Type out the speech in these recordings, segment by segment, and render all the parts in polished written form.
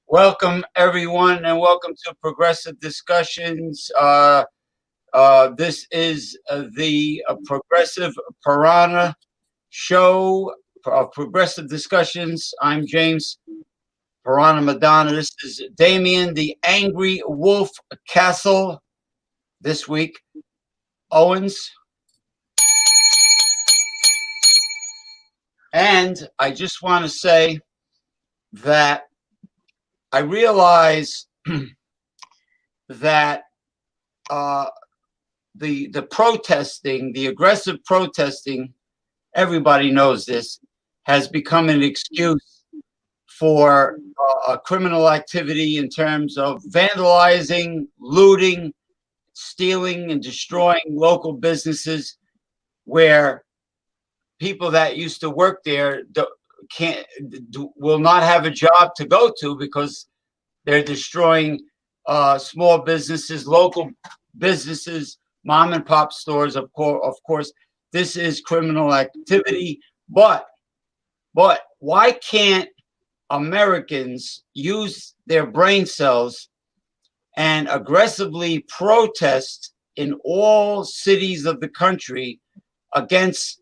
Welcome, everyone, and welcome to Progressive Discussions. This is the Progressive Piranha Show of Progressive Discussions. I'm James Piranha Madonna. This is Damien, the Angry Wolf Castle. This week, Owens. And I just want to say that I realize that the protesting, the aggressive protesting, everybody knows this, has become an excuse for criminal activity in terms of vandalizing, looting, stealing, and destroying local businesses where people that used to work there will not have a job to go to because they're destroying small businesses, local businesses, mom and pop stores. Of course, this is criminal activity. But why can't Americans use their brain cells and aggressively protest in all cities of the country against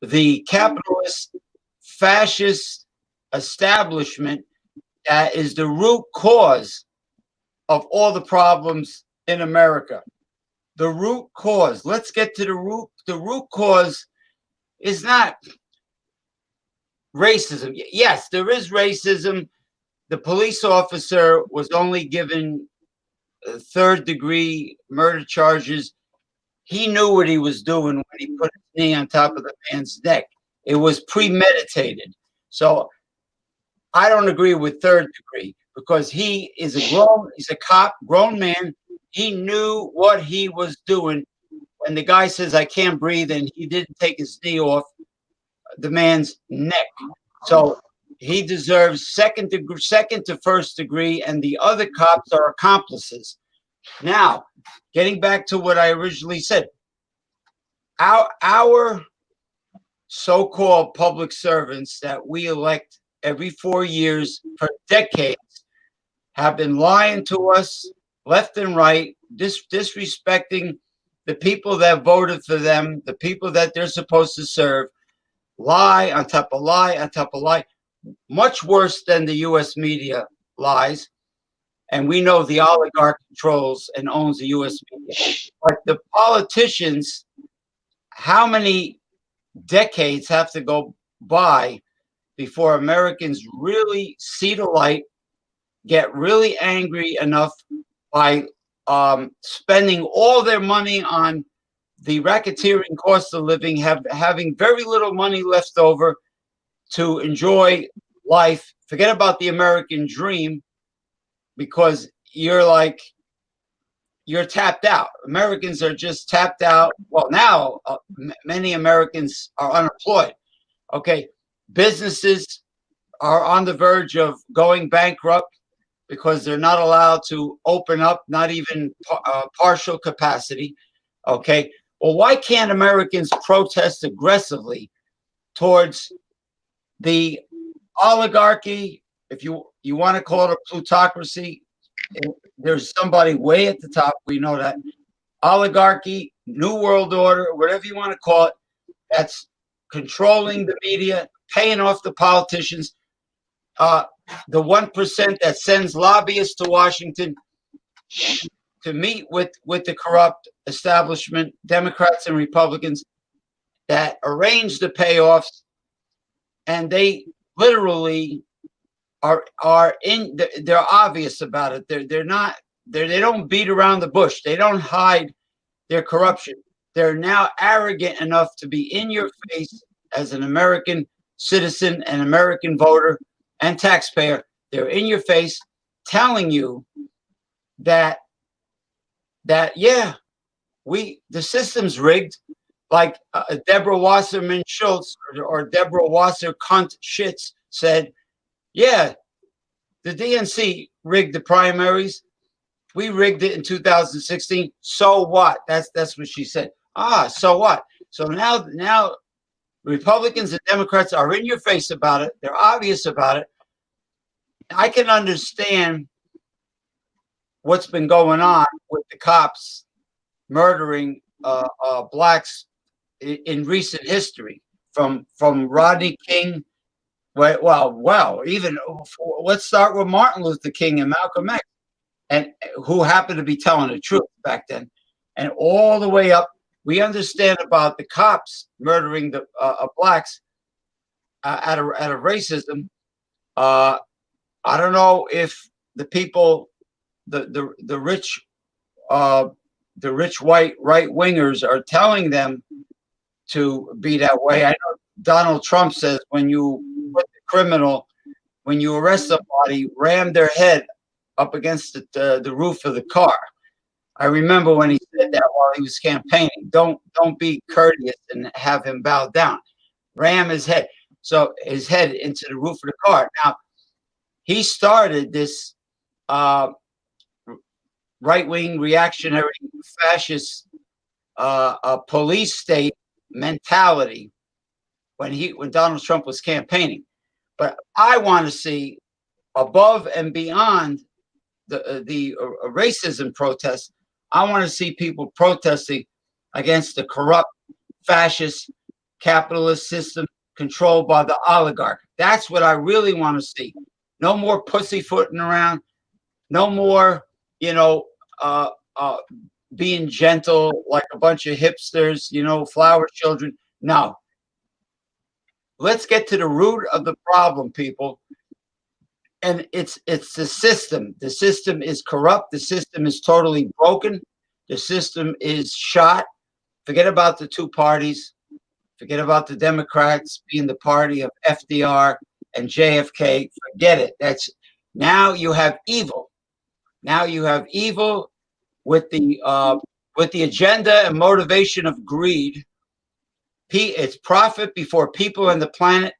the capitalist fascist establishment that is the root cause of all the problems in America? The root cause. Let's get to the root. The root cause is not racism. Yes, there is racism. The police officer was only given third-degree murder charges. He knew what he was doing when he put his knee on top of the man's neck. It was premeditated. So I don't agree with third degree because he's a cop, grown man. He knew what he was doing. When the guy says, I can't breathe, and he didn't take his knee off the man's neck. So he deserves second to first degree, and the other cops are accomplices. Now, getting back to what I originally said, our so-called public servants that we elect every 4 years for decades have been lying to us left and right, disrespecting the people that voted for them, the people that they're supposed to serve, lie on top of lie on top of lie, much worse than the U.S. media lies. And we know the oligarch controls and owns the U.S. media. But the politicians, how many decades have to go by before Americans really see the light, get really angry enough by spending all their money on the racketeering cost of living, having very little money left over to enjoy life. Forget about the American dream, because you're tapped out. Americans are just tapped out. Well, now many Americans are unemployed. Okay, businesses are on the verge of going bankrupt because they're not allowed to open up, not even partial capacity. Okay, well, why can't Americans protest aggressively towards the oligarchy? If you want to call it a plutocracy, there's somebody way at the top. We know that. Oligarchy, New World Order, whatever you want to call it, that's controlling the media, paying off the politicians, the 1% that sends lobbyists to Washington to meet with the corrupt establishment, Democrats and Republicans, that arrange the payoffs, and they literally are they're obvious about it. They don't beat around the bush. They don't hide their corruption. They're now arrogant enough to be in your face as an American citizen, an American voter and taxpayer. They're in your face telling you that yeah, the system's rigged. Like Deborah Wasserman Schultz or Deborah Wasser Cunt Schitz said, yeah, the DNC rigged the primaries. We rigged it in 2016. So what? That's what she said. So what? So now Republicans and Democrats are in your face about it. They're obvious about it. I can understand what's been going on with the cops murdering blacks in recent history, from Rodney King. Well, even let's start with Martin Luther King and Malcolm X, and who happened to be telling the truth back then, and all the way up. We understand about the cops murdering the blacks out of racism. I don't know if the people, the rich white right wingers are telling them to be that way. I know Donald Trump says when you arrest somebody, ram their head up against the roof of the car. I remember when he said that while he was campaigning. Don't be courteous and have him bow down. Ram his head into the roof of the car. Now, he started this right-wing reactionary fascist police state mentality when Donald Trump was campaigning. But I want to see, above and beyond the racism protests, I want to see people protesting against the corrupt fascist capitalist system controlled by the oligarch. That's what I really want to see. No more pussyfooting around. No more, being gentle like a bunch of hipsters, flower children. No. Let's get to the root of the problem, people. And it's the system. The system is corrupt. The system is totally broken. The system is shot. Forget about the two parties. Forget about the Democrats being the party of FDR and JFK. Forget it. Now you have evil. Now you have evil with the agenda and motivation of greed. It's profit before people and the planet.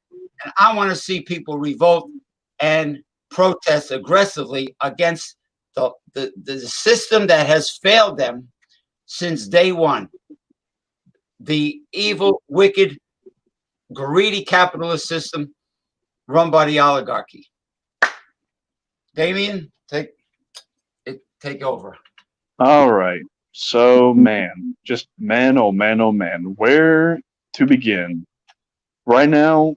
And I want to see people revolt and protest aggressively against the system that has failed them since day one. The evil, wicked, greedy capitalist system run by the oligarchy. Damien, take over. All right. So, man, just man, oh man, where to begin? Right now,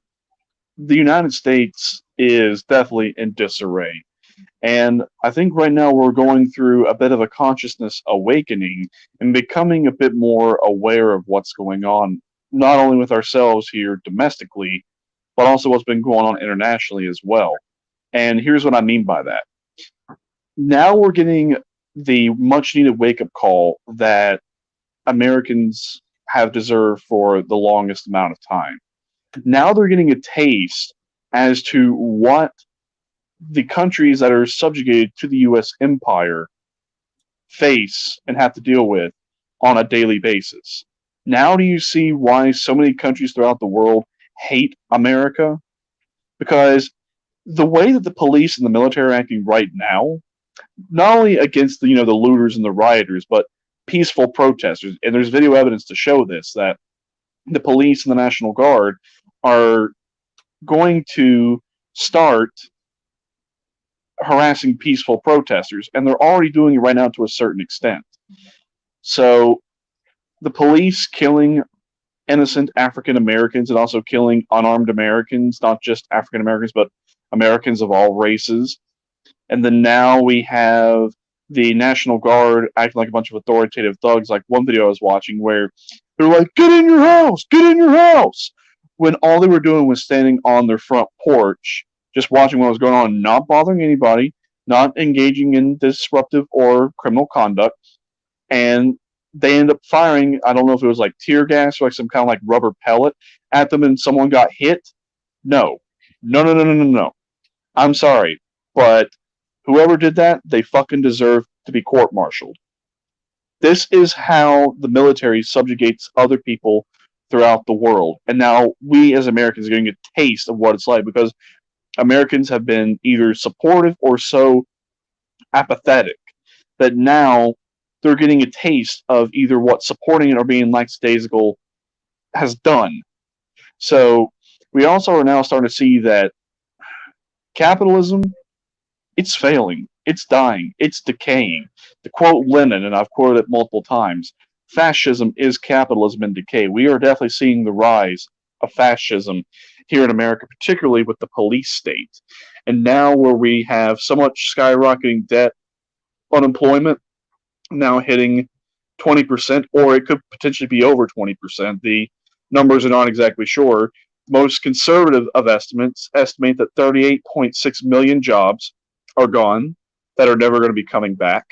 the United States is definitely in disarray. And I think right now we're going through a bit of a consciousness awakening and becoming a bit more aware of what's going on, not only with ourselves here domestically, but also what's been going on internationally as well. And here's what I mean by that. Now we're getting the much needed wake up call that Americans have deserved for the longest amount of time. Now they're getting a taste as to what the countries that are subjugated to the U.S. empire face and have to deal with on a daily basis. Now, do you see why so many countries throughout the world hate America? Because the way that the police and the military are acting right now, not only against the looters and the rioters, but peaceful protesters, and there's video evidence to show this, that the police and the National Guard are going to start harassing peaceful protesters, and they're already doing it right now to a certain extent. So the police killing innocent African Americans and also killing unarmed Americans, not just African Americans, but Americans of all races. And then now we have the National Guard acting like a bunch of authoritative thugs, like one video I was watching where they're like, "Get in your house! Get in your house!" When all they were doing was standing on their front porch, just watching what was going on, not bothering anybody, not engaging in disruptive or criminal conduct. And they end up firing, I don't know if it was like tear gas or like some kind of like rubber pellet at them and someone got hit. No. No, no, no, no, no, no. I'm sorry. But whoever did that, they fucking deserve to be court-martialed. This is how the military subjugates other people throughout the world. And now we as Americans are getting a taste of what it's like because Americans have been either supportive or so apathetic that now they're getting a taste of either what supporting it or being lackadaisical has done. So we also are now starting to see that capitalism, it's failing, it's dying, it's decaying. To quote Lenin, and I've quoted it multiple times, fascism is capitalism in decay. We are definitely seeing the rise of fascism here in America, particularly with the police state. And now where we have so much skyrocketing debt, unemployment, now hitting 20%, or it could potentially be over 20%. The numbers are not exactly sure. Most conservative of estimates estimate that 38.6 million jobs are gone that are never going to be coming back.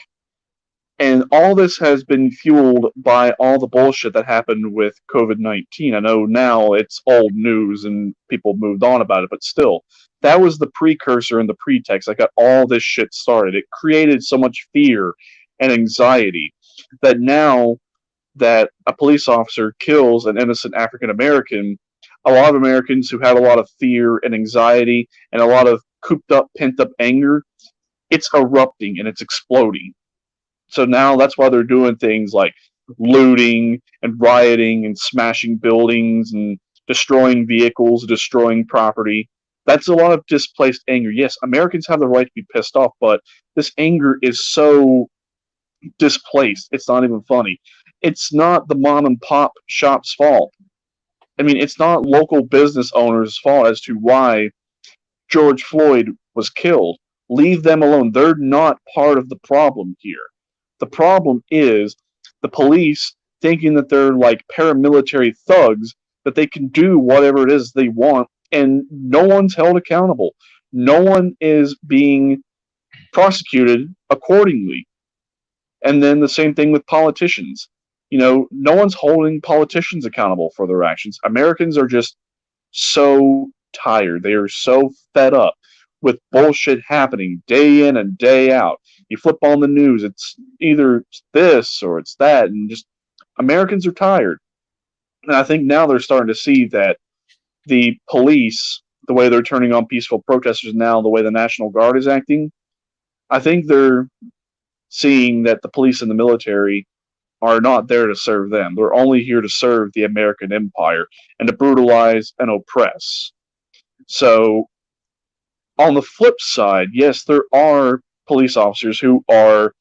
And all this has been fueled by all the bullshit that happened with COVID-19. I know now it's old news and people moved on about it, but still, that was the precursor and the pretext that got all this shit started. It created so much fear and anxiety that now that a police officer kills an innocent African American, a lot of Americans who have a lot of fear and anxiety and a lot of cooped up, pent up anger, it's erupting and it's exploding. So now that's why they're doing things like looting and rioting and smashing buildings and destroying vehicles, destroying property. That's a lot of displaced anger. Yes, Americans have the right to be pissed off, but this anger is so displaced. It's not even funny. It's not the mom and pop shop's fault. I mean, it's not local business owners' fault as to why George Floyd was killed. Leave them alone. They're not part of the problem here. The problem is the police thinking that they're like paramilitary thugs, that they can do whatever it is they want, and no one's held accountable. No one is being prosecuted accordingly. And then the same thing with politicians. No one's holding politicians accountable for their actions. Americans are just so tired. They are so fed up with bullshit happening day in and day out. You flip on the news, it's either this or it's that, and just Americans are tired. And I think now they're starting to see that the police, the way they're turning on peaceful protesters now, the way the National Guard is acting, I think they're seeing that the police and the military are not there to serve them. They're only here to serve the American empire and to brutalize and oppress. So, on the flip side, yes, there are police officers who are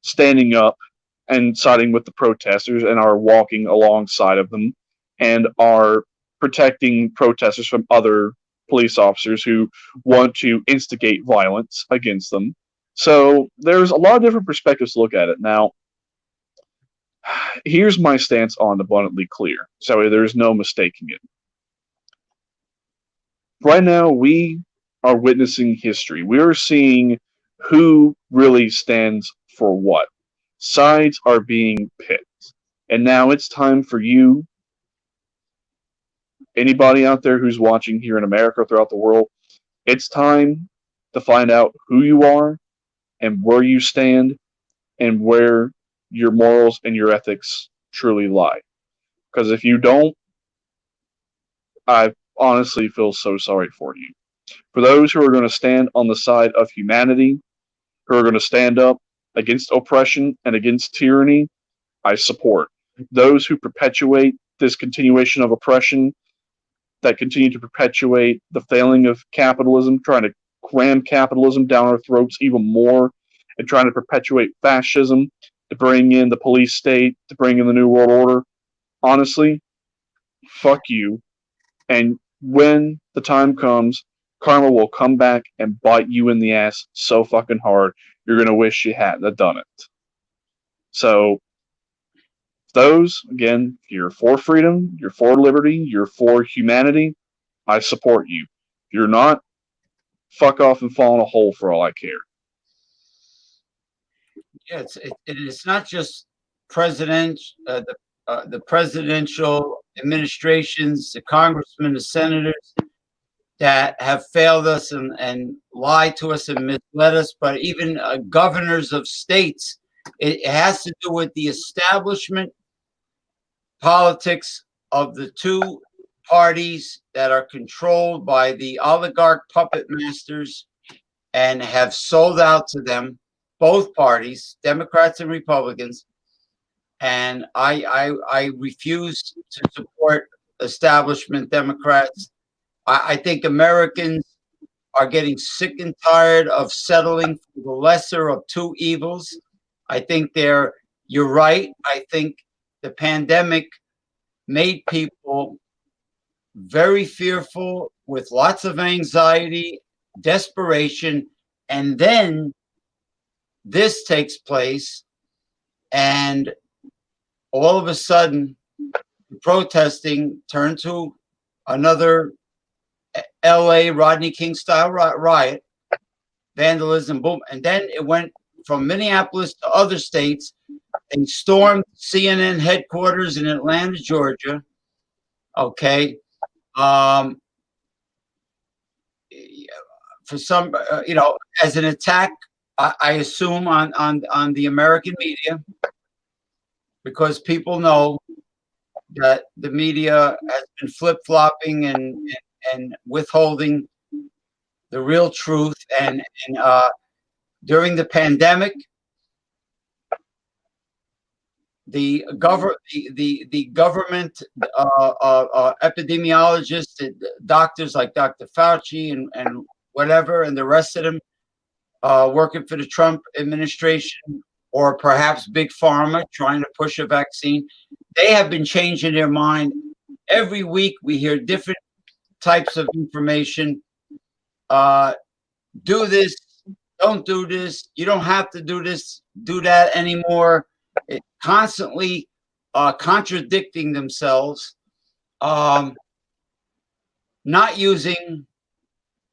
standing up and siding with the protesters and are walking alongside of them and are protecting protesters from other police officers who want to instigate violence against them. So there's a lot of different perspectives to look at it. Now, here's my stance on abundantly clear, so there's no mistaking it. Right now, we are witnessing history. We are seeing who really stands for what? Sides are being picked. And now it's time for you, anybody out there who's watching here in America or throughout the world, it's time to find out who you are and where you stand and where your morals and your ethics truly lie. Because if you don't, I honestly feel so sorry for you. For those who are going to stand on the side of humanity, who are going to stand up against oppression and against tyranny, I support. Those who perpetuate this continuation of oppression, that continue to perpetuate the failing of capitalism, trying to cram capitalism down our throats even more, and trying to perpetuate fascism, to bring in the police state, to bring in the New World Order. Honestly, fuck you. And when the time comes, karma will come back and bite you in the ass so fucking hard, you're going to wish you hadn't done it. So, those, again, you're for freedom, you're for liberty, you're for humanity, I support you. If you're not, fuck off and fall in a hole for all I care. Yeah, it's not just the presidential administrations, the congressmen, the senators that have failed us and lied to us and misled us, but even governors of states. It has to do with the establishment politics of the two parties that are controlled by the oligarch puppet masters and have sold out to them, both parties, Democrats and Republicans. And I refuse to support establishment Democrats. I think Americans are getting sick and tired of settling for the lesser of two evils. I think you're right. I think the pandemic made people very fearful with lots of anxiety, desperation, and then this takes place, and all of a sudden, protesting turned to another LA Rodney King style riot, vandalism, boom. And then it went from Minneapolis to other states. They stormed CNN headquarters in Atlanta, Georgia. Okay. For some, as an attack, I assume on the American media, because people know that the media has been flip-flopping and withholding the real truth. And during the pandemic, the government epidemiologists, doctors like Dr. Fauci and whatever, and the rest of them working for the Trump administration, or perhaps Big Pharma trying to push a vaccine, they have been changing their mind. Every week we hear different types of information. Do this, don't do this, you don't have to do this, do that anymore. It constantly contradicting themselves, not using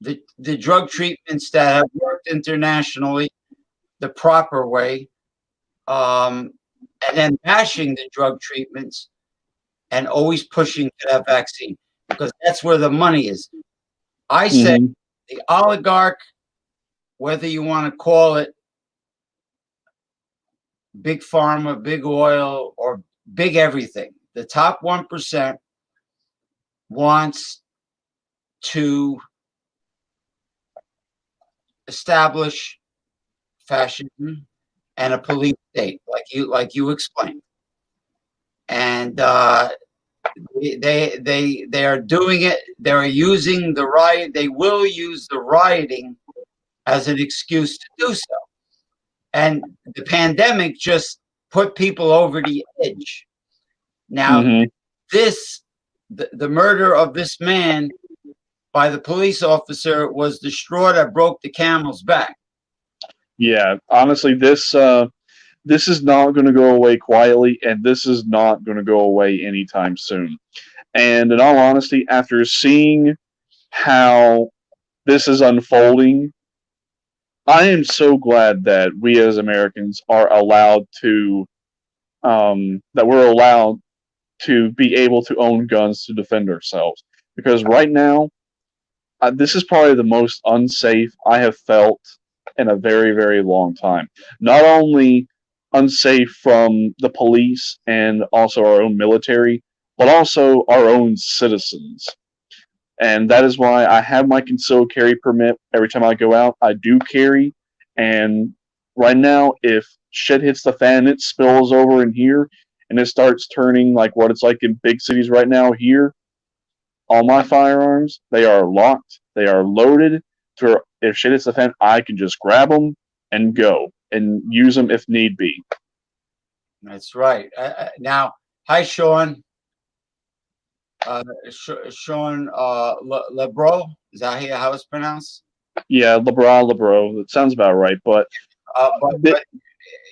the drug treatments that have worked internationally the proper way, and then bashing the drug treatments and always pushing to that vaccine, because that's where the money is. I say the oligarch, whether you want to call it big pharma, big oil, or big everything, the top 1% wants to establish fascism and a police state, like you explained, and they are doing it. They are using the riot. They will use the rioting as an excuse to do so. And the pandemic just put people over the edge. Now, the murder of this man by the police officer was the straw that broke the camel's back. Yeah, honestly, this is not going to go away quietly, and this is not going to go away anytime soon. And in all honesty, after seeing how this is unfolding, I am so glad that we as Americans are allowed to, that we're allowed to be able to own guns to defend ourselves. Because right now, this is probably the most unsafe I have felt in a very, very long time. Not only unsafe from the police and also our own military, but also our own citizens. And that is why I have my concealed carry permit every time I go out. I do carry, and right now, if shit hits the fan, it spills over in here, and it starts turning like what it's like in big cities right now here. All my firearms, they are locked, they are loaded. To if shit hits the fan, I can just grab them and go and use them if need be. That's right. Now, hi, Sean. Sean Lebro. Is that how it's pronounced? Yeah, Lebro. That sounds about right. But But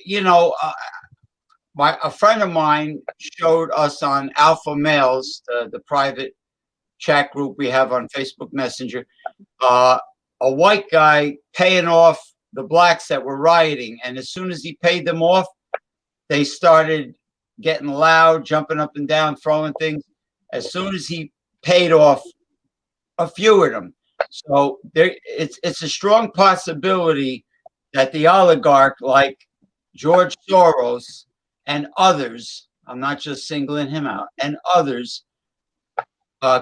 you know, a friend of mine showed us on Alpha Males, the private chat group we have on Facebook Messenger, a white guy paying off the blacks that were rioting, and as soon as he paid them off, they started getting loud, jumping up and down, throwing things. As soon as he paid off a few of them, so it's a strong possibility that the oligarch like George Soros and others, I'm not just singling him out, and others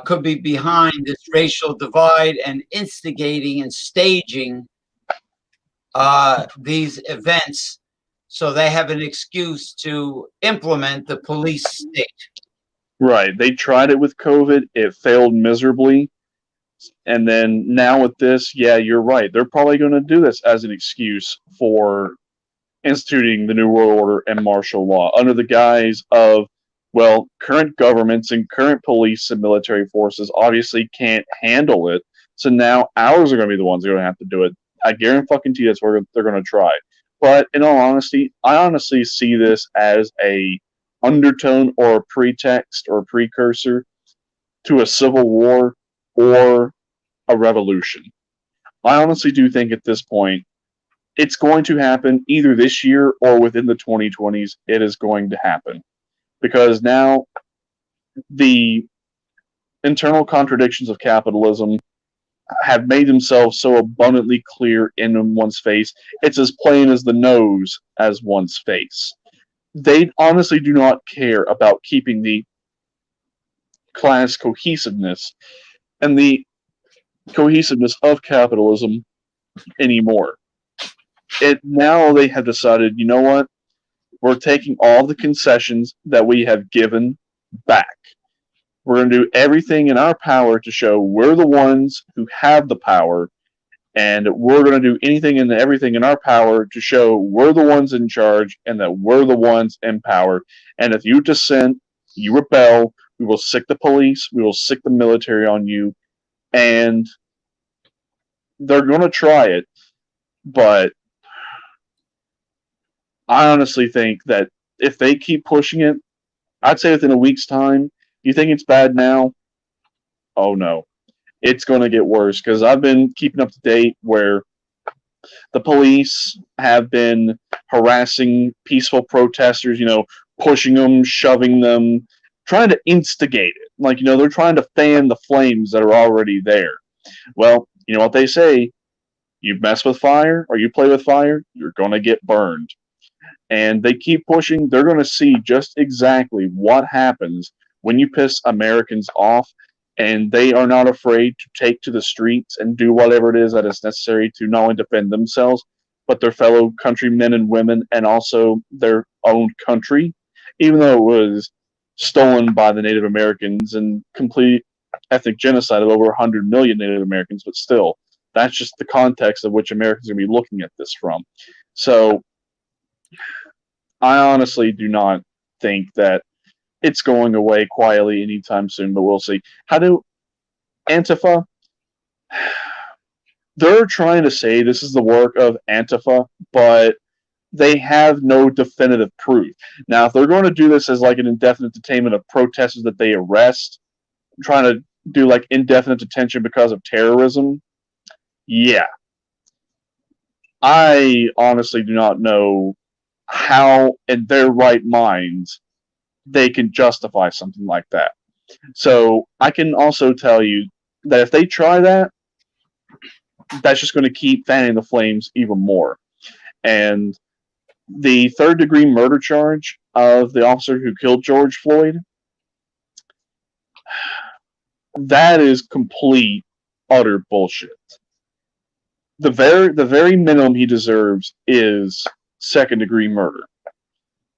could be behind this racial divide and instigating and staging these events so they have an excuse to implement the police state. right, they tried it with COVID, it failed miserably. And then now with this, yeah, you're right. They're probably going to do this as an excuse for instituting the New World Order and martial law under the guise of, well, current governments and current police and military forces obviously can't handle it. So now ours are going to be the ones that are going to have to do it. I guarantee you that's what they're going to try. But in all honesty, I honestly see this as a undertone or a pretext or a precursor to a civil war or a revolution. I honestly do think at this point it's going to happen either this year or within the 2020s. It is going to happen because now the internal contradictions of capitalism have made themselves so abundantly clear in one's face. It's as plain as the nose as one's face. They honestly do not care about keeping the class cohesiveness and the cohesiveness of capitalism anymore. Now they have decided, you know what? We're taking all the concessions that we have given back. We're going to do everything in our power to show we're the ones who have the power, and we're going to do anything and everything in our power to show we're the ones in charge and that we're the ones in power. And if you dissent, you rebel, we will sick the police, we will sick the military on you, and they're going to try it, but I honestly think that if they keep pushing it, I'd say within a week's time. You think it's bad now? Oh no, it's going to get worse because I've been keeping up to date where the police have been harassing peaceful protesters, pushing them, shoving them, trying to instigate it. Like, they're trying to fan the flames that are already there. Well, you know what they say, you mess with fire or you play with fire, you're going to get burned. And they keep pushing, they're going to see just exactly what happens when you piss Americans off, and they are not afraid to take to the streets and do whatever it is that is necessary to not only defend themselves, but their fellow countrymen and women, and also their own country, even though it was stolen by the Native Americans and complete ethnic genocide of over 100 million Native Americans, but still, that's just the context of which Americans are going to be looking at this from. So, I honestly do not think that it's going away quietly anytime soon, but we'll see. How do AntiFur? They're trying to say this is the work of AntiFur, but they have no definitive proof. Now, if they're going to do this as like an indefinite detainment of protesters that they arrest, trying to do like indefinite detention because of terrorism, yeah. I honestly do not know how, in their right minds, they can justify something like that. So I can also tell you that if they try that, that's just going to keep fanning the flames even more. And the third-degree murder charge of the officer who killed George Floyd, that is complete, utter bullshit. The very minimum he deserves is second-degree murder,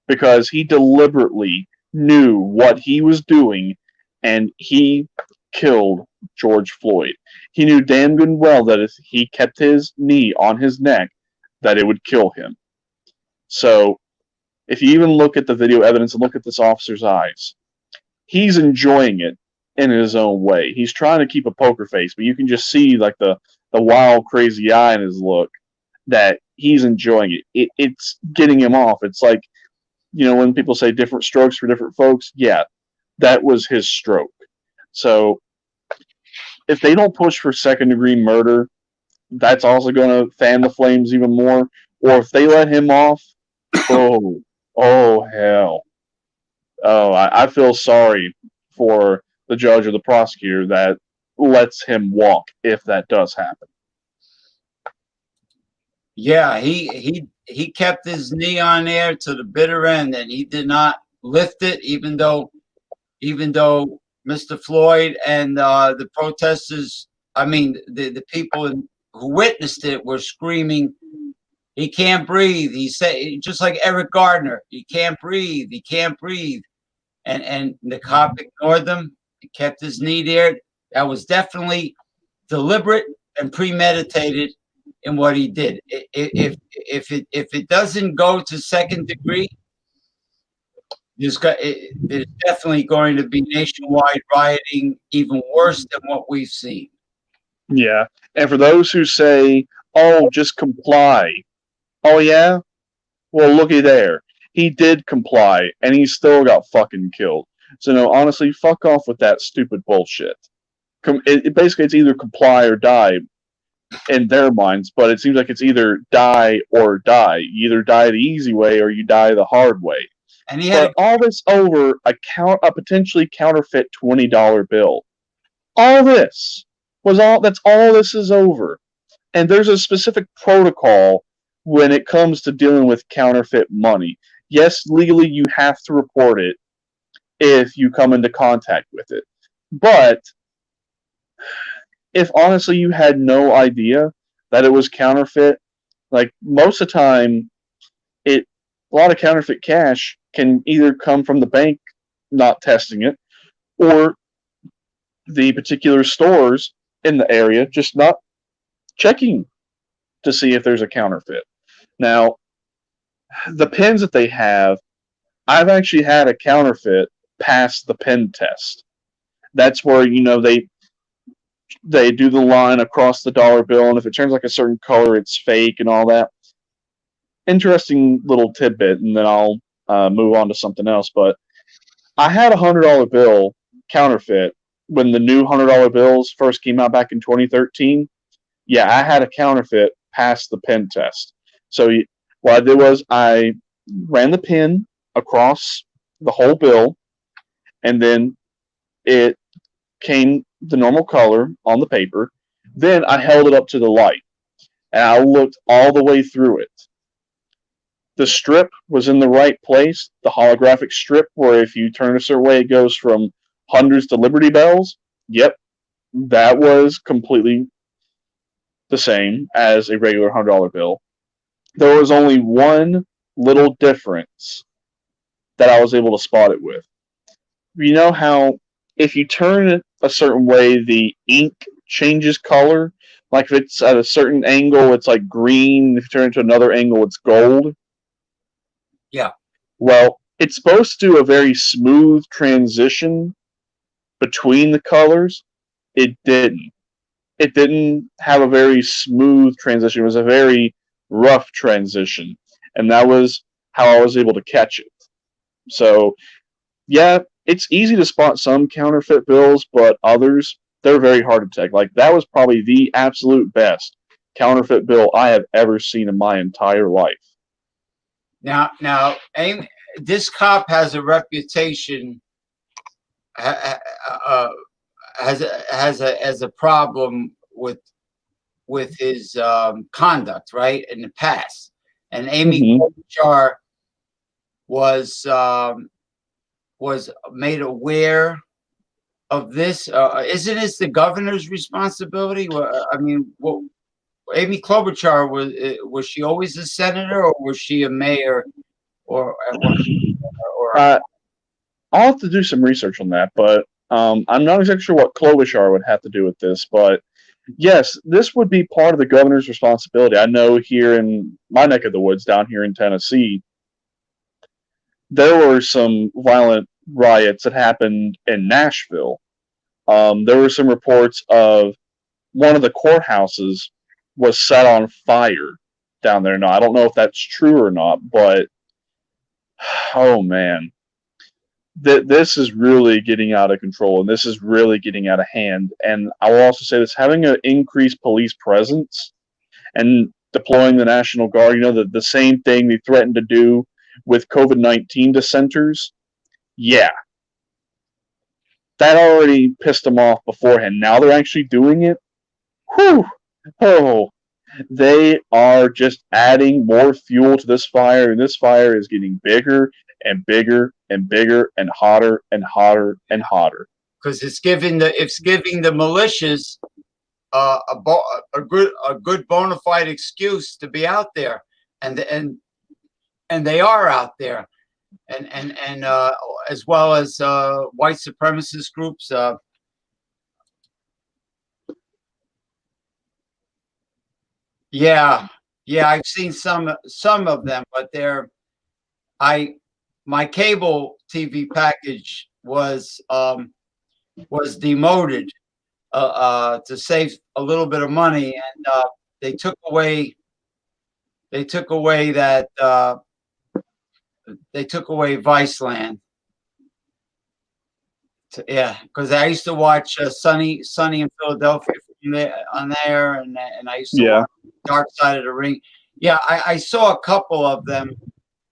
because he deliberately knew what he was doing, and he killed George Floyd. He knew damn good and well that if he kept his knee on his neck, that it would kill him. So, if you even look at the video evidence and look at this officer's eyes, he's enjoying it in his own way. He's trying to keep a poker face, but you can just see like the wild, crazy eye in his look that he's enjoying it. It's getting him off. It's like, when people say different strokes for different folks, yeah, that was his stroke. So if they don't push for second-degree murder, that's also going to fan the flames even more. Or if they let him off, oh hell. Oh, I feel sorry for the judge or the prosecutor that lets him walk if that does happen. Yeah, he kept his knee on there to the bitter end, and he did not lift it, even though Mr. Floyd and the protesters, I mean the people who witnessed it, were screaming, "He can't breathe." He said, just like Eric Gardner, "He can't breathe. He can't breathe." And the cop ignored them. He kept his knee there. That was definitely deliberate and premeditated in what he did. If it doesn't go to second degree, there's definitely going to be nationwide rioting, even worse than what we've seen. Yeah, and for those who say, "Oh, just comply," oh yeah, well looky there, he did comply, and he still got fucking killed. So no, honestly, fuck off with that stupid bullshit. Basically, it's either comply or die in their minds, but it seems like it's either die or die. You either die the easy way or you die the hard way. And he had all this over a potentially counterfeit $20 bill. All this that's all this is over. And there's a specific protocol when it comes to dealing with counterfeit money. Yes, legally you have to report it if you come into contact with it. But if honestly you had no idea that it was counterfeit, like most of the time, a lot of counterfeit cash can either come from the bank not testing it, or the particular stores in the area just not checking to see if there's a counterfeit. Now, the pens that they have, I've actually had a counterfeit pass the pen test. That's where, they do the line across the dollar bill, and if it turns like a certain color, it's fake and all that. Interesting little tidbit, and then I'll move on to something else. But I had a $100 bill counterfeit when the new $100 bills first came out back in 2013. Yeah, I had a counterfeit pass the pen test. So what I did was I ran the pen across the whole bill, and then it came the normal color on the paper. Then I held it up to the light, and I looked all the way through it. The strip was in the right place, the holographic strip where if you turn a certain way, it goes from hundreds to Liberty Bells. Yep, that was completely the same as a regular $100 bill. There was only one little difference that I was able to spot it with. You know how if you turn it a certain way, the ink changes color? Like if it's at a certain angle, it's like green. If you turn it to another angle, it's gold. Yeah. Well, it's supposed to do a very smooth transition between the colors. It didn't. It didn't have a very smooth transition. It was a very rough transition. And that was how I was able to catch it. So, yeah, it's easy to spot some counterfeit bills, but others, they're very hard to detect. Like, that was probably the absolute best counterfeit bill I have ever seen in my entire life. Now, this cop has a reputation, has a problem with his conduct, right, in the past. And Amy Klobuchar was made aware of this. Isn't this the governor's responsibility? I mean, Amy Klobuchar, was she always a senator, or was she a mayor, or I'll have to do some research on that, but I'm not exactly sure what Klobuchar would have to do with this. But yes, this would be part of the governor's responsibility. I know here in my neck of the woods, down here in Tennessee, there were some violent riots that happened in Nashville. There were some reports of one of the courthouses was set on fire down there. Now, I don't know if that's true or not, but oh man, this is really getting out of control, and this is really getting out of hand. And I will also say this: having an increased police presence and deploying the National Guard, the same thing they threatened to do with COVID-19 dissenters. Yeah, that already pissed them off beforehand. Now they're actually doing it. Whew! Oh, they are just adding more fuel to this fire, and this fire is getting bigger and bigger and bigger and hotter and hotter and hotter. Because it's giving the militias a good bona fide excuse to be out there, and they are out there, and as well as white supremacist groups. Yeah, I've seen some of them, but my cable TV package was demoted to save a little bit of money, and they took away Viceland. Yeah, because I used to watch Sunny in Philadelphia on there, and I used to watch Dark Side of the Ring. Yeah, I saw a couple of them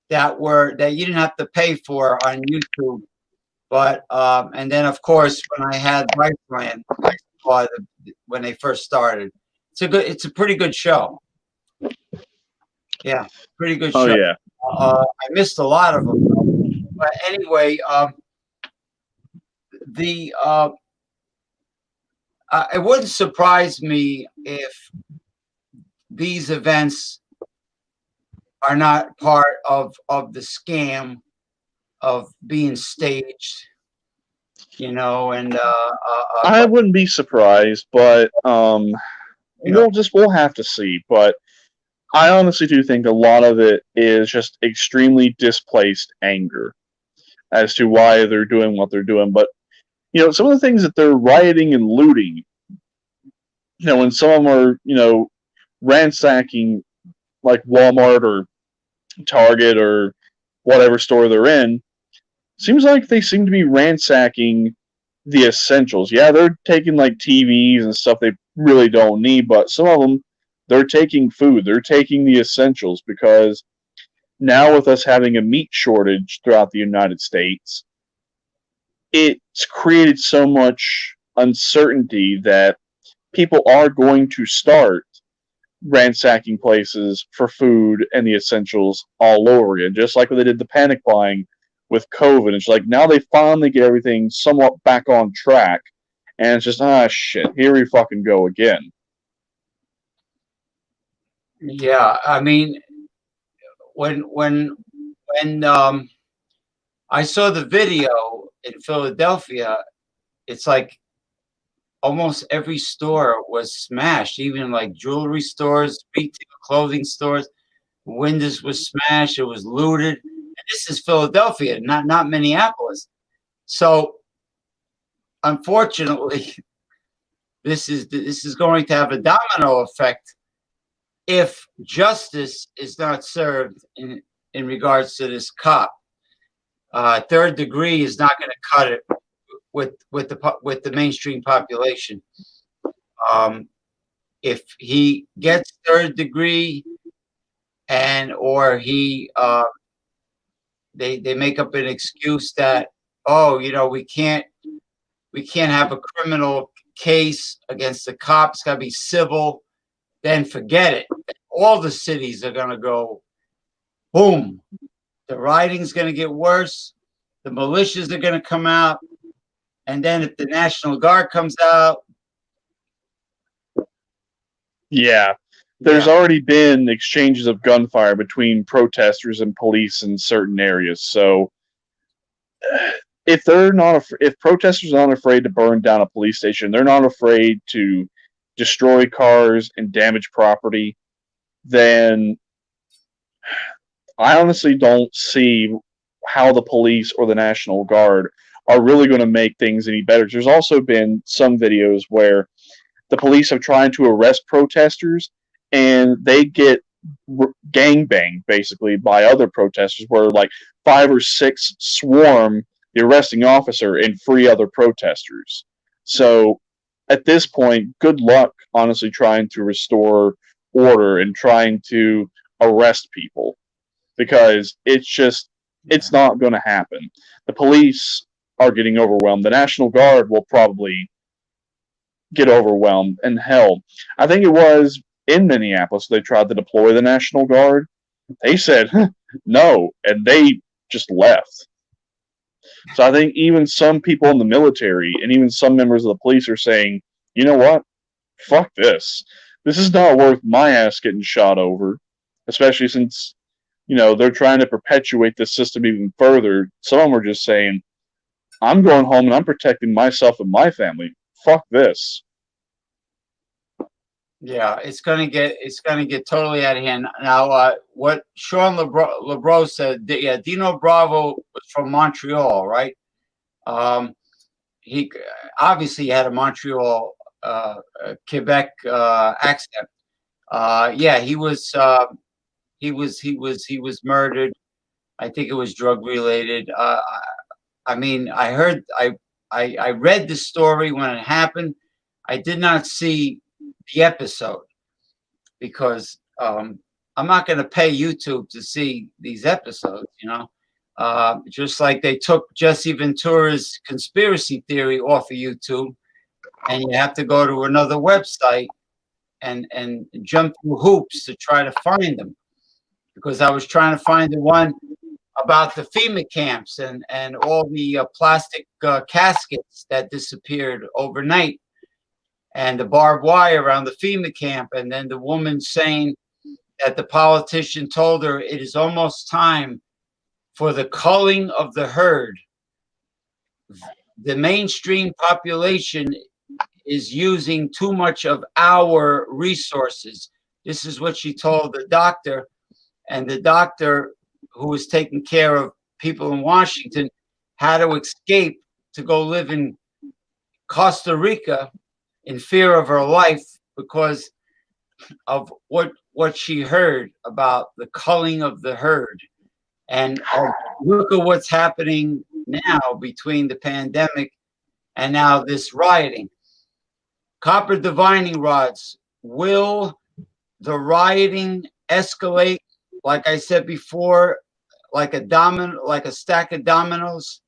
that you didn't have to pay for on YouTube, but and then of course when I had Viceland, I saw when they first started. It's a pretty good show. Yeah, pretty good show. Oh yeah. I missed a lot of them, but anyway, it wouldn't surprise me if these events are not part of the scam of being staged, and I wouldn't be surprised, but we'll have to see. But I honestly do think a lot of it is just extremely displaced anger as to why they're doing what they're doing. But some of the things that they're rioting and looting, when some of them are ransacking like Walmart or Target or whatever store they're in, seems like they seem to be ransacking the essentials. Yeah, they're taking like TVs and stuff they really don't need, but some of them, they're taking food. They're taking the essentials, because now with us having a meat shortage throughout the United States, it's created so much uncertainty that people are going to start ransacking places for food and the essentials all over again, just like when they did the panic buying with COVID. It's like now they finally get everything somewhat back on track, and it's just shit, here we fucking go again. Yeah, I mean, when I saw the video in Philadelphia, it's like almost every store was smashed, even like jewelry stores, retail clothing stores. Windows was smashed. It was looted. And this is Philadelphia, not Minneapolis. So, unfortunately, this is going to have a domino effect if justice is not served in regards to this cop. Third degree is not going to cut it with the mainstream population. if he gets third degree and or they make up an excuse that, oh, we can't have a criminal case against the cops, it's got to be civil, then forget it. All the cities are going to go boom. The rioting's going to get worse. The militias are going to come out. And then if the National Guard comes out. Yeah. There's already been exchanges of gunfire between protesters and police in certain areas. So if protesters aren't afraid to burn down a police station, they're not afraid to destroy cars and damage property, then I honestly don't see how the police or the National Guard are really going to make things any better. There's also been some videos where the police have tried to arrest protesters and they get gangbanged basically by other protesters, where like 5 or 6 swarm the arresting officer and free other protesters. So at this point, good luck honestly trying to restore order and trying to arrest people, because it's not going to happen. The police are getting overwhelmed. The National Guard will probably get overwhelmed. And hell, I think it was in Minneapolis they tried to deploy the National Guard. They said no, and they just left. So I think even some people in the military and even some members of the police are saying, you know what? Fuck this. This is not worth my ass getting shot over, especially since, they're trying to perpetuate this system even further. Some of them are just saying, I'm going home and I'm protecting myself and my family. Fuck this. Yeah, it's gonna get totally out of hand. Now, what Sean LeBron said, Dino Bravo was from Montreal, right? He obviously had a Montreal, Quebec accent. Yeah, he was murdered. I think it was drug related. I mean, I read the story when it happened. I did not see the episode because I'm not going to pay YouTube to see these episodes, just like they took Jesse Ventura's conspiracy theory off of YouTube, and you have to go to another website and jump through hoops to try to find them, because I was trying to find the one about the FEMA camps and all the plastic caskets that disappeared overnight, and the barbed wire around the FEMA camp, and then the woman saying that the politician told her it is almost time for the culling of the herd. The mainstream population is using too much of our resources. This is what she told the doctor, and the doctor, who was taking care of people in Washington, had to escape to go live in Costa Rica in fear of her life because of what she heard about the culling of the herd. And look at what's happening now between the pandemic and now this rioting. Copper divining rods. Will the rioting escalate, like I said before, like a stack of dominoes?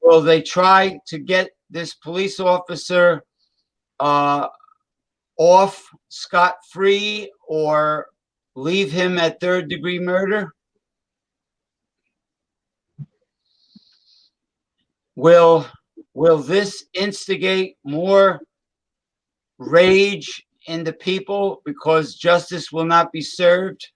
Will they try to get this police officer off scot-free or leave him at third-degree murder? Will this instigate more rage in the people because justice will not be served?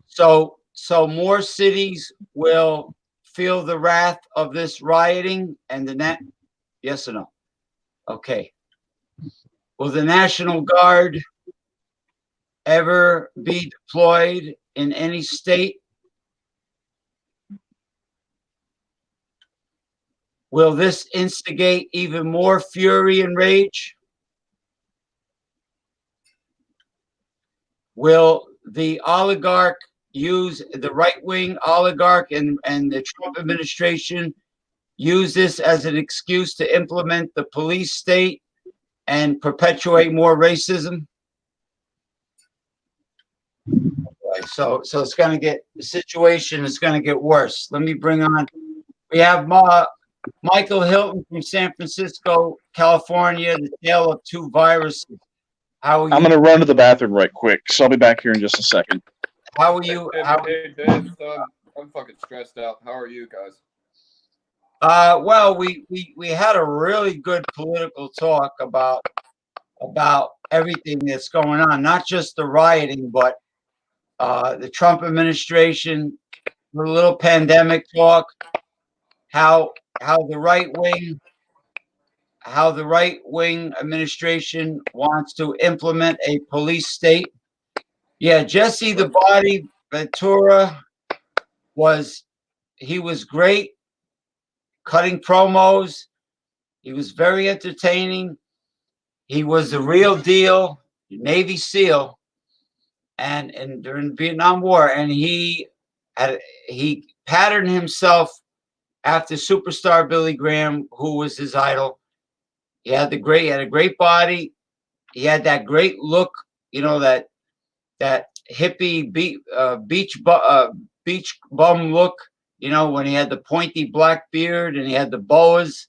So more cities will feel the wrath of this rioting and the net? Yes or no? Okay. Will the National Guard ever be deployed in any state? Will this instigate even more fury and rage? Will the right-wing oligarch and the Trump administration use this as an excuse to implement the police state and perpetuate more racism? So it's going to get, the situation is going to get worse. Let me bring on, we have Michael Hilton from San Francisco, California, the tale of two viruses. How are you? I'm going to run to the bathroom right quick, so I'll be back here in just a second. How are you? Hey, Dave, I'm fucking stressed out. How are you guys? Well, we had a really good political talk about everything that's going on, not just the rioting, but the Trump administration, the little pandemic talk, how the right wing administration wants to implement a police state. Yeah, Jesse the Body Ventura was great cutting promos. He was very entertaining. He was the real deal, Navy SEAL, and during the Vietnam War, and he patterned himself after superstar Billy Graham, who was his idol. He had a great body. He had that great look, you know, that hippie beach bum look, you know, when he had the pointy black beard and he had the boas,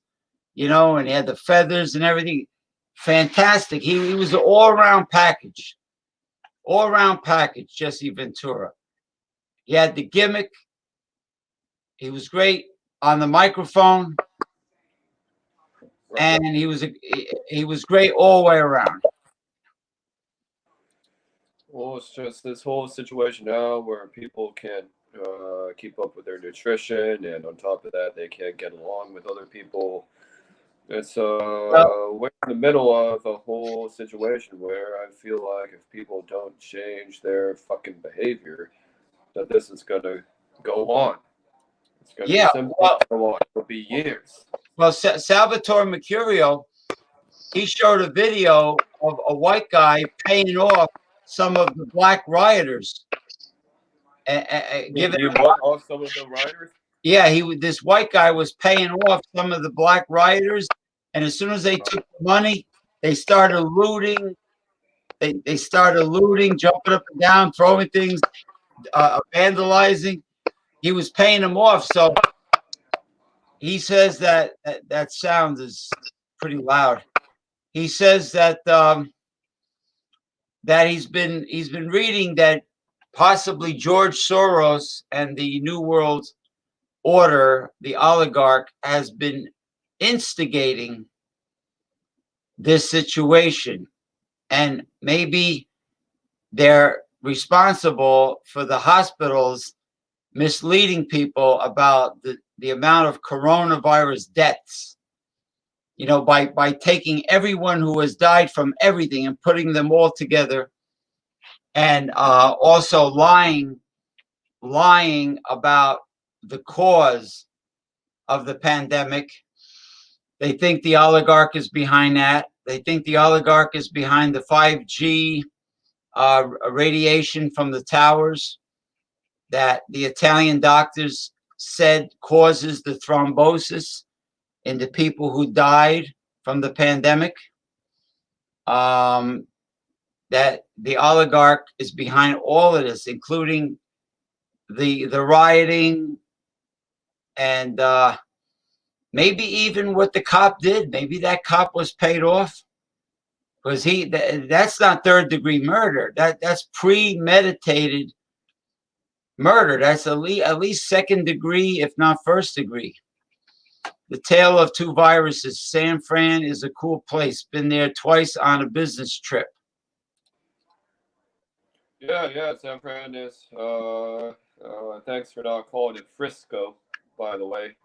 you know, and he had the feathers and everything. Fantastic. He was an all-around package, Jesse Ventura. He had the gimmick. He was great on the microphone, and he was great all the way around. Well, it's just this whole situation now where people can't keep up with their nutrition, and on top of that, they can't get along with other people. It's we're in the middle of a whole situation where I feel like if people don't change their fucking behavior, that this is gonna go on. It's gonna be simple. Go on. It'll be years. Well, Salvatore Mercante, he showed a video of a white guy paying off some of the black rioters. You bought off some of the rioters? Yeah, this white guy was paying off some of the black rioters, and as soon as they took the money, they started looting. They started looting, jumping up and down, throwing things, vandalizing. He was paying them off. So he says that sound is pretty loud. He says that that he's been reading that possibly George Soros and the New World Order, the oligarch, has been instigating this situation, and maybe they're responsible for the hospitals misleading people about the amount of coronavirus deaths, you know, by taking everyone who has died from everything and putting them all together, and also lying about the cause of the pandemic. They think the oligarch is behind that. They think the oligarch is behind the 5G radiation from the towers that the Italian doctors said causes the thrombosis in the people who died from the pandemic. That the oligarch is behind all of this, including the rioting, and maybe even what the cop did. Maybe that cop was paid off, because that's not third-degree murder. That's premeditated murder. That's at least second degree, if not first degree. The tale of two viruses. San Fran is a cool place. Been there twice on a business trip. Yeah, San Fran is. Thanks for not calling it Frisco, by the way.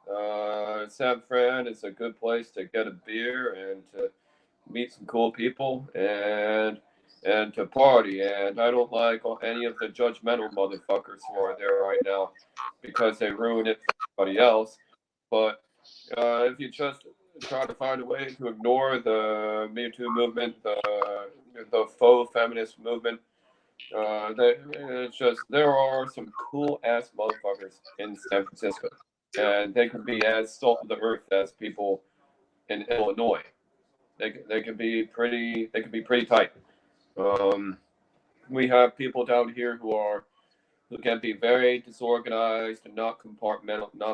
San Fran is a good place to get a beer and to meet some cool people and to party. And I don't like any of the judgmental motherfuckers who are there right now because they ruin it for everybody else. But if you just try to find a way to ignore the Me Too movement, the faux feminist movement, it's just there are some cool ass motherfuckers in San Francisco. and they can be as salt of the earth as people in Illinois. They can be pretty tight. Um, we have people down here who can be very disorganized and not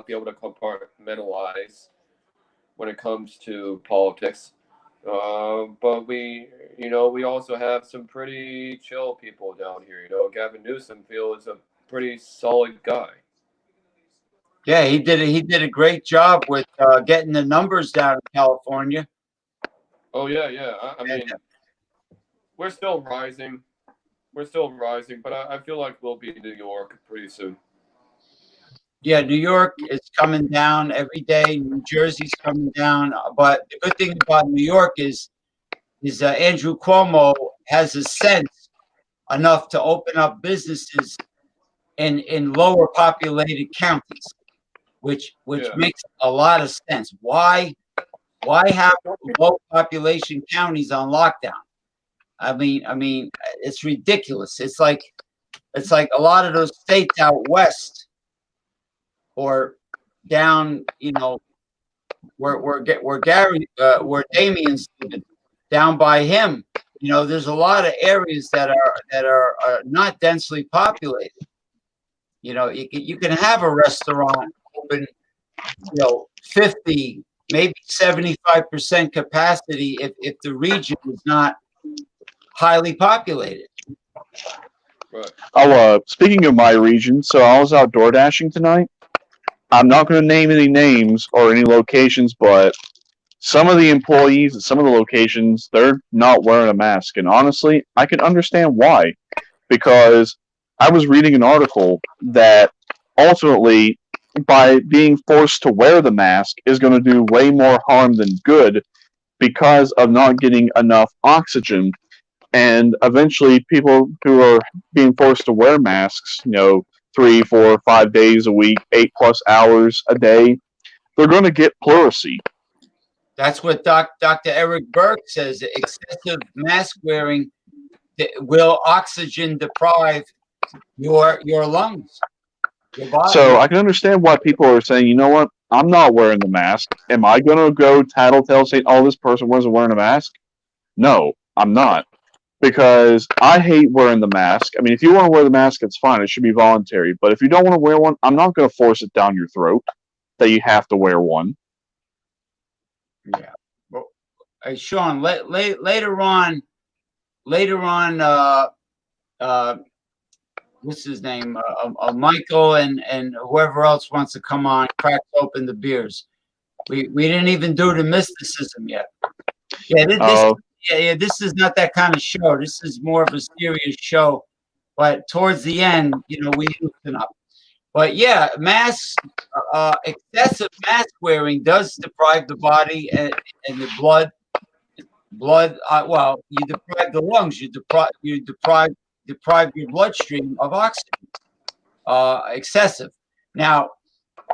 be able to compartmentalize when it comes to politics. But we also have some pretty chill people down here. Gavin Newsom feels a pretty solid guy. Yeah, he did a great job with getting the numbers down in California. Oh yeah. I mean, we're still rising. But I feel like we'll be in New York pretty soon. Yeah, New York is coming down every day. New Jersey's coming down. But the good thing about New York is Andrew Cuomo has a sense enough to open up businesses in lower populated counties, which Yeah. makes a lot of sense. Why have low population counties on lockdown? I mean, it's ridiculous. It's like a lot of those states out west or down, where Damien's living, down by him. There's a lot of areas that are not densely populated. You can have a restaurant open, 50, maybe 75% capacity if the region is not highly populated. Right. Oh, speaking of my region, so I was out door dashing tonight. I'm not going to name any names or any locations, but some of the employees at some of the locations, they're not wearing a mask. And honestly, I can understand why. Because I was reading an article that ultimately, by being forced to wear the mask, is going to do way more harm than good because of not getting enough oxygen. And eventually, people who are being forced to wear masks, 3, 4, 5 days a week, 8+ hours a day, they're going to get pleurisy. That's what Dr. Eric Berg says. Excessive mask wearing will oxygen deprive your lungs, your body. So I can understand why people are saying, you know what, I'm not wearing the mask. Am I going to go tattletale saying, oh, this person wasn't wearing a mask? No, I'm not. Because I hate wearing the mask. I mean, if you want to wear the mask, it's fine. It should be voluntary. But if you don't want to wear one, I'm not going to force it down your throat that you have to wear one. Yeah. Well, Sean, later on, what's his name? Michael and whoever else wants to come on, cracks open the beers. We didn't even do the mysticism yet. Yeah, this is not that kind of show. This is more of a serious show. But towards the end, we loosen up. But yeah, excessive mask wearing does deprive the body and the blood. Well, you deprive the lungs. You deprive your bloodstream of oxygen. Excessive. Now,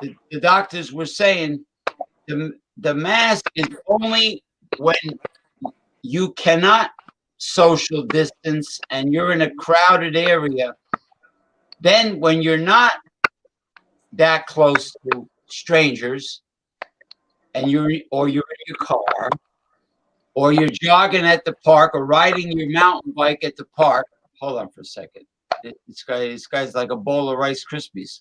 the doctors were saying the mask is only when you cannot social distance and you're in a crowded area. Then when you're not that close to strangers and you're in your car or you're jogging at the park or riding your mountain bike at the park. Hold on for a second. This guy's like a bowl of Rice Krispies.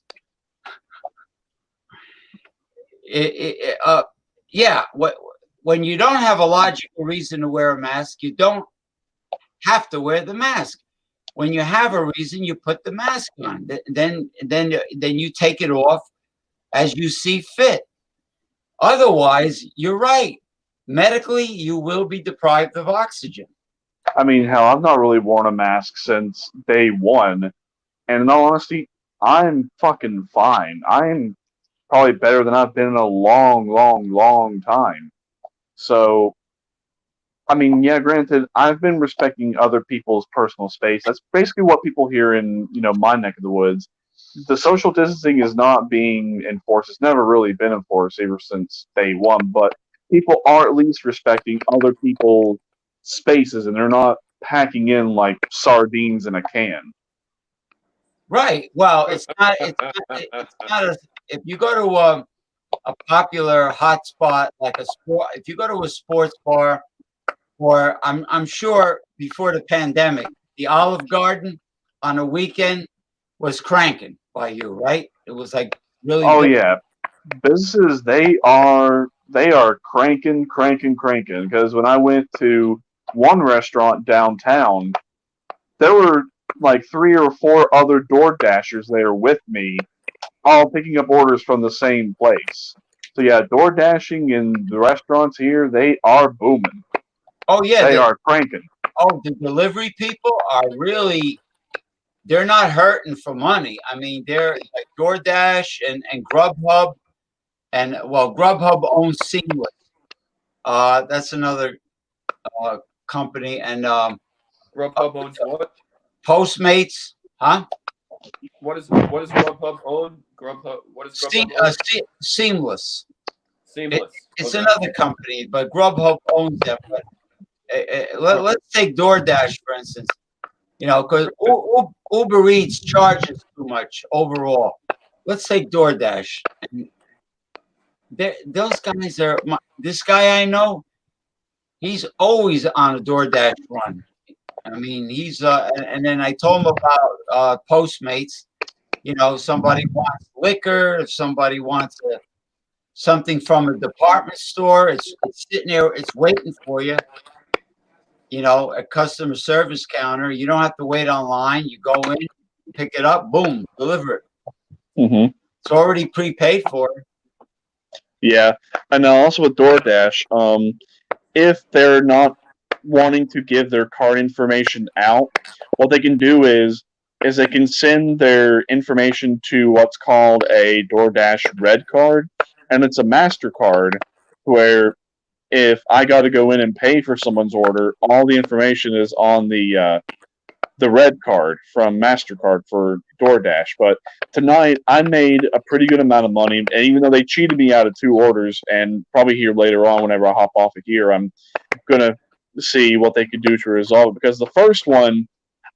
When you don't have a logical reason to wear a mask, you don't have to wear the mask. When you have a reason, you put the mask on. Then you take it off as you see fit. Otherwise, you're right. Medically, you will be deprived of oxygen. I mean, hell, I've not really worn a mask since day one. And in all honesty, I'm fucking fine. I'm probably better than I've been in a long, long, long time. So, I mean, yeah, granted, I've been respecting other people's personal space. That's basically what people here in, my neck of the woods. The social distancing is not being enforced. It's never really been enforced ever since day one, but people are at least respecting other people's spaces and they're not packing in like sardines in a can. Right. Well, it's not if you go to a popular hotspot, like a sport. If you go to a sports bar, or I'm sure before the pandemic, the Olive Garden on a weekend was cranking by you, right? It was like really Oh big. yeah, businesses they are cranking, cranking, cranking. Because when I went to one restaurant downtown, there were like 3 or 4 other Door Dashers there with me, all picking up orders from the same place. So yeah, Door Dashing in the restaurants here, they are booming. Oh yeah, They are cranking. the delivery people are really, they're not hurting for money. I mean, they're like DoorDash and Grubhub, and well, Grubhub owns Seamless. That's another company, and Grubhub owns what? Postmates, huh? What is Grubhub own? Grubhub. What is Grubhub own? Seamless. Seamless. It's Okay. another company, but Grubhub owns them. But let's take DoorDash for instance. You know, because Uber Eats charges too much overall. Let's take DoorDash. Those guys are. This guy I know, he's always on a DoorDash run. I mean, he's and then I told him about Postmates. You know, somebody wants liquor, if somebody wants something from a department store, it's sitting there, it's waiting for you. You know, a customer service counter. You don't have to wait online. You go in, pick it up, boom, deliver it. Mm-hmm. It's already prepaid for. Yeah, and also with DoorDash, if they're not wanting to give their card information out, what they can do is they can send their information to what's called a DoorDash Red Card, and it's a MasterCard where if I got to go in and pay for someone's order, all the information is on the red card from MasterCard for DoorDash. But tonight I made a pretty good amount of money, and even though they cheated me out of 2 orders, and probably here later on whenever I hop off of here, I'm gonna see what they could do to resolve it. Because the first one,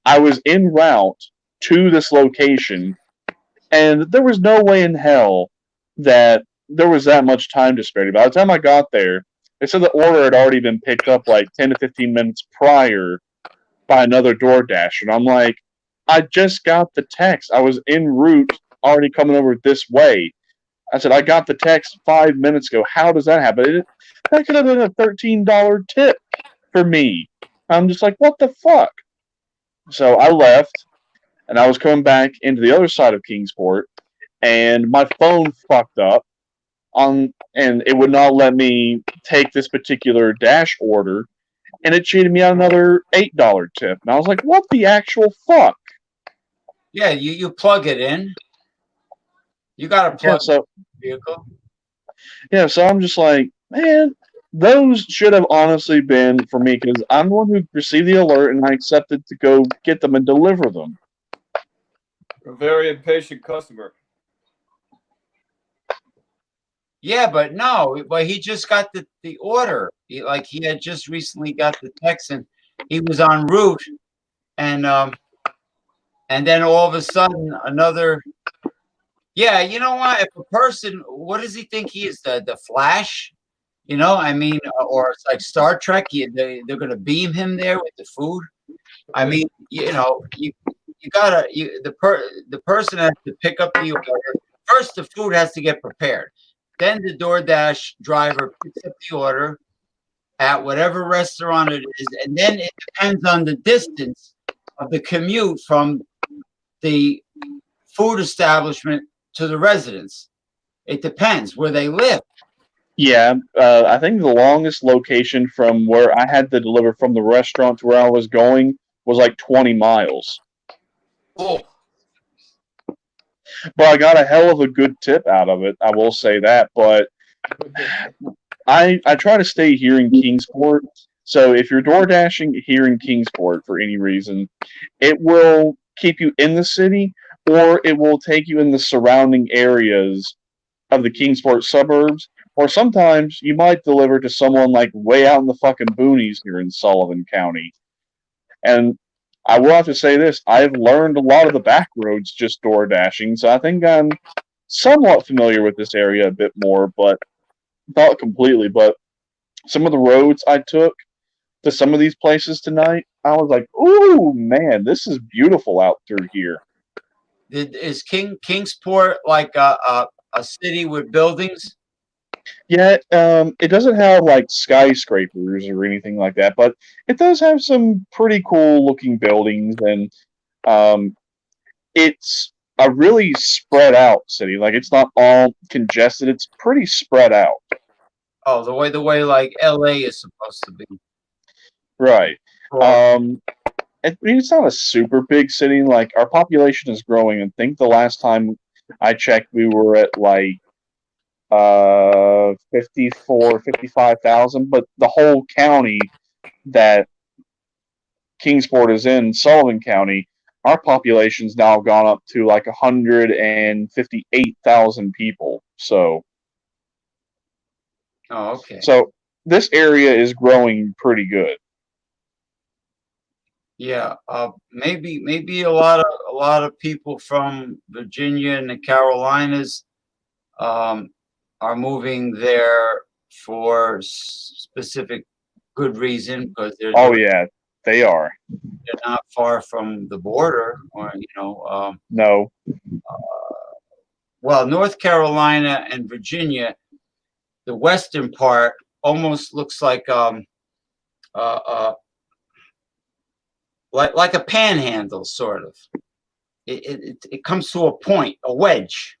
I was en route to this location, and there was no way in hell that there was that much time disparity. By the time I got there, they said the order had already been picked up like 10 to 15 minutes prior by another DoorDash. And I'm like, I just got the text. I was en route, already coming over this way. I said, I got the text 5 minutes ago. How does that happen? That could have been a $13 tip for me. I'm just like, what the fuck? So I left, and I was coming back into the other side of Kingsport, and my phone fucked up, and it would not let me take this particular Dash order, and it cheated me out another $8 tip. And I was like, what the actual fuck? Yeah, you plug it in. You got to plug so, the vehicle. Yeah, so I'm just like, man, those should have honestly been for me, because I'm the one who received the alert, and I accepted to go get them and deliver them. A very impatient customer. Yeah, but no, but he just got the order. He had just recently got the text, and he was en route, and then all of a sudden another. Yeah, you know what? If a person, what does he think he is? The Flash? You know, I mean, or it's like Star Trek. They're going to beam him there with the food. I mean, you know, you gotta the person has to pick up the order. First, the food has to get prepared. Then the DoorDash driver picks up the order at whatever restaurant it is, and then it depends on the distance of the commute from the food establishment to the residence. It depends where they live. Yeah, I think the longest location from where I had to deliver from the restaurant to where I was going was like 20 miles. Oh. But I got a hell of a good tip out of it, I will say that. But I try to stay here in Kingsport. So if you're door dashing here in Kingsport for any reason, it will keep you in the city, or it will take you in the surrounding areas of the Kingsport suburbs. Or sometimes you might deliver to someone like way out in the fucking boonies here in Sullivan County. And I will have to say this, I've learned a lot of the back roads just door dashing, so I think I'm somewhat familiar with this area a bit more, but not completely. But some of the roads I took to some of these places tonight, I was like, "Ooh, man, this is beautiful out through here." Is Kingsport like a city with buildings? Yeah, it doesn't have like skyscrapers or anything like that, but it does have some pretty cool looking buildings, and um, it's a really spread out city. Like it's not all congested; it's pretty spread out. Oh, the way like LA is supposed to be. Right. Or, Um, I mean, it's not a super big city. Like our population is growing. I think the last time I checked, we were at like 55,000, but the whole county that Kingsport is in, Sullivan County, our population's now gone up to like 158,000 people. oh, okay. So this area is growing pretty good. Yeah, maybe a lot of people from Virginia and the Carolinas um, are moving there for specific good reason because Oh yeah, they are. they're not far from the border, or No, well, North Carolina and Virginia, the western part almost looks uh, uh, like a panhandle, sort of. It comes to a point, a wedge,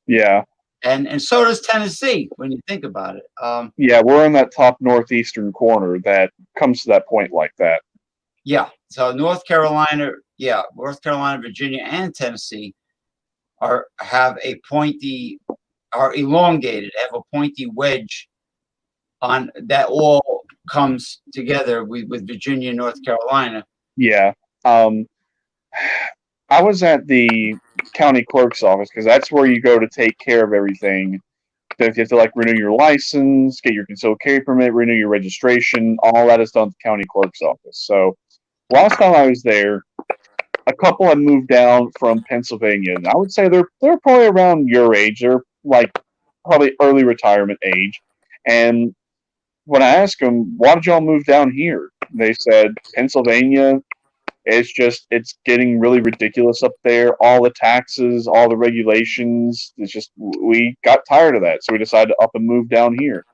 yeah, and so does Tennessee when you think about it. yeah. We're in that top northeastern corner that comes to that point like that. Yeah, so North Carolina, Virginia, and Tennessee have a pointy, are elongated, have a pointy wedge on that all comes together with Virginia and North Carolina. Yeah. Um, I was at the county clerk's office because that's where you go to take care of everything. If you have to like renew your license, get your concealed carry permit, renew your registration, all that is done at the county clerk's office. So last time I was there, a couple had moved down from Pennsylvania, and I would say they're probably around your age. They're like probably early retirement age. And when I asked them, "Why did y'all move down here?" They said Pennsylvania. It's getting really ridiculous up there. All the taxes, all the regulations. It's just we got tired of that, so we decided to up and move down here.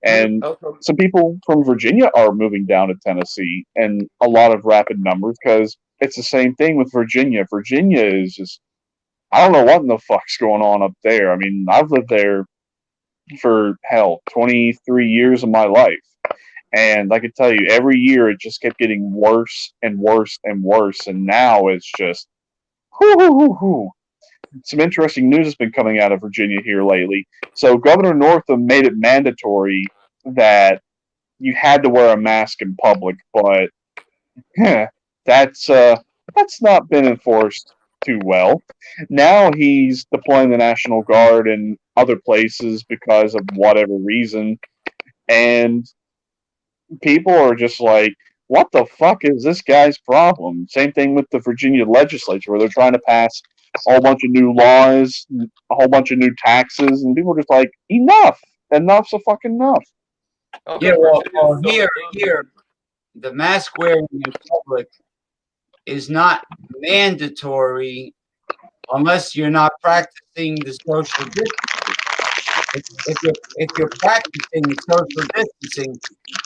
And some people from Virginia are moving down to Tennessee, and a lot of rapid numbers because it's the same thing with Virginia. Virginia is just I don't know what in the fuck's going on up there. I mean, I've lived there for hell 23 years of my life. And I can tell you, every year it just kept getting worse and worse and worse. And now it's just, whoo, whoo, whoo, whoo. Some interesting news has been coming out of Virginia here lately. So Governor Northam made it mandatory that you had to wear a mask in public, but that's not been enforced too well. Now he's deploying the National Guard in other places because of whatever reason, and people are just like, what the fuck is this guy's problem? Same thing with the Virginia legislature, where they're trying to pass a whole bunch of new laws, a whole bunch of new taxes, and people are just like, enough. Enough's a fucking enough. Yeah, well, here, the mask wearing in public is not mandatory unless you're not practicing the social distancing. If you're practicing the social distancing,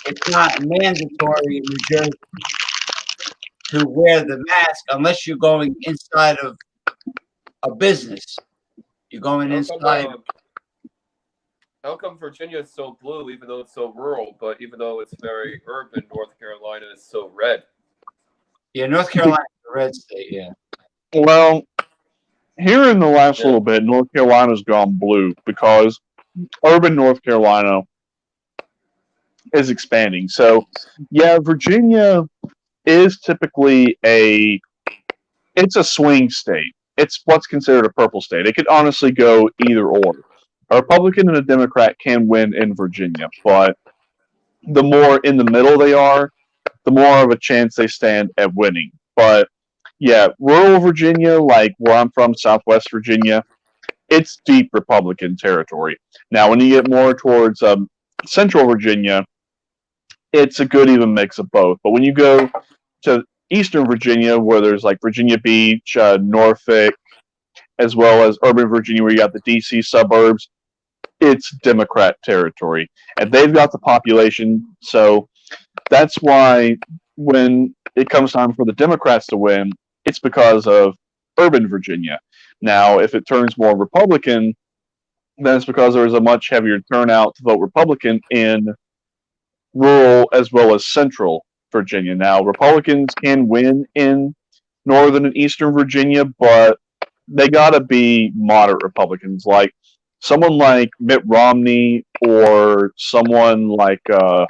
it's not mandatory in New Jersey to wear the mask unless you're going inside of a business. You're going inside. How come Virginia is so blue, even though it's so rural, but even though it's very urban, North Carolina is so red? Yeah, North Carolina is a red state, yeah. Well, here in the last little bit, North Carolina's gone blue because urban North Carolina is expanding. So, yeah, Virginia is typically it's a swing state. It's what's considered a purple state. It could honestly go either or. A Republican and a Democrat can win in Virginia, but the more in the middle they are, the more of a chance they stand at winning. But yeah, rural Virginia, like where I'm from, Southwest Virginia, it's deep Republican territory. Now, when you get more towards Central Virginia, it's a good even mix of both. But when you go to Eastern Virginia, where there's like Virginia Beach, Norfolk, as well as urban Virginia, where you got the DC suburbs, it's Democrat territory. And they've got the population, so that's why when it comes time for the Democrats to win, it's because of urban Virginia. Now, if it turns more Republican, then it's because there was a much heavier turnout to vote Republican in rural as well as central Virginia. Now, Republicans can win in northern and eastern Virginia, but they got to be moderate Republicans, like someone like Mitt Romney or someone like Rick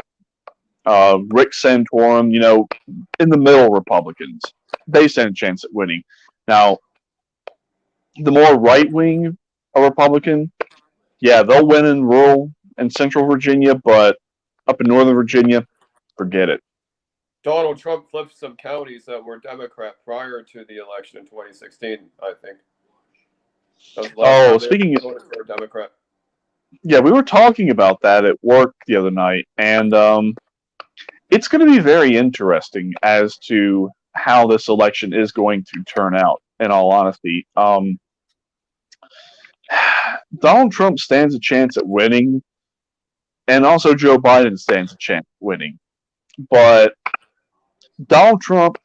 Santorum, in the middle Republicans. They stand a chance at winning. Now, the more right-wing a Republican, yeah, they'll win in rural and central Virginia, but up in northern Virginia, forget it. Donald Trump flipped some counties that were Democrat prior to the election in 2016, I think. Speaking of Democrat. Yeah, we were talking about that at work the other night, and it's going to be very interesting as to how this election is going to turn out, in all honesty. Donald Trump stands a chance at winning, and also Joe Biden stands a chance at winning. But Donald Trump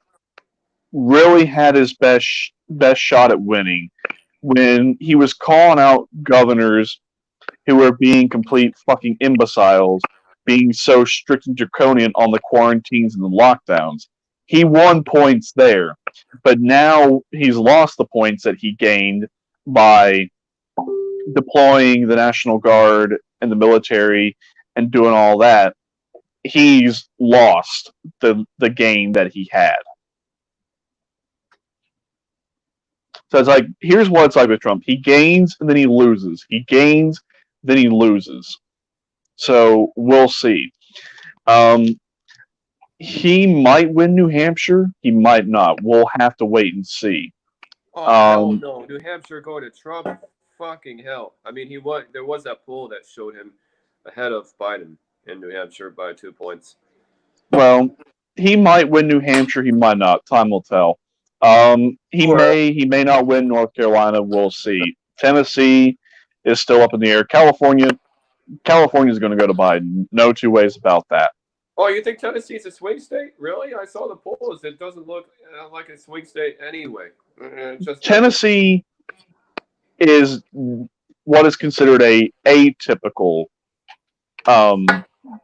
really had his best shot at winning when he was calling out governors who were being complete fucking imbeciles, being so strict and draconian on the quarantines and the lockdowns. He won points there, but now he's lost the points that he gained by deploying the National Guard and the military and doing all that. He's lost the gain that he had. So it's like, here's what it's like with Trump. He gains and then he loses. He gains, then he loses. So we'll see. He might win New Hampshire. He might not. We'll have to wait and see. Oh, hell no. New Hampshire going to Trump? Fucking hell. I mean, there was that poll that showed him ahead of Biden in New Hampshire by 2 points. Well, he might win New Hampshire. He might not. Time will tell. He may not win North Carolina. We'll see. Tennessee is still up in the air. California is going to go to Biden. No two ways about that. Oh, you think Tennessee's a swing state? Really? I saw the polls. It doesn't look like a swing state anyway. Tennessee is what is considered a atypical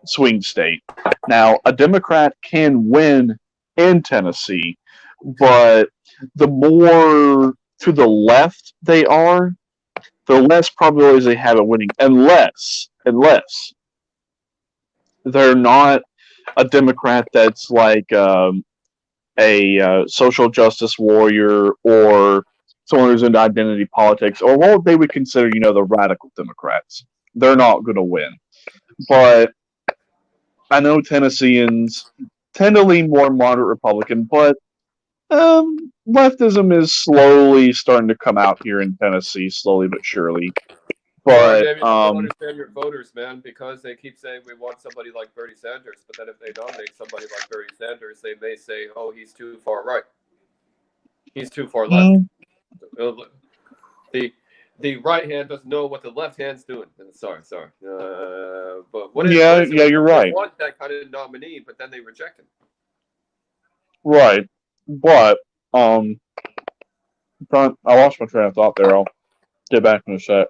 swing state. Now, a Democrat can win in Tennessee, but the more to the left they are, the less probabilities they have of winning, unless they're not a Democrat that's like a social justice warrior or someone who's into identity politics, or what they would consider, the radical Democrats. They're not going to win. But I know Tennesseans tend to lean more moderate Republican, but leftism is slowly starting to come out here in Tennessee, slowly but surely. But I don't understand your voters, man, because they keep saying we want somebody like Bernie Sanders, but then if they nominate somebody like Bernie Sanders, they may say, "Oh, he's too far right. He's too far left." The right hand doesn't know what the left hand's doing. Sorry. But what? You're right. They want that kind of nominee, but then they reject him. Right, but I lost my train of thought there. I'll get back in a sec.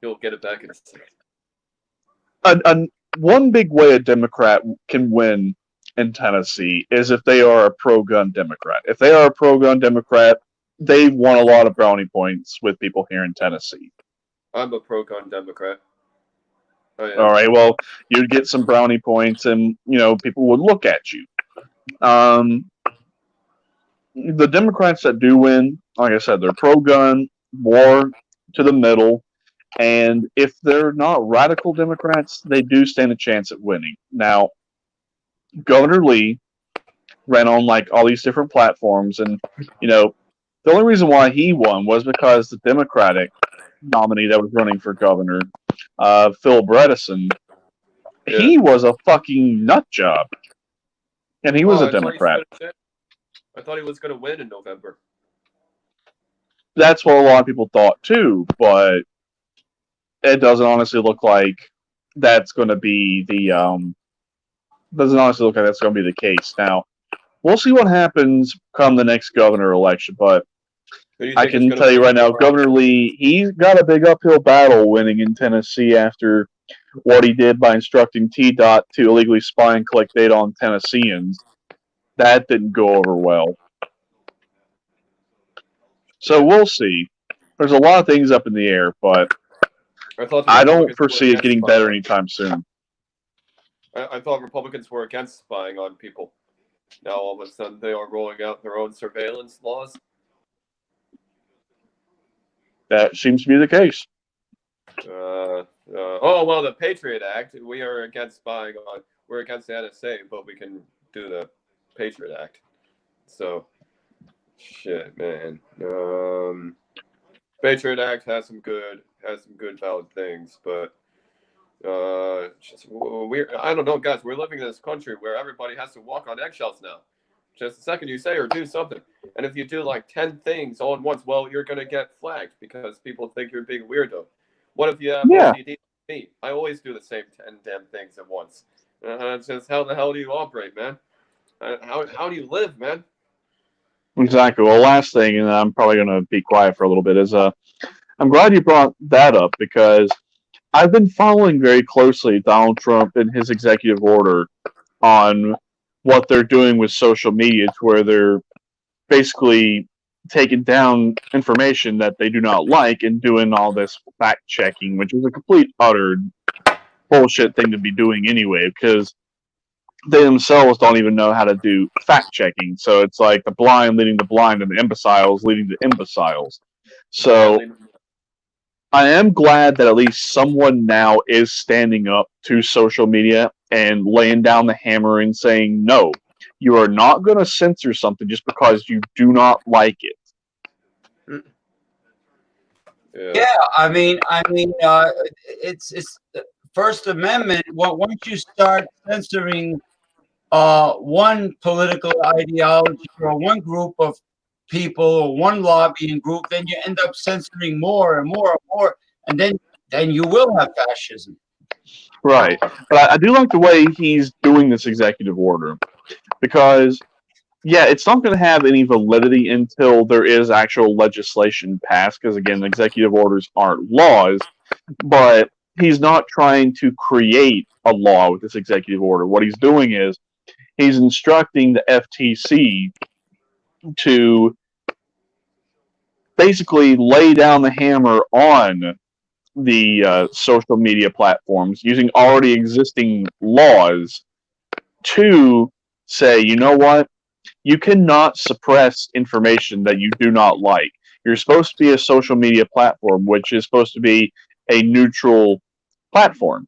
You'll get it back in a sec. One big way a Democrat can win in Tennessee is if they are a pro-gun Democrat. If they are a pro-gun Democrat, they won a lot of brownie points with people here in Tennessee. I'm a pro-gun Democrat. All right, well, you'd get some brownie points, and people would look at you. The Democrats that do win, like I said, they're pro-gun, more to the middle, and if they're not radical Democrats, they do stand a chance at winning. Now, Governor Lee ran on like all these different platforms, and The only reason why he won was because the Democratic nominee that was running for governor, Phil Bredesen, he was a fucking nut job, and he was a Democrat. I thought he was going to win in November. That's what a lot of people thought too, but it doesn't honestly look like that's going to be the doesn't honestly look like that's going to be the case. Now, we'll see what happens come the next governor election, but I can tell you right now, Governor Lee, he's got a big uphill battle winning in Tennessee after what he did by instructing T-Dot to illegally spy and collect data on Tennesseans. That didn't go over well. So we'll see. There's a lot of things up in the air, but I don't foresee it getting better anytime soon. I thought Republicans were against spying on people. Now all of a sudden they are rolling out their own surveillance laws. That seems to be the case. Oh well, the Patriot Act. We are against spying on. We're against the NSA, but we can do the Patriot Act. So, shit, man. Patriot Act has some good valid things, but I don't know, guys. We're living in this country where everybody has to walk on eggshells now. Just the second you say or do something, and if you do like 10 things all at once, well, you're gonna get flagged because people think you're being weirdo. What if you have OCD? I always do the same 10 damn things at once. It's just how the hell do you operate, man? How do you live, man? Exactly. Well, last thing, and I'm probably going to be quiet for a little bit, is I'm glad you brought that up because I've been following very closely Donald Trump and his executive order on what they're doing with social media, to where they're basically taking down information that they do not like and doing all this fact checking, which is a complete utter bullshit thing to be doing anyway, because they themselves don't even know how to do fact checking. So it's like the blind leading the blind and the imbeciles leading the imbeciles. So I am glad that at least someone now is standing up to social media and laying down the hammer and saying, no, you are not going to censor something just because you do not like it. Yeah, I mean, it's First Amendment. Once you start censoring one political ideology or one group of people or one lobbying group, then you end up censoring more and more and more, and then you will have fascism. Right, but I do like the way he's doing this executive order because, yeah, it's not going to have any validity until there is actual legislation passed. Because again, executive orders aren't laws, but he's not trying to create a law with this executive order. What he's doing is he's instructing the FTC to basically lay down the hammer on the social media platforms using already existing laws to say, you know what? You cannot suppress information that you do not like. You're supposed to be a social media platform, which is supposed to be a neutral platform.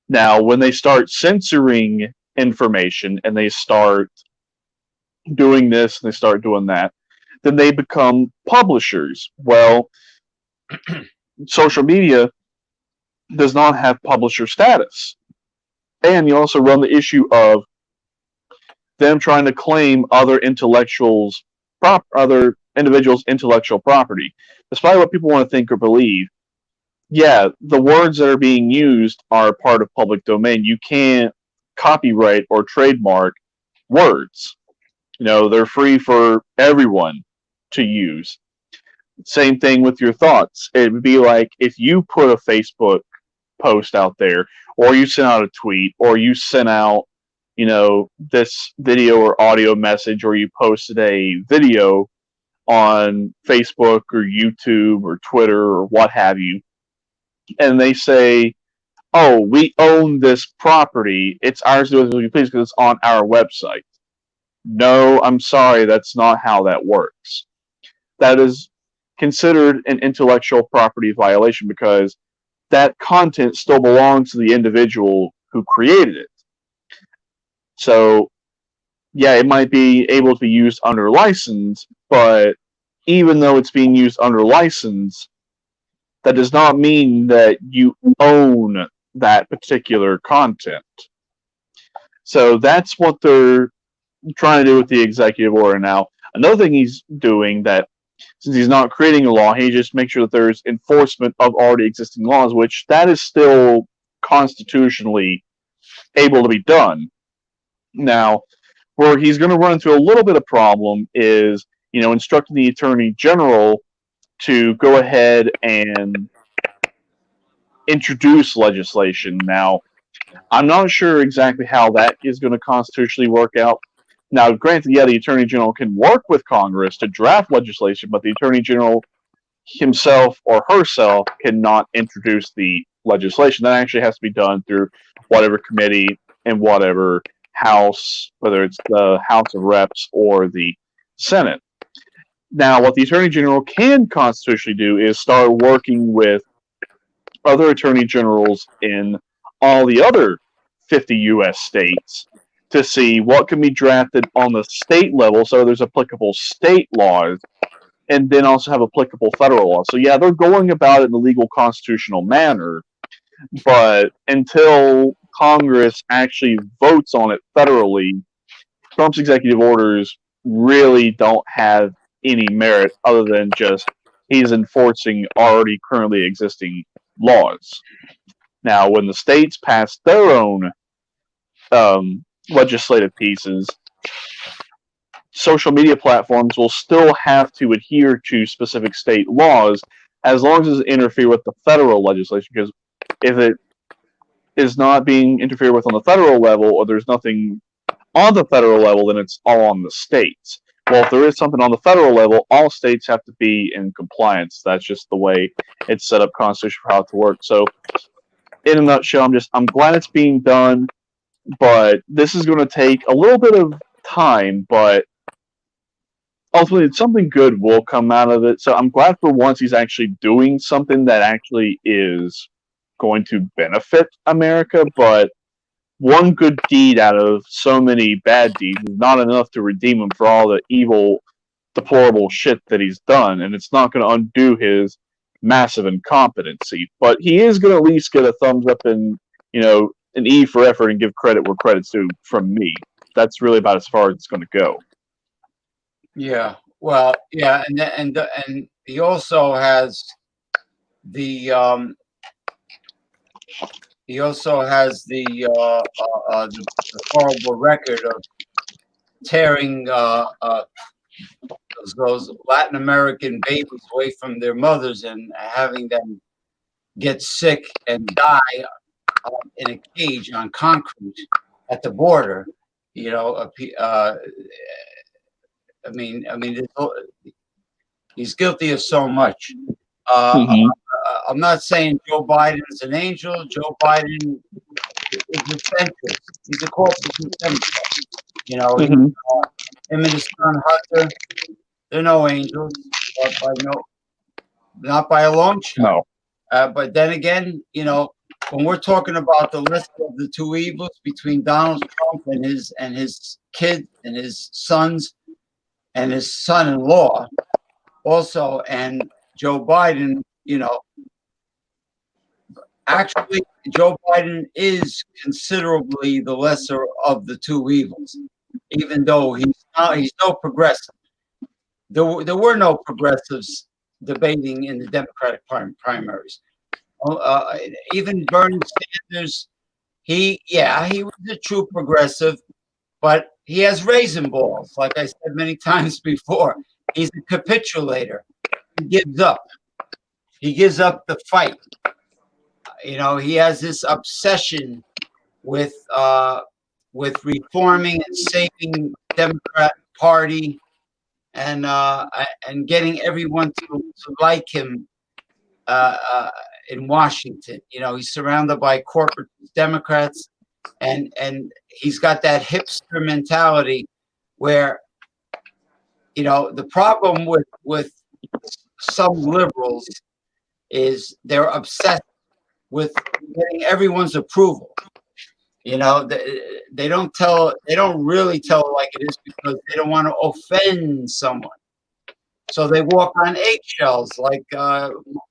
Now, when they start censoring information and they start doing this and they start doing that, then they become publishers. Well, social media does not have publisher status. And you also run the issue of them trying to claim other individuals' intellectual property. Despite what people want to think or believe, yeah, the words that are being used are part of public domain. You can't copyright or trademark words. You know, they're free for everyone to use. Same thing with your thoughts. It would be like if you put a Facebook post out there, or you sent out a tweet, or you sent out, you know, this video or audio message, or you posted a video on Facebook or YouTube or Twitter or what have you, and they say, oh, we own this property, it's ours to do as we please because it's on our website. No, I'm sorry, that's not how that works. That is considered an intellectual property violation because that content still belongs to the individual who created it. So, yeah, it might be able to be used under license, but even though it's being used under license, that does not mean that you own that particular content. So that's what they're trying to do with the executive order now. Another thing he's doing, that since he's not creating a law, he just makes sure that there's enforcement of already existing laws, which that is still constitutionally able to be done. Now, where he's going to run into a little bit of problem is, instructing the Attorney General to go ahead and introduce legislation. Now, I'm not sure exactly how that is going to constitutionally work out. Now, granted, yeah, the Attorney General can work with Congress to draft legislation, but the Attorney General himself or herself cannot introduce the legislation. That actually has to be done through whatever committee and whatever House, whether it's the House of Reps or the Senate. Now, what the Attorney General can constitutionally do is start working with other Attorney Generals in all the other 50 U.S. states to see what can be drafted on the state level, so there's applicable state laws, and then also have applicable federal laws. So yeah, they're going about it in a legal constitutional manner, but until Congress actually votes on it federally, Trump's executive orders really don't have any merit other than just he's enforcing already currently existing laws. Now, when the states pass their own legislative pieces, social media platforms will still have to adhere to specific state laws as long as it interfere with the federal legislation. Because if it is not being interfered with on the federal level, or there's nothing on the federal level, then it's all on the states. Well, if there is something on the federal level, all states have to be in compliance. That's just the way it's set up constitutionally for how it to work. So, in a nutshell, I'm glad it's being done, but this is going to take a little bit of time, but ultimately something good will come out of it. So I'm glad for once he's actually doing something that actually is going to benefit America, but one good deed out of so many bad deeds is not enough to redeem him for all the evil, deplorable shit that he's done, and it's not going to undo his massive incompetency. But he is going to at least get a thumbs up and, an E for effort, and give credit where credit's due from me. That's really about as far as it's going to go. Yeah, well, yeah, and he also has the horrible record of tearing those Latin American babies away from their mothers and having them get sick and die in a cage on concrete at the border. He's guilty of so much. I'm not saying Joe Biden is an angel. Joe Biden is a centrist. He's a corporate centrist. Him and his son Hunter, they're no angels, not by a long shot. No. But then again, when we're talking about the list of the two evils between Donald Trump and his kid and his sons and his son-in-law, also, and Joe Biden, actually, Joe Biden is considerably the lesser of the two evils, even though he's no progressive. There were no progressives debating in the Democratic primaries. Even Bernie Sanders, he was a true progressive, but he has raisin balls. Like I said many times before, he's a capitulator. He gives up. He gives up the fight. He has this obsession with reforming and saving the Democrat Party and getting everyone to like him in Washington. He's surrounded by corporate Democrats, and he's got that hipster mentality where, the problem with some liberals is they're obsessed with getting everyone's approval. They don't really tell it like it is because they don't want to offend someone. So they walk on eggshells, like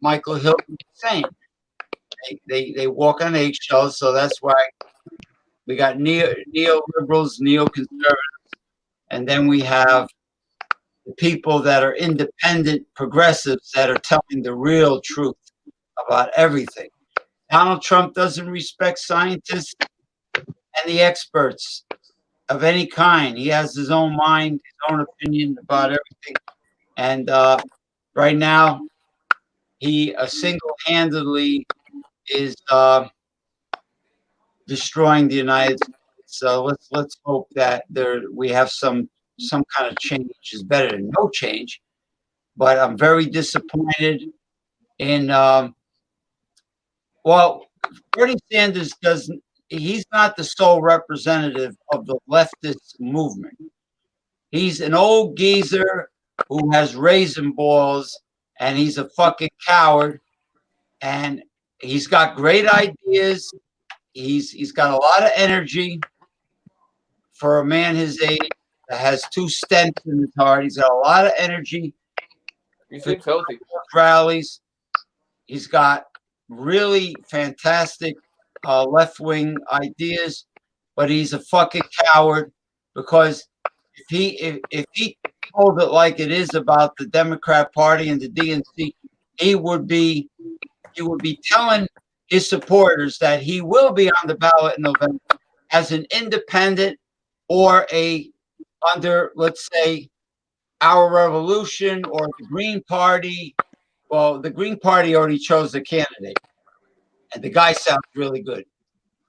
Michael Hilton was saying. They walk on eggshells, so that's why we got neoliberals, neoconservatives, and then we have the people that are independent progressives that are telling the real truth about everything. Donald Trump doesn't respect scientists and the experts of any kind. He has his own mind, his own opinion about everything. And right now, he single-handedly is destroying the United States. So let's hope that we have some kind of change. Is better than no change. But I'm very disappointed in. Well, Bernie Sanders doesn't. He's not the sole representative of the leftist movement. He's an old geezer who has raisin balls, and he's a fucking coward. And he's got great ideas. He's got a lot of energy for a man his age that has 2 stents in his heart. He's got a lot of energy. He seems healthy. Rallies. He's got really fantastic left-wing ideas, but he's a fucking coward because if he told it like it is about the Democrat Party and the DNC, he would be telling his supporters that he will be on the ballot in November as an independent or under, let's say, Our Revolution or the Green Party. Well, the Green Party already chose the candidate, and the guy sounds really good,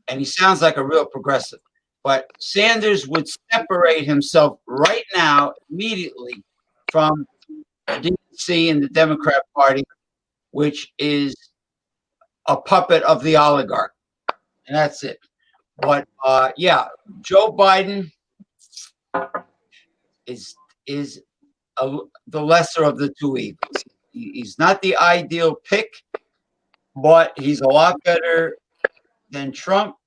and he sounds like a real progressive. But Sanders would separate himself right now, immediately, from the DNC and the Democrat Party, which is a puppet of the oligarch, and that's it. But yeah, Joe Biden is the lesser of the two evils. He's not the ideal pick, but he's a lot better than Trump.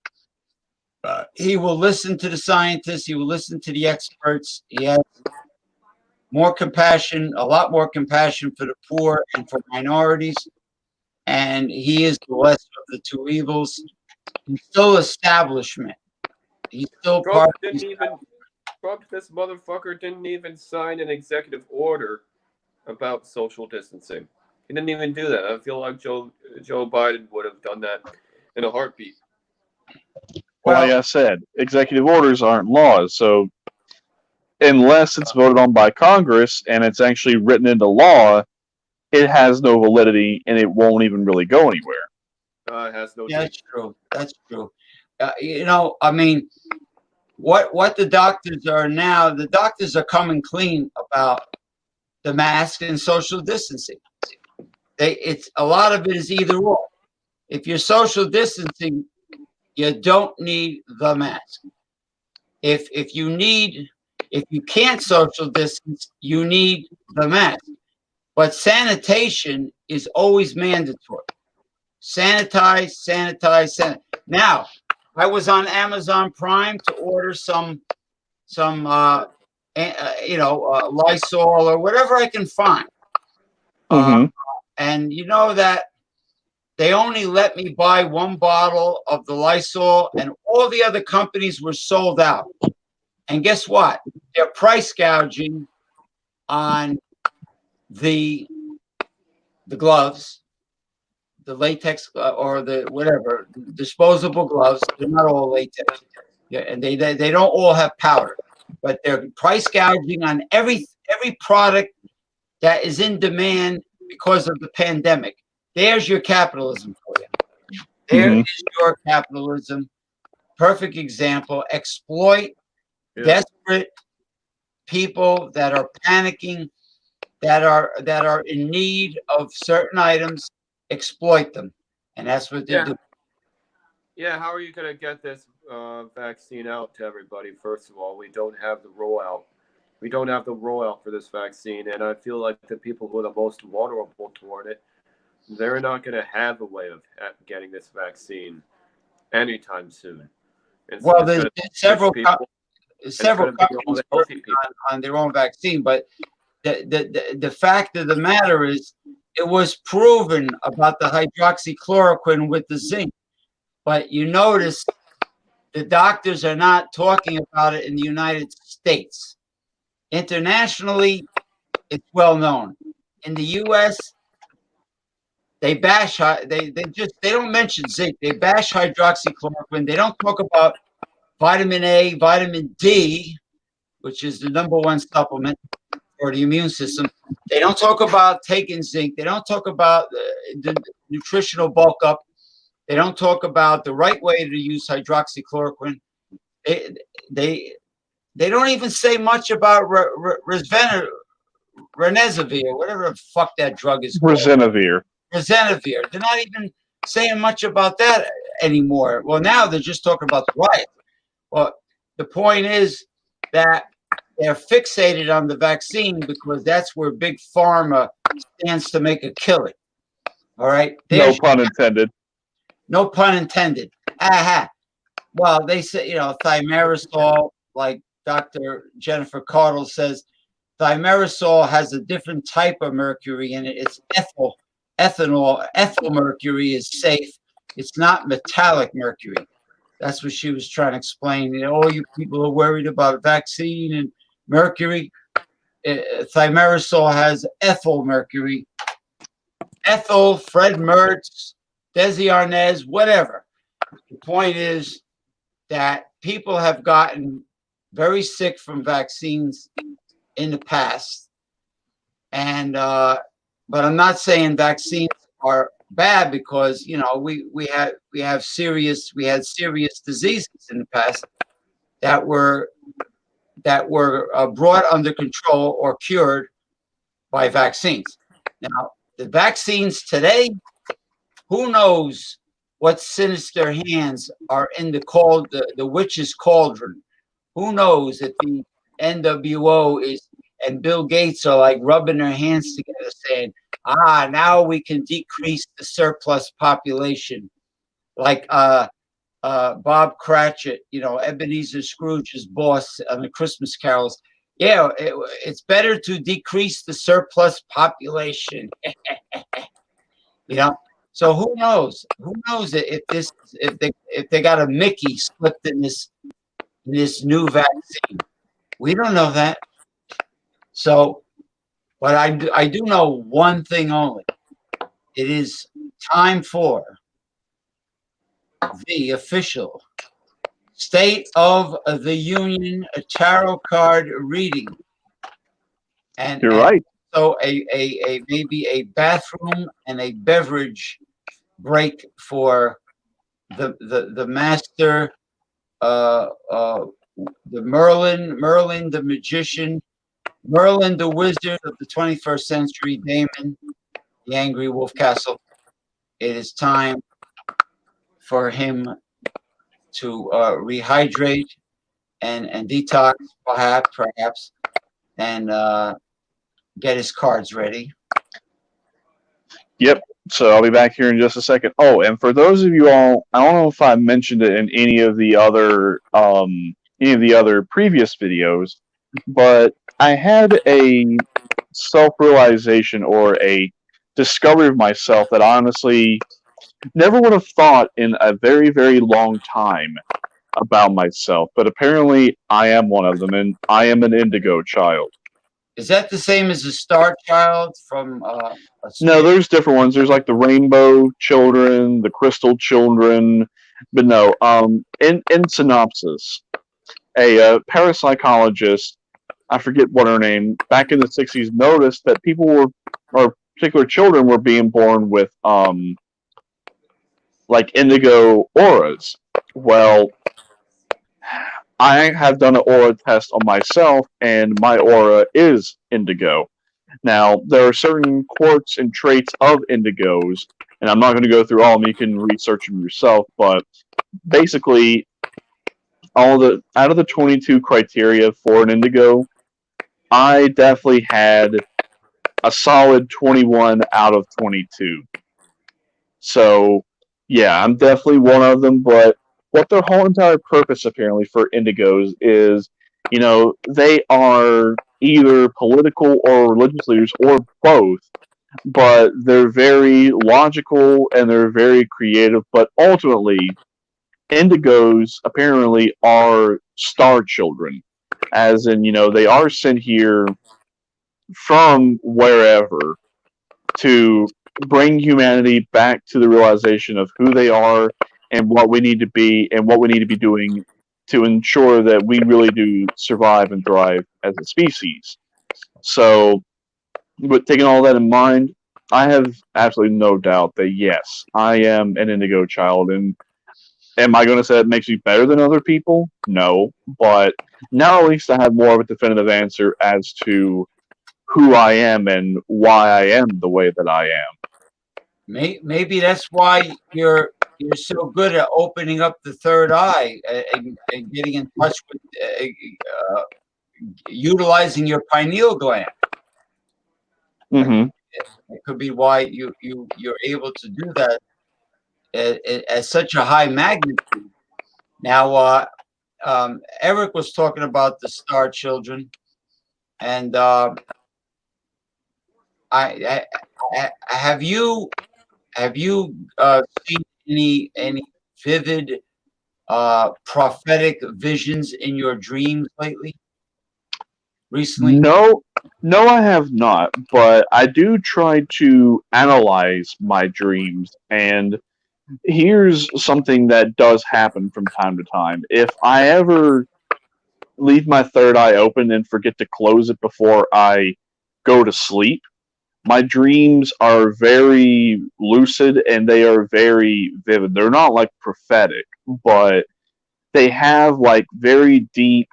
He will listen to the scientists. He will listen to the experts. He has more compassion, a lot more compassion for the poor and for minorities. And he is the lesser of the two evils. He's still establishment. He's still Trump part of Trump, this motherfucker didn't even sign an executive order about social distancing. He didn't even do that. I feel like Joe Biden would have done that in a heartbeat. Well, like I said, executive orders aren't laws, so unless it's voted on by Congress and it's actually written into law, it has no validity and it won't even really go anywhere. It has no. Yeah, that's true. That's true. I mean, what the doctors are now, the doctors are coming clean about the mask and social distancing. It's a lot of it is either or. If you're social distancing, you don't need the mask. If you can't social distance, you need the mask. But sanitation is always mandatory. Sanitize. Now, I was on Amazon Prime to order some Lysol or whatever I can find. And you know that they only let me buy 1 bottle of the Lysol, and all the other companies were sold out. And guess what? They're price gouging on the gloves, the latex or the whatever disposable gloves. They're not all latex. Yeah, and they don't all have powder, but they're price gouging on every product that is in demand because of the pandemic. There's your capitalism for you. There is your capitalism. Perfect example. Exploit desperate people that are panicking, that are in need of certain items. Exploit them, and that's what they do. Yeah, how are you going to get this vaccine out to everybody? First of all, we don't have the rollout. We don't have the rollout for this vaccine, and I feel like the people who are the most vulnerable toward it, they're not going to have a way of getting this vaccine anytime soon. Well, there's several companies working on their own vaccine, but the fact of the matter is, it was proven about the hydroxychloroquine with the zinc. But you notice the doctors are not talking about it in the United States. Internationally, it's well known. In the U.S., they bash, they don't mention zinc. They bash hydroxychloroquine. They don't talk about vitamin A, vitamin D, which is the #1 supplement for the immune system. They don't talk about taking zinc. They don't talk about the nutritional bulk up. They don't talk about the right way to use hydroxychloroquine. They don't even say much about Renezavir, whatever the fuck that drug is called. Resenavir. They're not even saying much about that anymore. Well, now they're just talking about the riot. Well, the point is that they're fixated on the vaccine because that's where Big Pharma stands to make a killing. All right? No pun intended. No pun intended. Aha. Well, they say, thimerosal, like Dr. Jennifer Caudle says, thimerosal has a different type of mercury in it. It's ethanol. Ethyl mercury is safe. It's not metallic mercury. That's what she was trying to explain. All you people are worried about vaccine and mercury. Thimerosal has ethyl mercury. Ethyl, Fred Mertz, Desi Arnaz, whatever. The point is that people have gotten very sick from vaccines in the past, and but I'm not saying vaccines are bad because we had serious diseases in the past that were brought under control or cured by vaccines. Now the vaccines today, who knows what sinister hands are in the witch's cauldron? Who knows if the NWO and Bill Gates are like rubbing their hands together saying, now we can decrease the surplus population. Like Bob Cratchit, Ebenezer Scrooge's boss on the Christmas carols. Yeah, it's better to decrease the surplus population. So who knows? Who knows if they got a Mickey slipped in this new vaccine? We don't know that. So, but I do know one thing only. It is time for the official State of the Union tarot card reading. And you're right. So a maybe a bathroom and a beverage break for the master, the Merlin the magician, Merlin the wizard of the 21st century, Damon the angry wolf castle. It is time for him to rehydrate and detox, perhaps, and get his cards ready. Yep. So I'll be back here in just a second. Oh, and for those of you all, I don't know if I mentioned it in any of the other previous videos, but I had a self-realization or a discovery of myself that I honestly never would have thought in a very, very long time about myself. But apparently I am one of them, and I am an indigo child. Is that the same as the Star Child from? No, there's different ones. There's like the Rainbow Children, the Crystal Children, but no. In synopsis, a parapsychologist, I forget what her name, back in the 60s, noticed that particular children were being born with like indigo auras. Well, I have done an aura test on myself, and my aura is indigo. Now, there are certain quirks and traits of indigos, and I'm not going to go through all of them. You can research them yourself, but basically, out of the 22 criteria for an indigo, I definitely had a solid 21 out of 22. So, yeah, I'm definitely one of them, but what their whole entire purpose, apparently, for indigos is, they are either political or religious leaders or both, but they're very logical and they're very creative. But ultimately, indigos apparently are star children, as in, they are sent here from wherever to bring humanity back to the realization of who they are and what we need to be and what we need to be doing to ensure that we really do survive and thrive as a species. So, but taking all that in mind, I have absolutely no doubt that yes, I am an indigo child. And am I going to say it makes me better than other people? No. But now at least I have more of a definitive answer as to who I am and why I am the way that I am. Maybe that's why you're so good at opening up the third eye and getting in touch with utilizing your pineal gland. Mm-hmm. It could be why you're able to do that at such a high magnitude. Now, Eric was talking about the star children, and I have you seen any vivid prophetic visions in your dreams recently? No, no, I have not, but I do try to analyze my dreams. And here's something that does happen from time to time. If I ever leave my third eye open and forget to close it before I go to sleep, my dreams are very lucid and they are very vivid. They're not like prophetic, but they have like very deep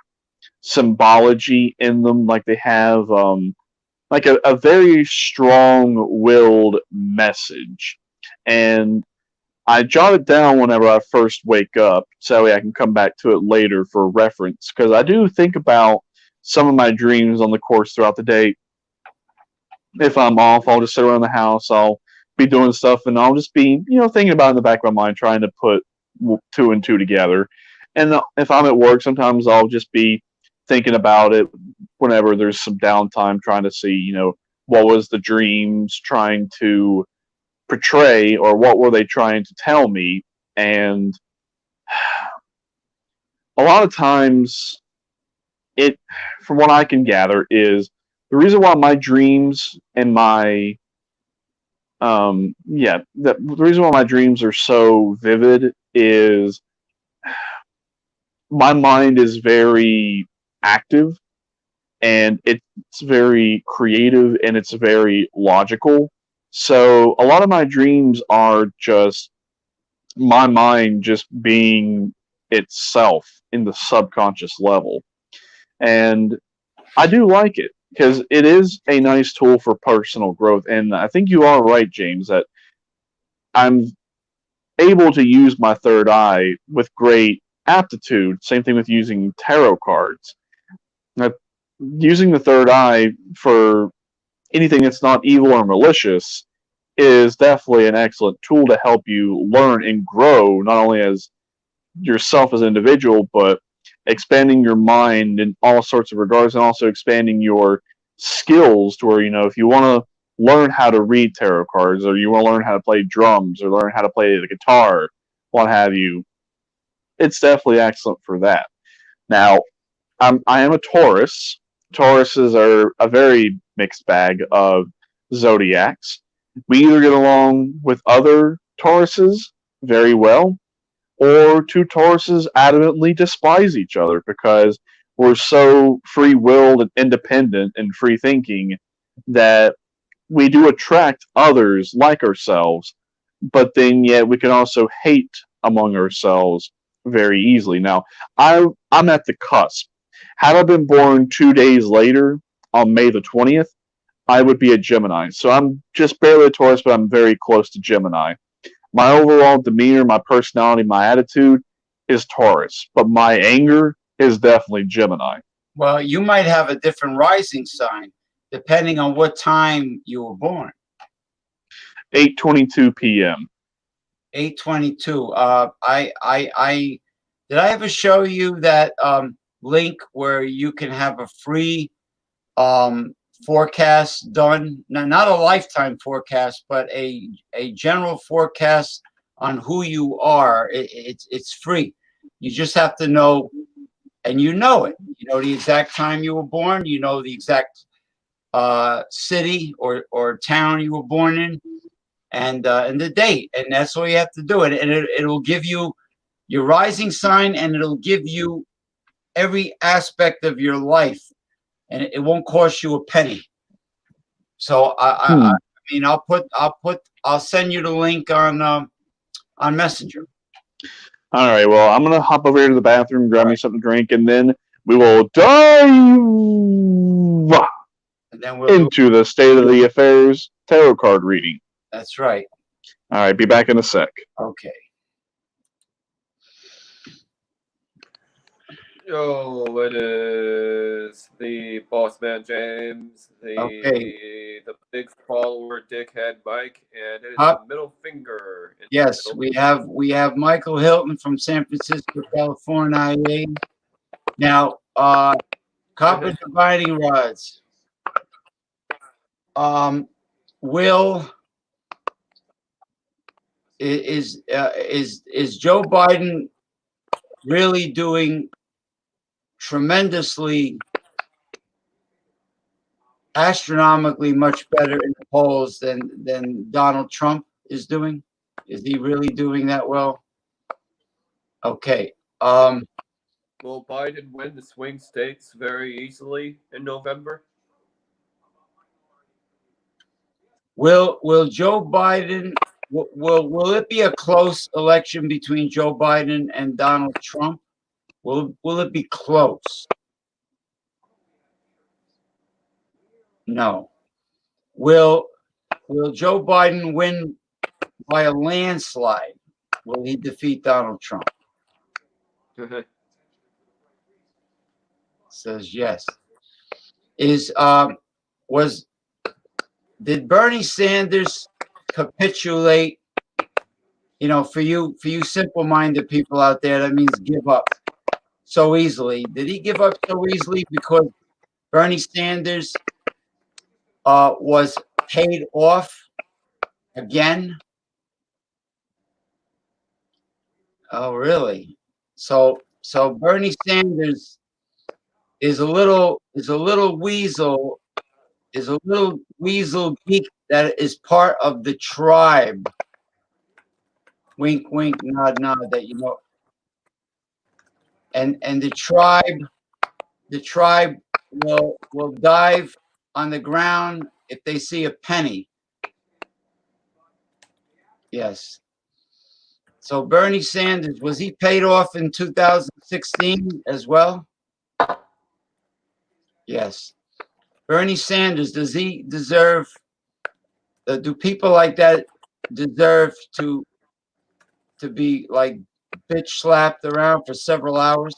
symbology in them. Like they have like a very strong willed message. And I jot it down whenever I first wake up, so that way I can come back to it later for reference. Because I do think about some of my dreams on the course throughout the day. If I'm off, I'll just sit around the house. I'll be doing stuff, and I'll just be, thinking about it in the back of my mind, trying to put two and two together. And if I'm at work, sometimes I'll just be thinking about it whenever there's some downtime, trying to see, what was the dreams trying to portray, or what were they trying to tell me. And a lot of times, it, from what I can gather, is the reason why my dreams and my the reason why my dreams are so vivid is my mind is very active and it's very creative and it's very logical. So a lot of my dreams are just my mind just being itself in the subconscious level. And I do like it because it is a nice tool for personal growth. And I think you are right, James, that I'm able to use my third eye with great aptitude. Same thing with using tarot cards. Now, using the third eye for anything that's not evil or malicious is definitely an excellent tool to help you learn and grow, not only as yourself as an individual, but expanding your mind in all sorts of regards, and also expanding your skills to where, if you want to learn how to read tarot cards, or you want to learn how to play drums, or learn how to play the guitar, what have you, it's definitely excellent for that. Now, I am a Taurus. Tauruses are a very mixed bag of zodiacs. We either get along with other Tauruses very well, or two Tauruses adamantly despise each other because we're so free willed and independent and free thinking that we do attract others like ourselves, but then yet we can also hate among ourselves very easily. Now, I'm at the cusp. Had I been born 2 days later, on May the 20th, I would be a Gemini. So I'm just barely a Taurus, but I'm very close to Gemini. My overall demeanor, my personality, my attitude is Taurus, but my anger is definitely Gemini. Well, you might have a different rising sign depending on what time you were born. 8:22 p.m. 8:22. I did I ever show you that link where you can have a free forecast done. Now, not a lifetime forecast, but a general forecast on who you are. It's free. You just have to know, and you know it. You know the exact time you were born. You know the exact city or town you were born in, and the date, and that's all you have to do. And it'll give you your rising sign, and it'll give you every aspect of your life, and it won't cost you a penny. So I mean, I'll send you the link on Messenger. All right. Well, I'm gonna hop over here to the bathroom, grab me something to drink, and then we will dive And then we'll into the state of the affairs tarot card reading. That's right. All right. Be back in a sec. Okay. Oh, it is the boss man James, the big follower dickhead Mike, and it is the middle finger. Yes, we have Michael Hilton from San Francisco, California. Now, copper dividing rods. Will is Joe Biden really doing tremendously, astronomically much better in the polls than Donald Trump is doing? Is he really doing that well? Okay. Will Biden win the swing states very easily in November? Will Joe Biden will it be a close election between Joe Biden and Donald Trump? Will it be close? No. Will Joe Biden win by a landslide? Will he defeat Donald Trump? Says yes. Did Bernie Sanders capitulate? You know, for you simple-minded people out there, that means give up so easily. Did he give up so easily because Bernie Sanders was paid off again? Oh, really? So Bernie Sanders is a little weasel geek that is part of the tribe. Wink, wink, nod, nod. That you know, and the tribe will dive on the ground if they see a penny. Yes. So Bernie Sanders, was he paid off in 2016 as well? Yes. Bernie Sanders, does he deserve? Do people like that deserve to be like bitch slapped around for several hours?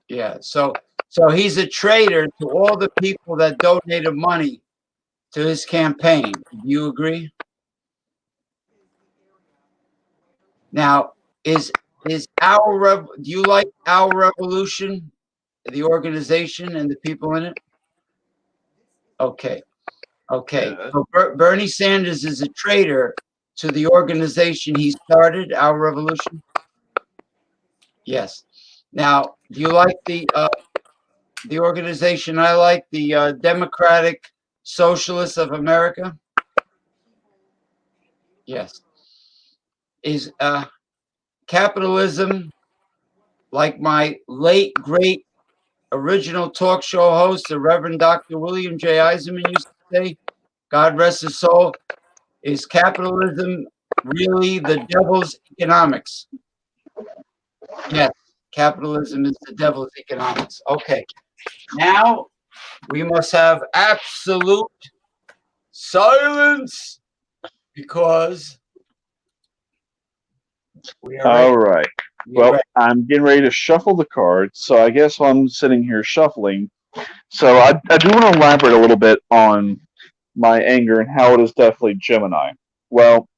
Yeah. So he's a traitor to all the people that donated money to his campaign. Do you agree? Now, do you like Our Revolution, the organization and the people in it? Okay. Yeah. So Bernie Sanders is a traitor to the organization he started, Our Revolution? Yes. Now, do you like the organization I like, the Democratic Socialists of America? Yes. Is capitalism, like my late great original talk show host, the Reverend Dr. William J. Eisenman used to say, God rest his soul, is capitalism really the devil's economics? Yes, capitalism is the devil's economics. Okay, now we must have absolute silence because we are All right. Well, I'm getting ready to shuffle the cards, so I guess while I'm sitting here shuffling, so I do want to elaborate a little bit on my anger and how it is definitely Gemini. Well,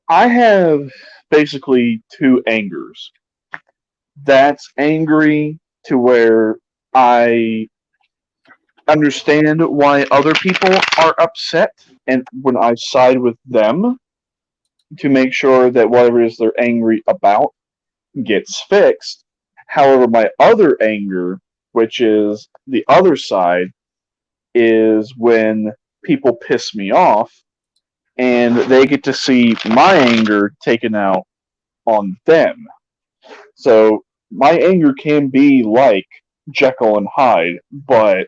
I have basically two angers. That's angry to where I understand why other people are upset, and when I side with them to make sure that whatever it is they're angry about gets fixed. However, my other anger, which is the other side, is when people piss me off and they get to see my anger taken out on them. So my anger can be like Jekyll and Hyde, but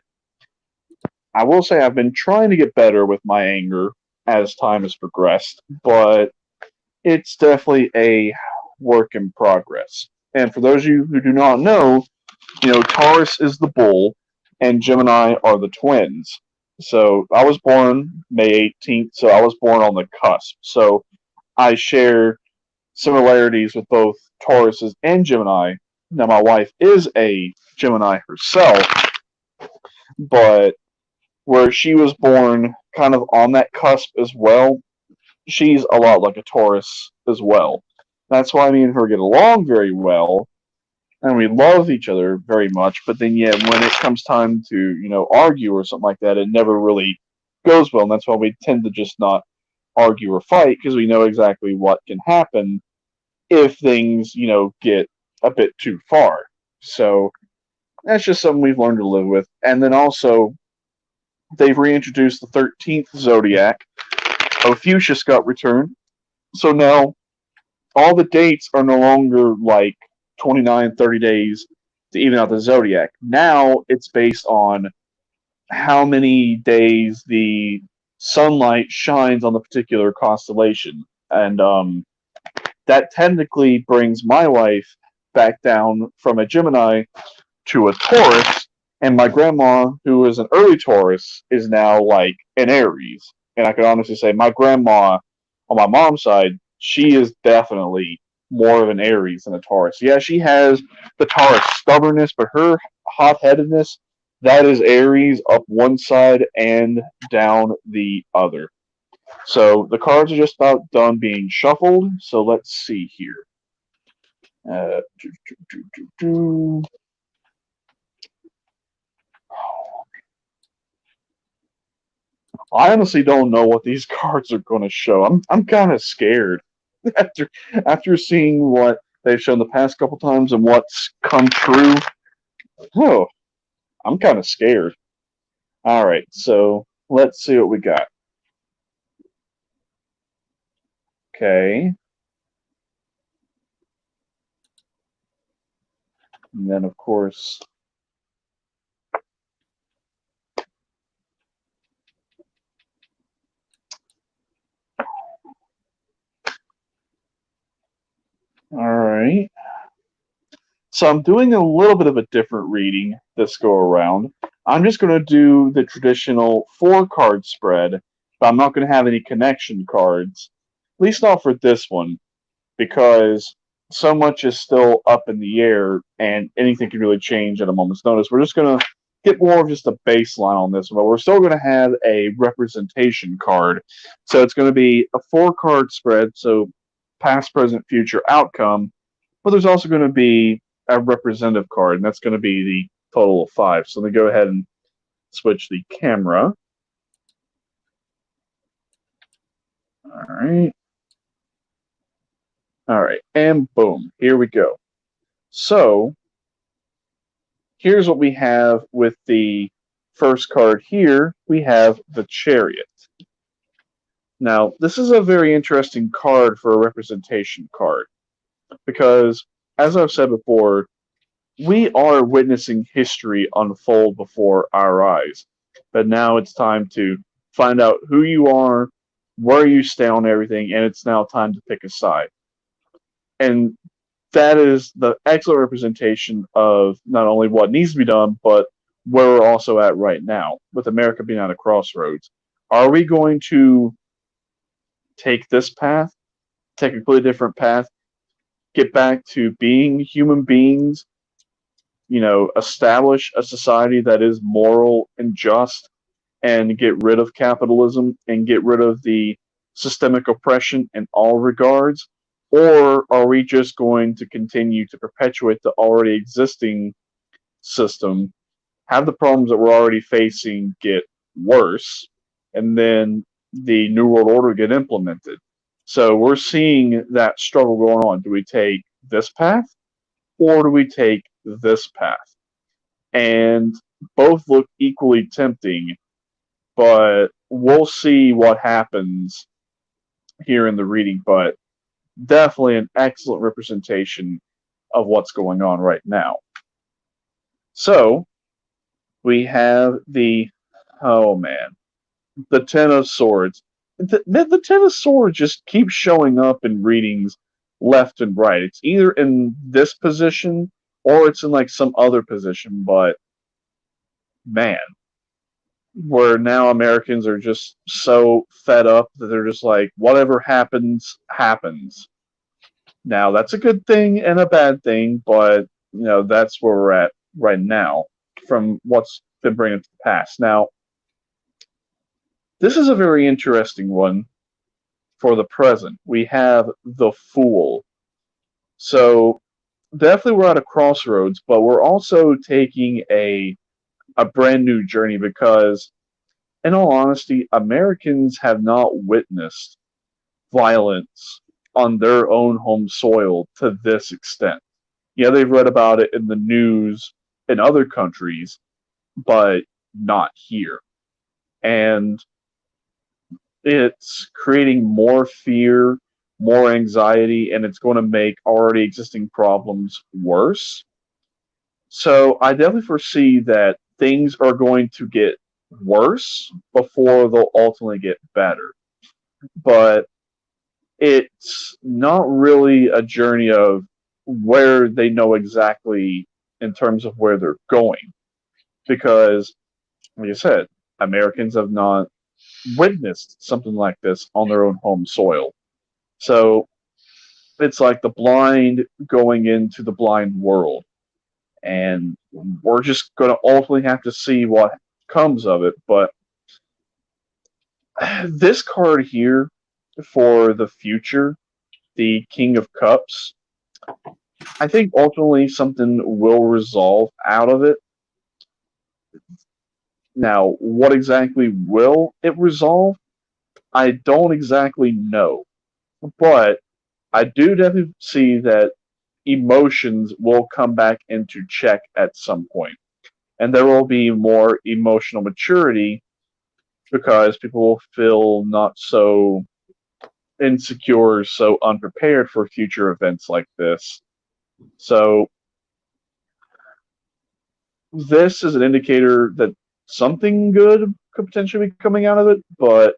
I will say I've been trying to get better with my anger as time has progressed, but it's definitely a work in progress. And for those of you who do not know, Taurus is the bull and Gemini are the twins. So I was born May 18th, so I was born on the cusp. So I share similarities with both Tauruses and Gemini. Now, my wife is a Gemini herself, but where she was born kind of on that cusp as well, she's a lot like a Taurus as well. That's why me and her get along very well, and we love each other very much. But then, yeah, when it comes time to argue or something like that, it never really goes well, and that's why we tend to just not argue or fight because we know exactly what can happen if things get a bit too far. So that's just something we've learned to live with. And then also, they've reintroduced the 13th zodiac. Ophiuchus got returned. So now all the dates are no longer like 29, 30 days to even out the zodiac. Now it's based on how many days the sunlight shines on the particular constellation. And that technically brings my wife back down from a Gemini to a Taurus. And my grandma, who was an early Taurus, is now like an Aries. And I can honestly say my grandma on my mom's side, she is definitely more of an Aries than a Taurus. Yeah, she has the Taurus stubbornness, but her hot-headedness, that is Aries up one side and down the other. So the cards are just about done being shuffled. So let's see here. I honestly don't know what these cards are going to show. I'm kind of scared after seeing what they've shown the past couple times and what's come true. Oh, I'm kind of scared. All right, so let's see what we got. Okay. And then, of course, all right. So I'm doing a little bit of a different reading this go around. I'm just going to do the traditional 4-card spread, but I'm not going to have any connection cards, at least not for this one, because so much is still up in the air and anything can really change at a moment's notice. We're just going to get more of just a baseline on this one, but we're still going to have a representation card. So it's going to be a 4-card spread, so past, present, future outcome, but there's also going to be a representative card, and that's going to be the total of 5. So let me go ahead and switch the camera. All right. All right, and boom, here we go. So here's what we have with the first card here. We have the Chariot. Now, this is a very interesting card for a representation card because, as I've said before, we are witnessing history unfold before our eyes. But now it's time to find out who you are, where you stand on everything, and it's now time to pick a side. And that is the excellent representation of not only what needs to be done, but where we're also at right now, with America being at a crossroads. Are we going to take this path, take a completely different path, get back to being human beings, establish a society that is moral and just, and get rid of capitalism and get rid of the systemic oppression in all regards? Or are we just going to continue to perpetuate the already existing system have the problems that we're already facing get worse, and then the New World Order get implemented. So we're seeing that struggle going on. Do we take this path or do we take this path? And both look equally tempting, but we'll see what happens here in the reading. But definitely an excellent representation of what's going on right now. So we have the, oh man, the Ten of Swords. The Ten of Swords just keeps showing up in readings left and right. It's either in this position or it's in like some other position, but man, where now Americans are just so fed up that they're just like, whatever happens, happens. Now, that's a good thing and a bad thing, but, that's where we're at right now from what's been bringing to the past. Now, this is a very interesting one for the present. We have the Fool. So, definitely we're at a crossroads, but we're also taking a brand new journey because, in all honesty, Americans have not witnessed violence on their own home soil to this extent. Yeah, they've read about it in the news in other countries, but not here. And it's creating more fear, more anxiety, and it's going to make already existing problems worse. So I definitely foresee that things are going to get worse before they'll ultimately get better. But it's not really a journey of where they know exactly in terms of where they're going. Because, like I said, Americans have not witnessed something like this on their own home soil. So it's like the blind going into the blind world. And we're just going to ultimately have to see what comes of it. But this card here for the future, the King of Cups, I think ultimately something will resolve out of it. Now, what exactly will it resolve? I don't exactly know. But I do definitely see that emotions will come back into check at some point. And there will be more emotional maturity because people will feel not so insecure, so unprepared for future events like this. So this is an indicator that something good could potentially be coming out of it, but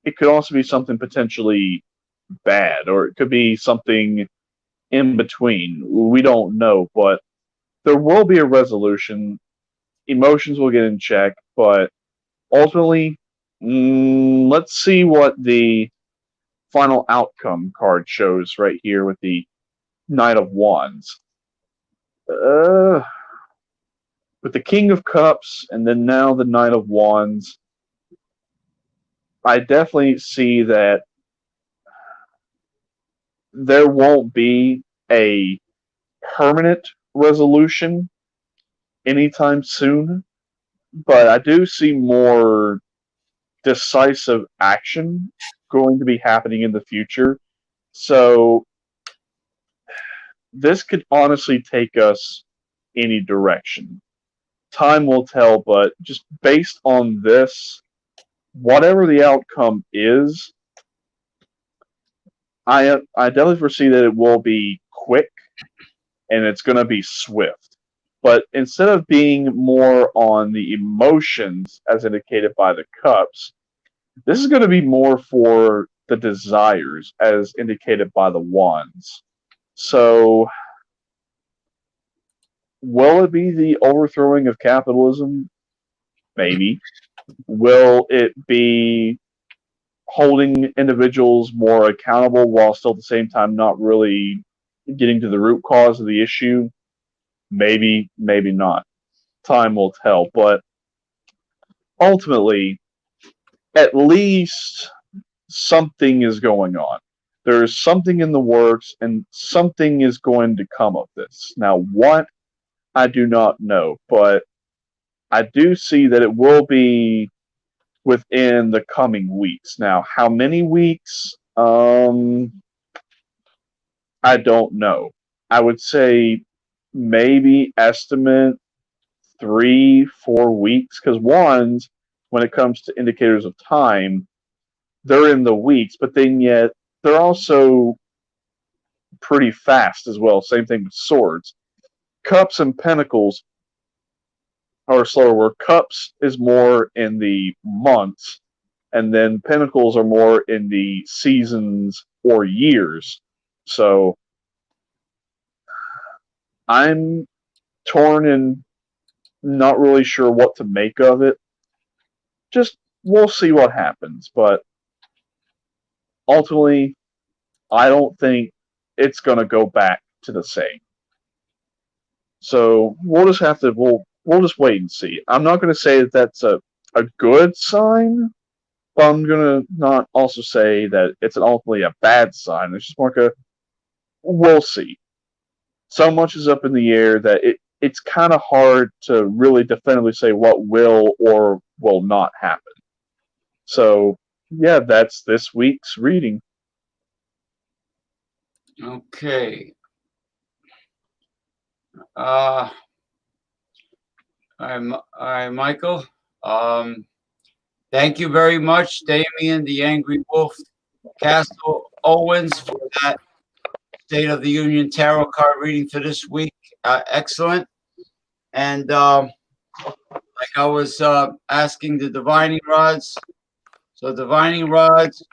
it could also be something potentially bad, or it could be something in between. We don't know, but there will be a resolution. Emotions will get in check, but ultimately, let's see what the final outcome card shows right here with the Knight of Wands. With the King of Cups and then now the Knight of Wands, I definitely see that there won't be a permanent resolution anytime soon, but I do see more decisive action going to be happening in the future. So this could honestly take us any direction. Time will tell, but just based on this, whatever the outcome is, I definitely foresee that it will be quick and it's going to be swift. But instead of being more on the emotions as indicated by the cups, this is going to be more for the desires as indicated by the wands. So, will it be the overthrowing of capitalism? Maybe. Will it be holding individuals more accountable while still at the same time not really getting to the root cause of the issue? Maybe, maybe not. Time will tell. But ultimately, at least something is going on. There's something in the works, and something is going to come of this. Now, what? I do not know. But I do see that it will be within the coming weeks. Now, how many weeks? I don't know. I would say maybe estimate 3, 4 weeks, because ones, when it comes to indicators of time, they're in the weeks, but then yet they're also pretty fast as well. Same thing with swords. Cups and pentacles are slower, where cups is more in the months, and then pentacles are more in the seasons or years. So I'm torn and not really sure what to make of it. Just we'll see what happens, but ultimately, I don't think it's going to go back to the same. So we'll just have to we'll just wait and see. I'm not going to say that that's a good sign, but I'm going to not also say that it's ultimately a bad sign. It's just more like we'll see. So much is up in the air that it's kind of hard to really definitively say what will or will not happen. So, yeah, that's this week's reading. Okay. All right, Michael. Thank you very much, Damien, the Angry Wolf, Castle Owens, for that State of the Union Tarot card reading for this week. Excellent. And like I was asking the divining rods, so divining rods,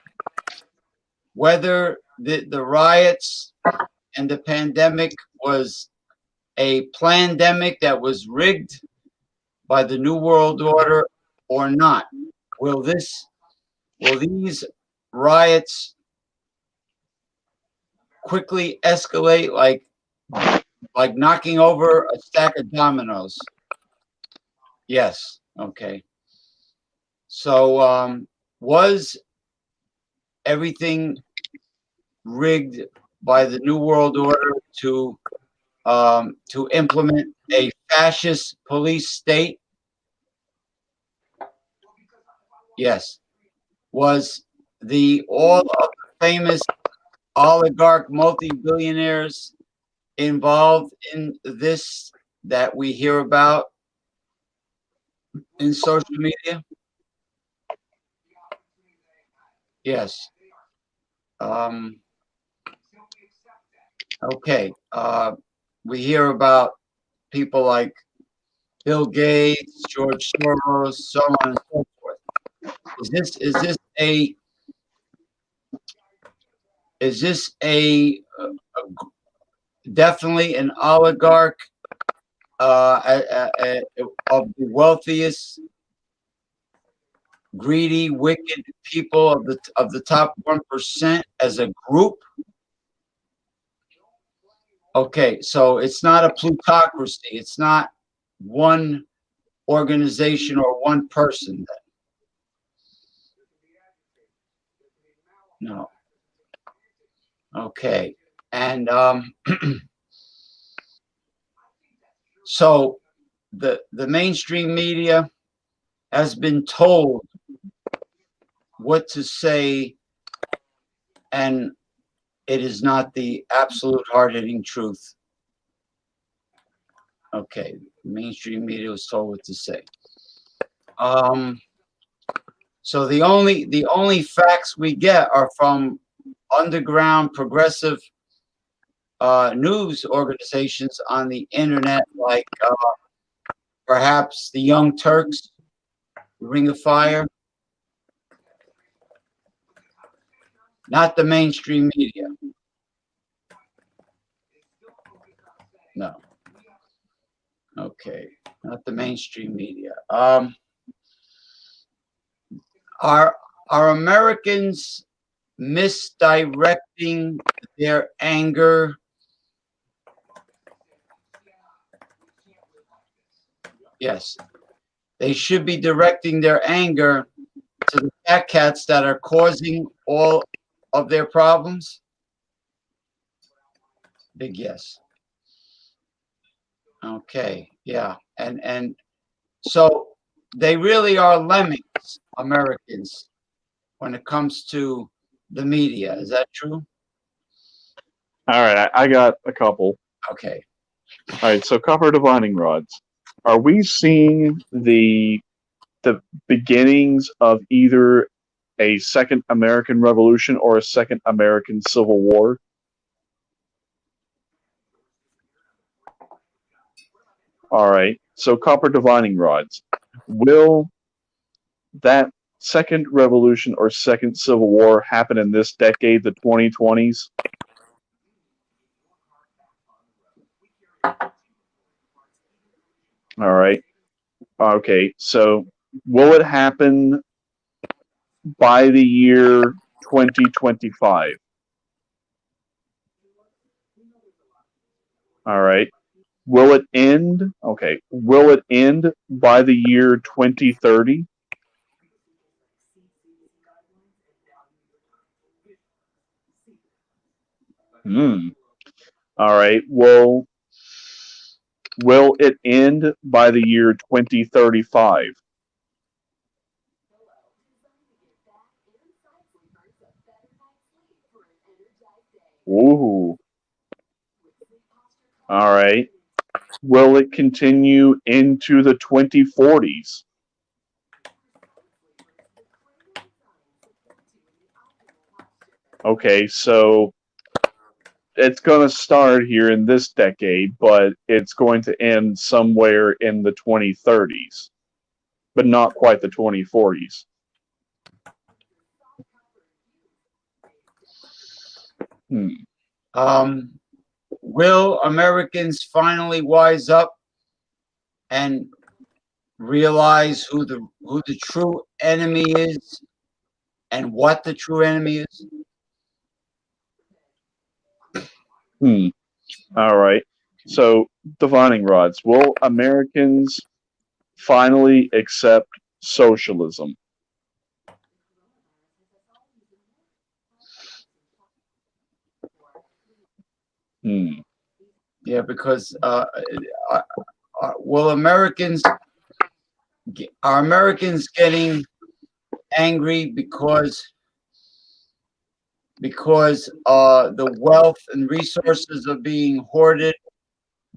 whether the riots and the pandemic was a plandemic that was rigged by the New World Order or not. Will these riots quickly escalate like knocking over a stack of dominoes? Yes. Okay. So was everything rigged by the New World Order to implement a fascist police state? Yes. Was all of the famous oligarch multi-billionaires involved in this that we hear about in social media? Yes. Okay. We hear about people like Bill Gates, George Soros, so on and so forth. Is this a definitely an oligarch of the wealthiest, greedy, wicked people of the top 1% as a group? Okay, so it's not a plutocracy. It's not one organization or one person then. No. Okay. And so the mainstream media has been told what to say, and it is not the absolute hard-hitting truth. Okay, mainstream media was told what to say. So the only facts we get are from underground progressive news organizations on the internet, like perhaps the Young Turks, Ring of Fire. Not the mainstream media. No. Okay, not the mainstream media. Are Americans misdirecting their anger? Yes. They should be directing their anger to the fat cats that are causing all of their problems. Big yes. Okay, yeah. And So they really are lemmings, Americans, when it comes to the media. Is that true? All right, I got a couple. Okay. All right, so copper divining rods. Are we seeing the beginnings of either a second American Revolution or a second American Civil War? All right, so copper divining rods. Will that second revolution or second Civil War happen in this decade, the 2020s? All right. Okay, so will it happen by the year 2025? All right. Will it end? Okay. Will it end by the year 2030? Hmm. All right. Well, will it end by the year 2035? Ooh. All right. Will it continue into the 2040s? Okay, so it's going to start here in this decade, but it's going to end somewhere in the 2030s, but not quite the 2040s. Will Americans finally wise up and realize who the true enemy is and what the true enemy is? All right. So, divining rods. Will Americans finally accept socialism? Yeah, because will Americans are Americans getting angry because the wealth and resources are being hoarded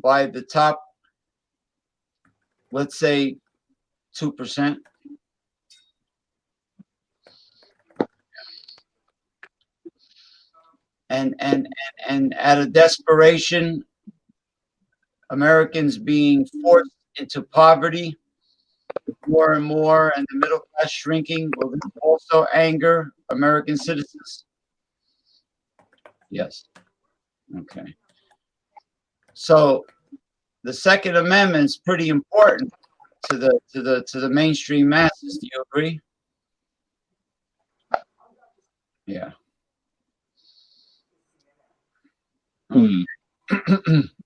by the top, let's say, 2%? And out of desperation, Americans being forced into poverty more and more, and the middle class shrinking, will this also anger American citizens? Yes. Okay. So the Second Amendment is pretty important to the mainstream masses. Do you agree? Yeah.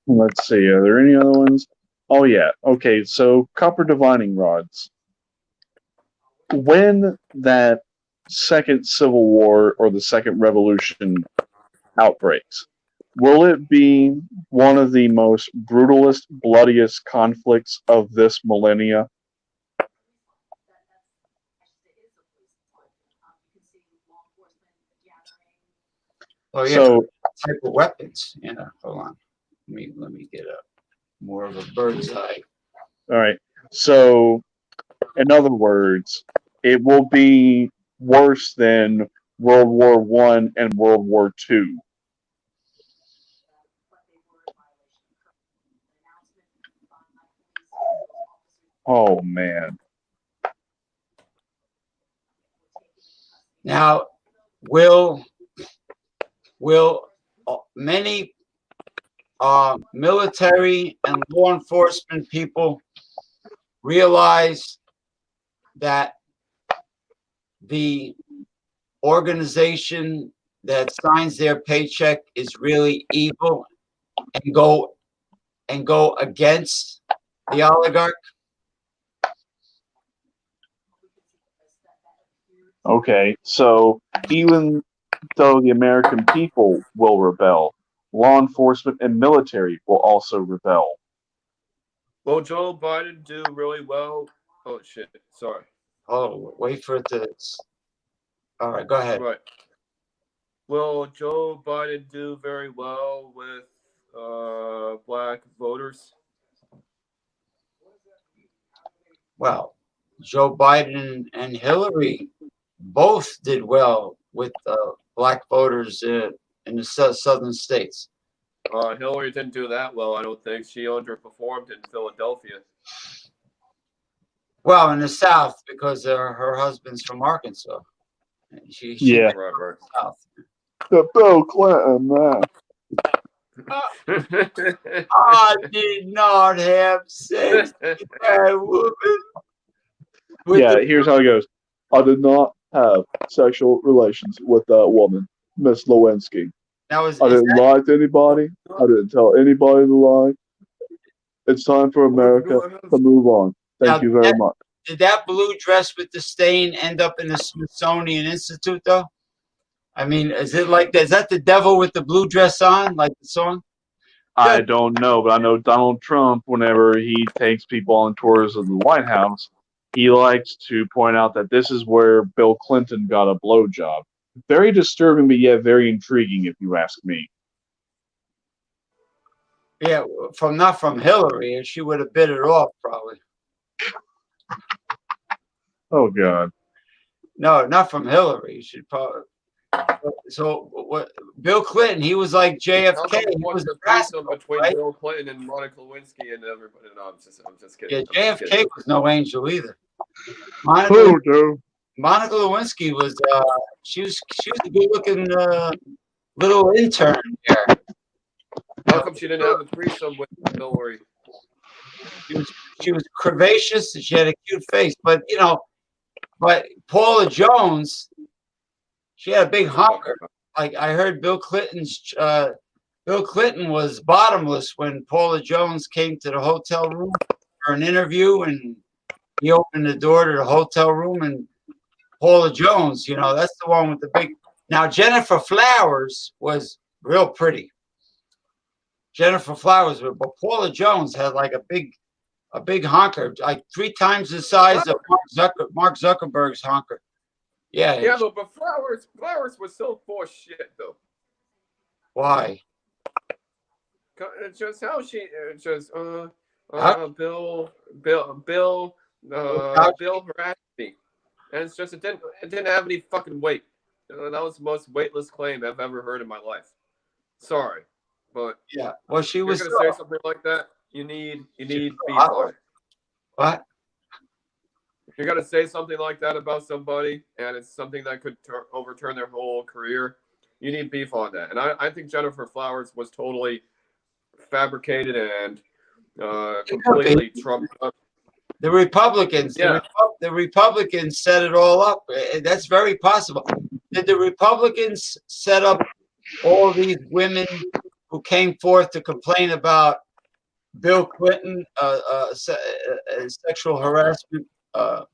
Let's see. Are there any other ones? Oh yeah. Okay. So copper divining rods. When that second Civil War or the second revolution outbreaks, will it be one of the most brutalest, bloodiest conflicts of this millennia? Oh yeah. So, type of weapons. Yeah. Hold on. Let me get more of a bird's eye. all right. So, in other words, it will be worse than World War One and World War Two. Oh man. Now, will many military and law enforcement people realize that the organization that signs their paycheck is really evil and go against the oligarch? Okay, so even though the American people will rebel, law enforcement and military will also rebel. Will Joe Biden do really well? Oh shit! Sorry. Oh, wait for it to. All right, go ahead. Right. Will Joe Biden do very well with black voters? Well, Joe Biden and Hillary both did well with black voters in the southern states. Hillary didn't do that well. I don't think she underperformed in Philadelphia. Well, in the South, because her husband's from Arkansas. She Yeah. went Right. south. The Bill Clinton, man. I did not have sex with that woman. Yeah, here's how it goes. I did not have sexual relations with that woman, Miss Lewinsky. Now I didn't lie to anybody. I didn't tell anybody to lie. It's time for America to move on. Thank you very much. Did that blue dress with the stain end up in the Smithsonian Institute, though? I mean, is it like that? Is that the devil with the blue dress on, like the song? I don't know, but I know Donald Trump, whenever he takes people on tours of the White House, he likes to point out that this is where Bill Clinton got a blowjob. Very disturbing, but yet very intriguing, if you ask me. Yeah, not from Hillary. She would have bit it off, probably. Oh, God. No, not from Hillary. She'd probably. So what? Bill Clinton, he was like JFK. He was a rascal, between right? Bill Clinton and Monica Lewinsky and everybody. No, I'm just kidding. Yeah, JFK was no angel either. Monica Lewinsky was. She was a good-looking little intern there. How come she didn't have a threesome with Hillary? She was curvaceous and she had a cute face, but Paula Jones, she had a big honker. Like I heard Bill Clinton was bottomless when Paula Jones came to the hotel room for an interview, and he opened the door to the hotel room, and Paula Jones, that's the one with the big. Now Jennifer Flowers was real pretty. Jennifer Flowers, but Paula Jones had like a big honker, like 3 times the size of Mark Zuckerberg's honker. Yeah, but Flowers was so full of shit though. Why? Just how she Bill harassed me, and it's just it didn't have any fucking weight. That was the most weightless claim I've ever heard in my life. Sorry, but yeah. Well, she was gonna say something like that. You need beef on it. What? If you're gonna say something like that about somebody, and it's something that could overturn their whole career, you need beef on that. And I think Jennifer Flowers was totally fabricated and completely trumped up. The Republicans, the Republicans set it all up. That's very possible. Did the Republicans set up all these women who came forth to complain about Bill Clinton sexual harassment? The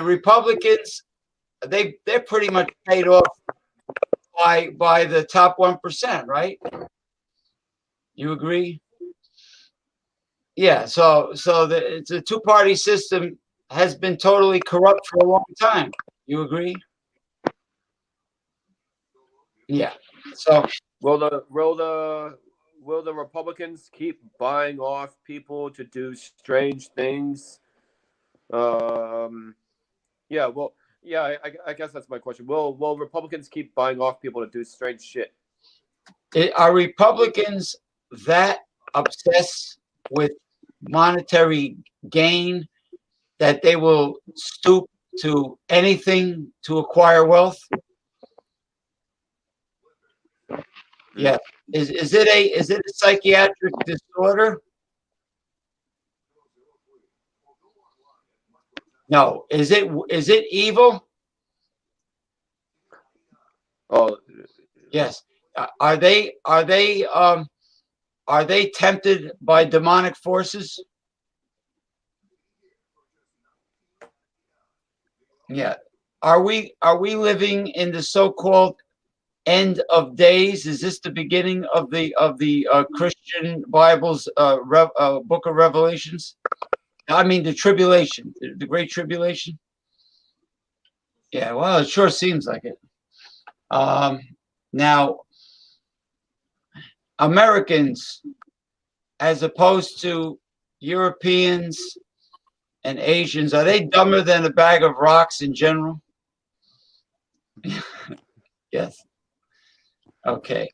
Republicans, they're pretty much paid off by the top 1%, right? You agree? Yeah. So it's a 2-party system has been totally corrupt for a long time. You agree? Yeah. So will the Republicans keep buying off people to do strange things? I guess that's my question. Will Republicans keep buying off people to do strange shit? Are Republicans that obsessed with monetary gain that they will stoop to anything to acquire wealth? Yeah. Is it a psychiatric disorder? No. Is it evil? Oh, yes. Are they tempted by demonic forces? Yeah. Are we living in the so-called end of days? Is this the beginning of the Christian Bible's book of Revelations? I mean, the tribulation, the great tribulation. Yeah, well, it sure seems like it. Now, Americans, as opposed to Europeans and Asians, are they dumber than a bag of rocks in general? Yes. Okay.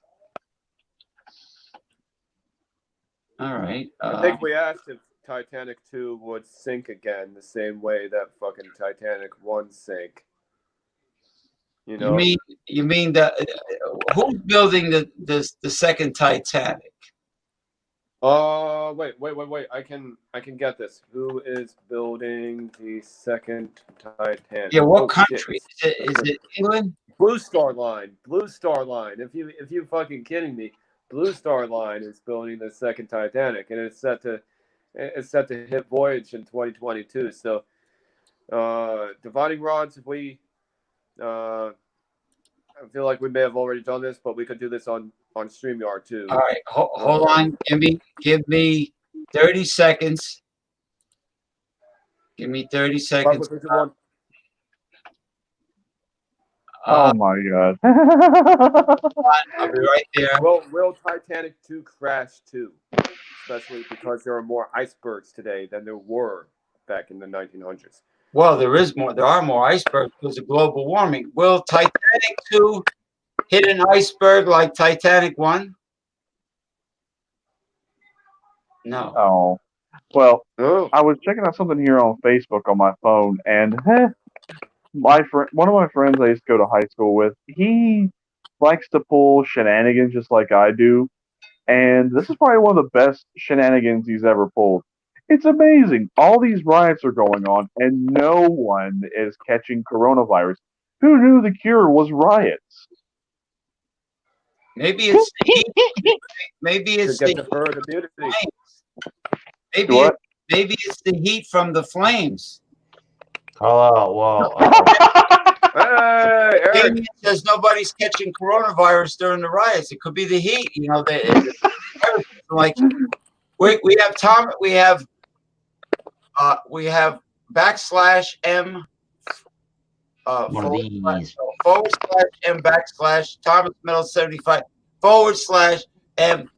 All right. I think we asked if Titanic 2 would sink again the same way that fucking Titanic 1 sank. You know? You mean that who's building the second Titanic? Wait. I can get this. Who is building the second Titanic? Yeah, what country? Is it England? Blue Star Line. Blue Star Line. If you fucking kidding me, Blue Star Line is building the second Titanic, and it's set to hit voyage in 2022. So, dividing rods. If we, I feel like we may have already done this, but we could do this on StreamYard too. All right, hold on. Give me 30 seconds. Give me 30 seconds. Oh my God. I'll be right there. Will Titanic 2 crash too? Especially because there are more icebergs today than there were back in the 1900s. Well, there are more icebergs because of global warming. Will Titanic 2 hit an iceberg like Titanic 1? No. Oh. Well, Oh. I was checking out something here on Facebook on my phone, and one of my friends I used to go to high school with, he likes to pull shenanigans just like I do, and this is probably one of the best shenanigans he's ever pulled. It's amazing. All these riots are going on, and no one is catching coronavirus. Who knew the cure was riots? Maybe it's the heat. Maybe it's the flames. Maybe it's the heat from the flames. Oh, well. Hey, Eric. Damien says nobody's catching coronavirus during the riots. It could be the heat. You know, like we have Tom. We have \M. One of these. /M/ Thomas Metal 75 /M/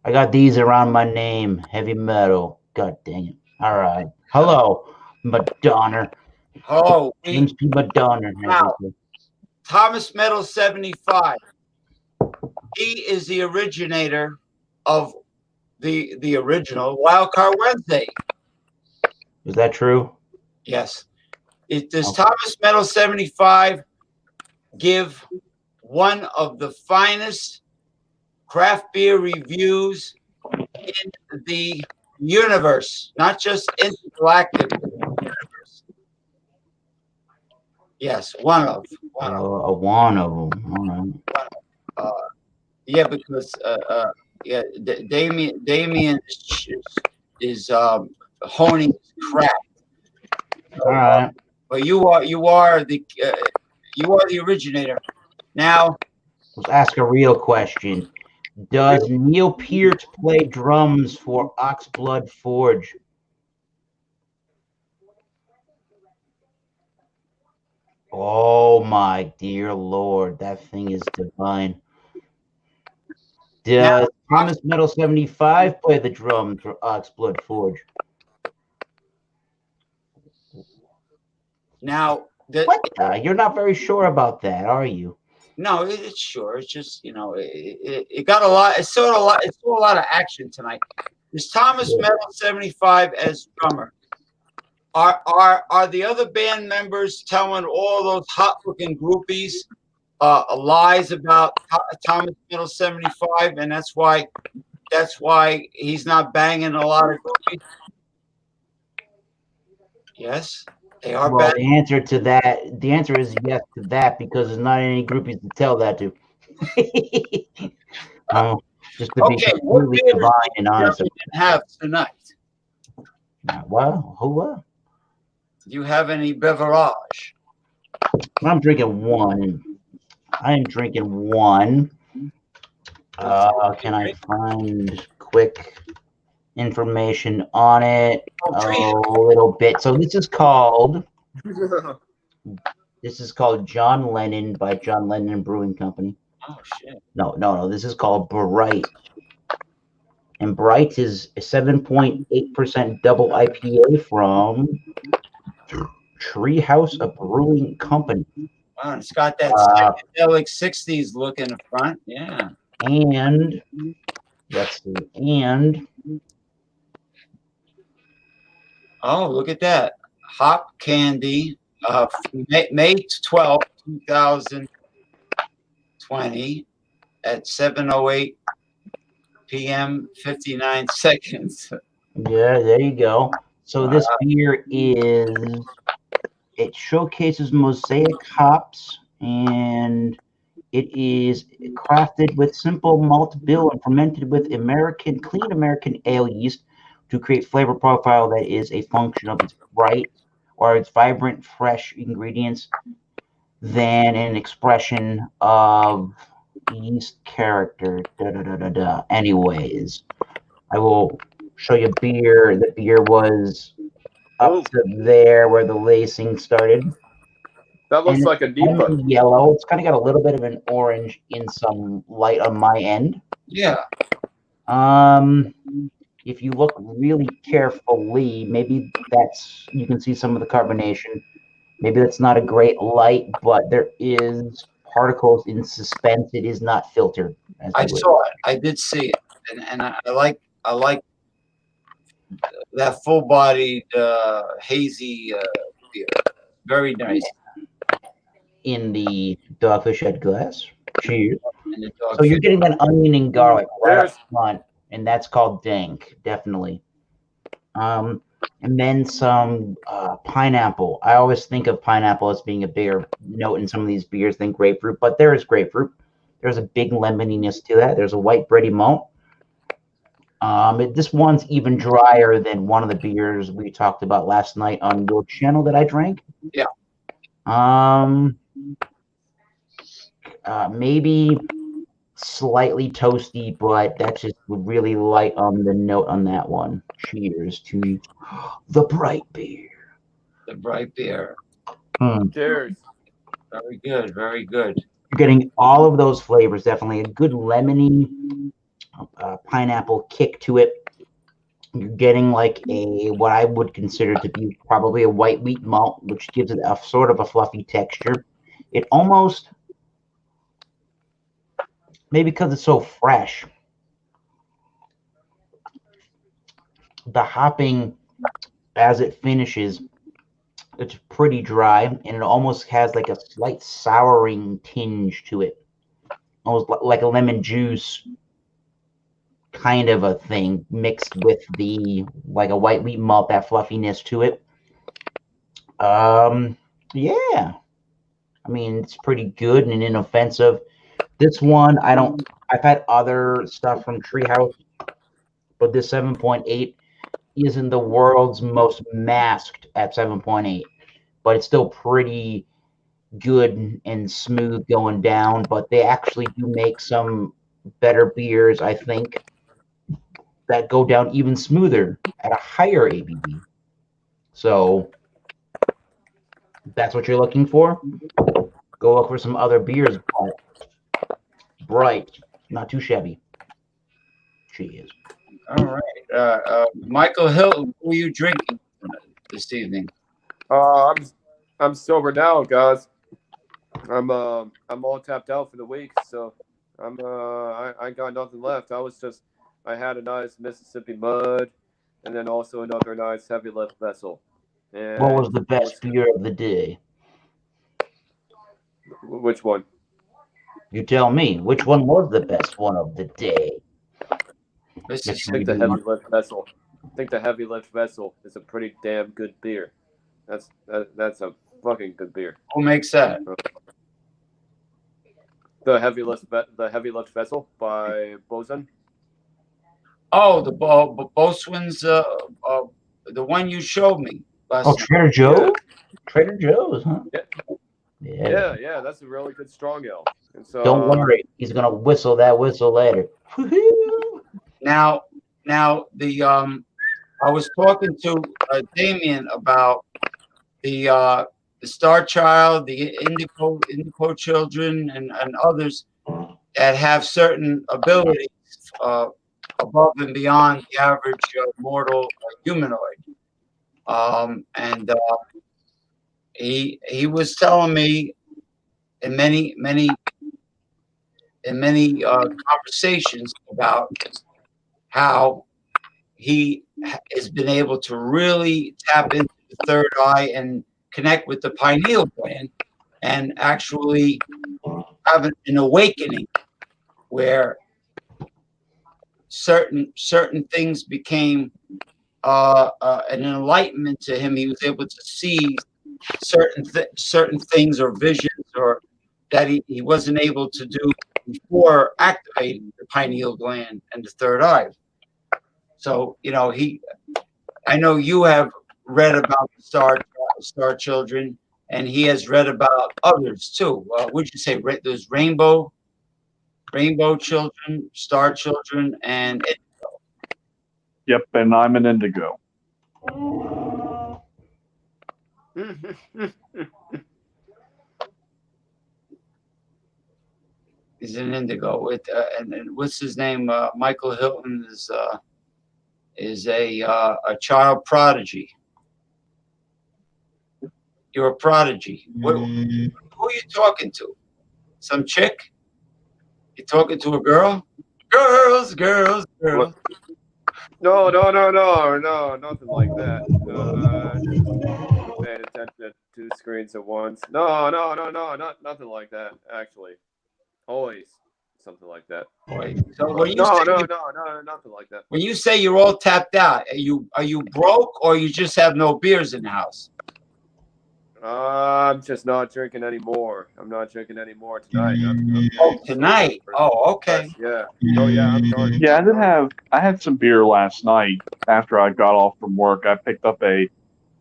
I got these around my name. Heavy metal. God dang it. All right. Hello, Madonna. Oh, James P. Madonna. Wow. Thomas Metal 75. He is the originator of the original Wildcard Wednesday. Is that true? Yes. Does Thomas Metal 75 give one of the finest craft beer reviews in the universe, not just intergalactic universe? Yes, one of them. One of them. All right. Yeah, because Damien is honing his craft. All right. But you are the originator. Now, Let's ask a real question. Does Neil Peart play drums for Oxblood Forge? Oh my dear Lord, that thing is divine. Does Thomas Metal 75 play the drums for Oxblood Forge? Now, you're not very sure about that, are you? No, it's sure. It's just, it got a lot. It saw a lot of action tonight. Is Thomas Metal 75 as drummer? Are the other band members telling all those hot-looking groupies lies about Thomas Metal 75, and that's why he's not banging a lot of groupies? Yes. They are well, bad. The answer is yes to that, because there's not any groupies to tell that to. Just to be completely divine and honest. Have tonight? Well, who? Do you have any beverage? I'm drinking one. I am drinking one. Can I find quick information on it? A little bit. So this is called John Lennon by John Lennon Brewing Company. Oh shit. No. This is called Bright. And Bright is a 7.8% double IPA from Treehouse, a brewing company. Wow, it's got that psychedelic 60s look in the front. Yeah. And let's see. And oh, look at that. Hop Candy, May 12th, 2020 at 7:08 p.m. 59 seconds. yeah, there you go. So this beer it showcases mosaic hops, and it is crafted with simple malt bill and fermented with clean American ale yeast to create flavor profile that is a function of its vibrant, fresh ingredients than an expression of yeast character. Anyways, I will show you beer. The beer was up to there where the lacing started. That looks like a Nipa. Yellow. It's kind of got a little bit of an orange in some light on my end. Yeah. If you look really carefully, maybe you can see some of the carbonation. Maybe that's not a great light, but there is particles in suspense. It is not filtered. I saw it. I did see it, and I like that full-bodied hazy beer. Very nice. In the Dogfish Head glass. Cheers. So you're getting that onion and garlic right up front, and that's called dank, definitely. And then some pineapple. I always think of pineapple as being a bigger note in some of these beers than grapefruit, but there is grapefruit. There's a big lemoniness to that. There's a white bready malt. This one's even drier than one of the beers we talked about last night on your channel that I drank. Yeah. Maybe slightly toasty, but that's just really light on the note on that one. Cheers to the bright beer. The bright beer. Cheers. Very good. Very good. You're getting all of those flavors. Definitely a good lemony pineapple kick to it. You're getting like what I would consider to be probably a white wheat malt, which gives it a sort of a fluffy texture. It almost, maybe because it's so fresh, the hopping as it finishes, it's pretty dry, and it almost has like a slight souring tinge to it, almost like a lemon juice kind of a thing mixed with like a white wheat malt, that fluffiness to it. Yeah, I mean, it's pretty good and inoffensive. This one, I've had other stuff from Treehouse, but this 7.8 isn't the world's most masked at 7.8, but it's still pretty good and smooth going down. But they actually do make some better beers, I think, that go down even smoother at a higher ABV. So that's what you're looking for. Go look for some other beers, but bright, not too shabby. Cheers. All right, Michael Hilton, who are you drinking this evening? I'm sober now, guys. I'm all tapped out for the week, so I got nothing left. I had a nice Mississippi Mud, and then also another nice heavy lift vessel. And what was the best beer of the day? Which one? You tell me. Which one was the best one of the day? I think the heavy lift vessel. I think the heavy lift vessel is a pretty damn good beer. That's a fucking good beer. Who makes that? The heavy lift vessel by Bosun. Oh, the Bosun's, the one you showed me last night. Trader Joe's? Yeah. Trader Joe's, huh? Yeah, that's a really good strong ale. And so, Don't worry, he's gonna whistle that whistle later. Now, the I was talking to Damien about the Star Child, the Indigo children, and others that have certain abilities above and beyond the average mortal humanoid. And he was telling me in many conversations about how he has been able to really tap into the third eye and connect with the pineal gland and actually have an awakening where certain things became an enlightenment to him. He was able to see certain things or visions or that he wasn't able to do before activating the pineal gland and the third eye. So, I know you have read about the Star Children, and he has read about others too. Would you say there's Rainbow Children, Star Children, and Yep, and I'm an indigo. He's an indigo with and what's his name? Michael Hilton is a child prodigy. You're a prodigy. Who are you talking to? Some chick? You talking to a girl? Girls. no, nothing like that. Paying attention to 2 screens at once. No, nothing like that. Actually, always something like that. So when you No, say nothing like that. when you say you're all tapped out, are you broke or you just have no beers in the house? I'm just not drinking anymore. I'm not drinking anymore tonight. Tonight? Oh, okay. Yeah. Oh, yeah. I'm done. Yeah, I had some beer last night after I got off from work. I picked up a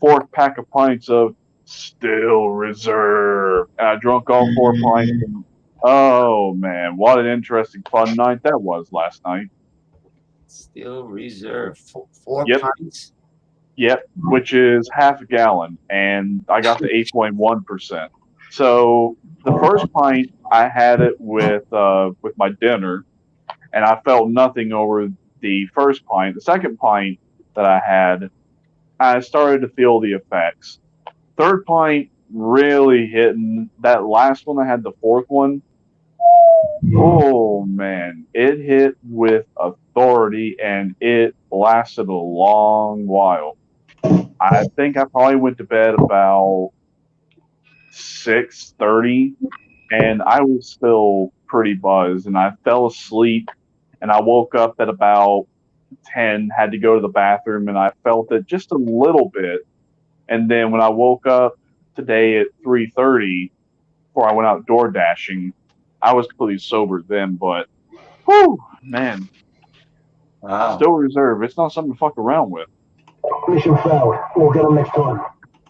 4th pack of pints of Still Reserve, and I drunk all 4 pints. And, oh man, what an interesting, fun night that was last night. Still Reserve 4 Yep. pints. Yep, which is half a gallon, and I got the 8.1%. So the first pint, I had it with my dinner, and I felt nothing over the first pint. The second pint that I had, I started to feel the effects. Third pint really hitting. That last one, I had the 4th one. Oh man, it hit with authority, and it lasted a long while. I think I probably went to bed about 6:30, and I was still pretty buzzed. And I fell asleep, and I woke up at about 10. Had to go to the bathroom, and I felt it just a little bit. And then when I woke up today at 3:30, before I went out door dashing, I was completely sober then. But, whew, man, Wow. Still Reserve. It's not something to fuck around with. Mission failed. We'll get them next time.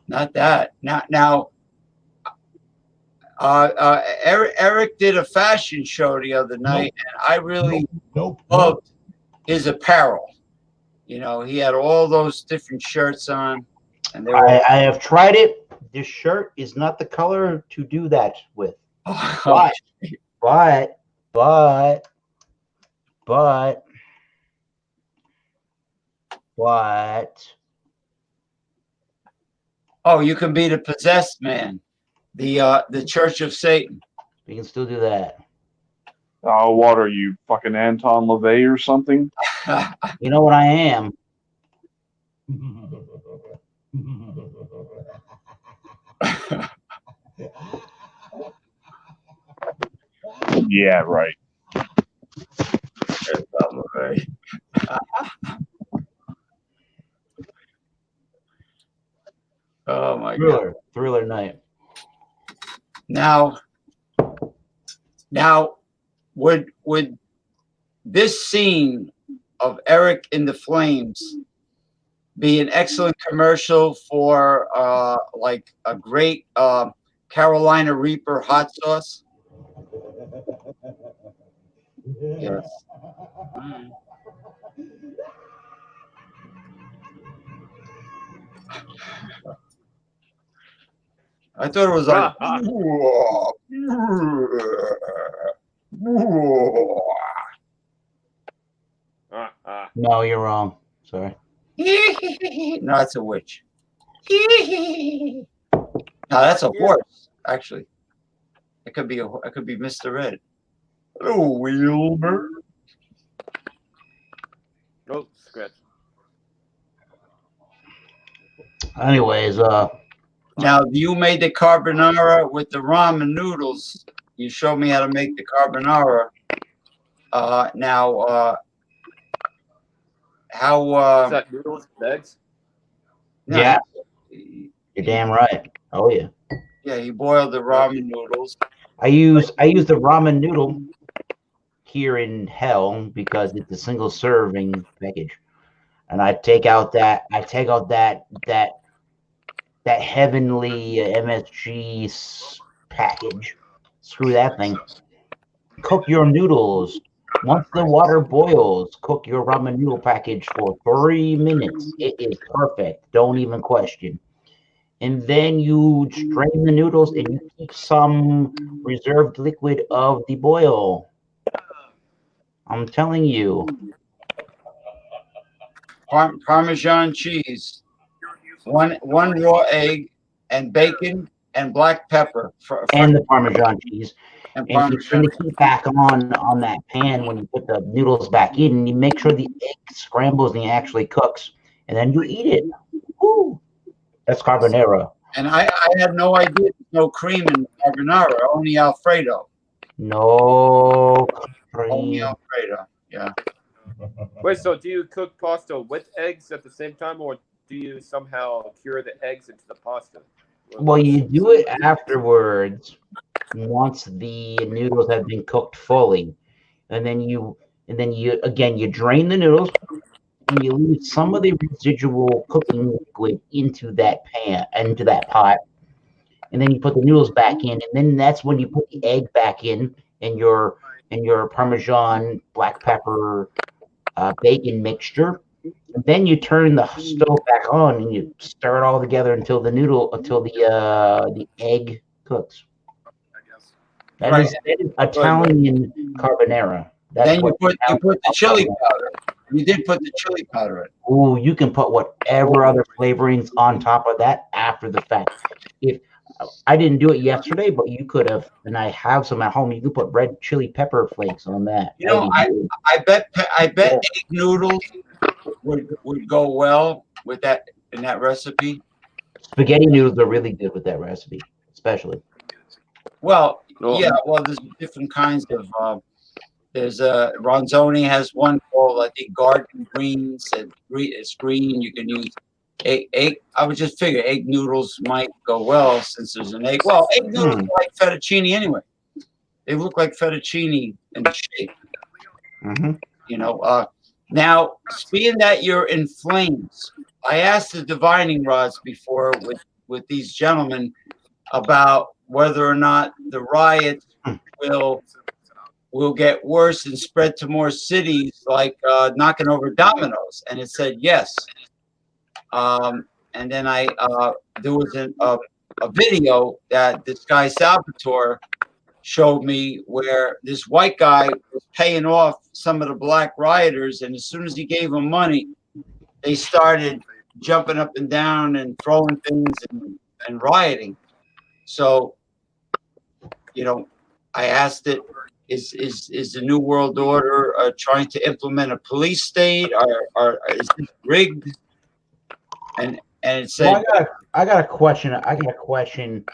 Not that. Now, Eric did a fashion show the other night, and I really loved his apparel. He had all those different shirts on, and they were. I have tried it. This shirt is not the color to do that with. But. Oh, you can be the possessed man, the Church of Satan. You can still do that. Oh, what are you, fucking Anton LaVey or something? You know what I am? Yeah, right. Oh my God! Thriller night. Now, would this scene of Eric in the Flames be an excellent commercial for like a great Carolina Reaper hot sauce? Yes. Mm. I thought it was like. No, you're wrong. Sorry. No, it's a witch. No, that's a horse. Actually, it could be it could be Mr. Red. Hello, Wilbur. Oh, scratch. Anyways, Now, you made the carbonara with the ramen noodles. You showed me how to make the carbonara. Now, how? Is that noodles and eggs? No, yeah, you're damn right. Oh yeah. Yeah, he boiled the ramen noodles. I use the ramen noodle here in hell because it's a single serving package, and I take out that heavenly MSG package. Screw that thing. Cook your noodles. Once the water boils, cook your ramen noodle package for 3 minutes. It is perfect. Don't even question. And then you strain the noodles and you keep some reserved liquid of the boil. I'm telling you. Parmesan cheese, one raw egg, and bacon and black pepper. And the Parmesan cheese. And And you turn the heat back on that pan when you put the noodles back in, and you make sure the egg scrambles and it actually cooks, and then you eat it. Woo! That's carbonara. And I had no idea there's no cream in carbonara, only Alfredo. No Only cream. Alfredo, yeah. Wait, so do you cook pasta with eggs at the same time, or do you somehow cure the eggs into the pasta? Well, you do it afterwards once the noodles have been cooked fully, and then you again you drain the noodles and you leave some of the residual cooking liquid into that pot, and then you put the noodles back in, and then that's when you put the egg back in and your Parmesan, black pepper, bacon mixture. And then you turn the stove back on and you stir it all together until the egg cooks. That is Italian carbonara. That's Then what you put the chili powder. You did put the chili powder in. Ooh, you can put whatever other flavorings on top of that after the fact. If I didn't do it yesterday, but you could have, and I have some at home. You could put red chili pepper flakes on that. You know, I bet egg noodles would go well with that in that recipe. Spaghetti noodles are really good with that recipe, especially. Well, yeah. Well, there's different kinds of. There's Ronzoni has one called I think garden greens, and it's green. You can use egg. I would just figure egg noodles might go well since there's an egg. Well, egg noodles are like fettuccine anyway. They look like fettuccine in shape. Mm-hmm. You know. Now, being that you're in flames, I asked the divining rods before with these gentlemen about whether or not the riots will get worse and spread to more cities, like knocking over dominoes, and it said yes. And then there was a video that this guy Salvatore showed me where this white guy was paying off some of the black rioters, and as soon as he gave them money, they started jumping up and down and throwing things and rioting. So, you know, I asked it, is the New World Order trying to implement a police state, or is it rigged? And it said, well, I got a question.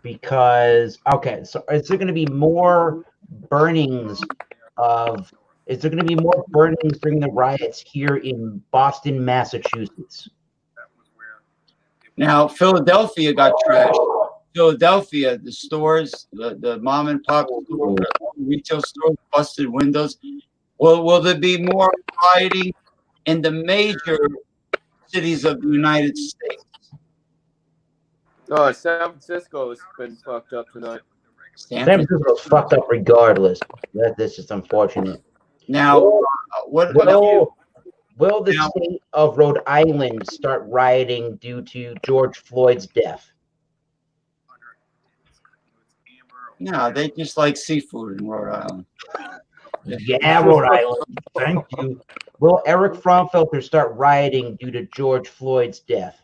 Because so is there going to be more burnings is there going to be more burnings during the riots here in Boston, Massachusetts? now Philadelphia got trashed. Philadelphia, the stores, the mom and pop store, retail stores, busted windows. Will there be more rioting in the major cities of the United States? Oh, San Francisco has been fucked up tonight. San Stanford. Francisco's fucked up regardless. That's just unfortunate. Now, what? Will the Now- state of Rhode Island start rioting due to George Floyd's death? No, they just like seafood in Rhode Island. Yeah, Rhode Island. Thank you. Will Eric Fraunfelter start rioting due to George Floyd's death?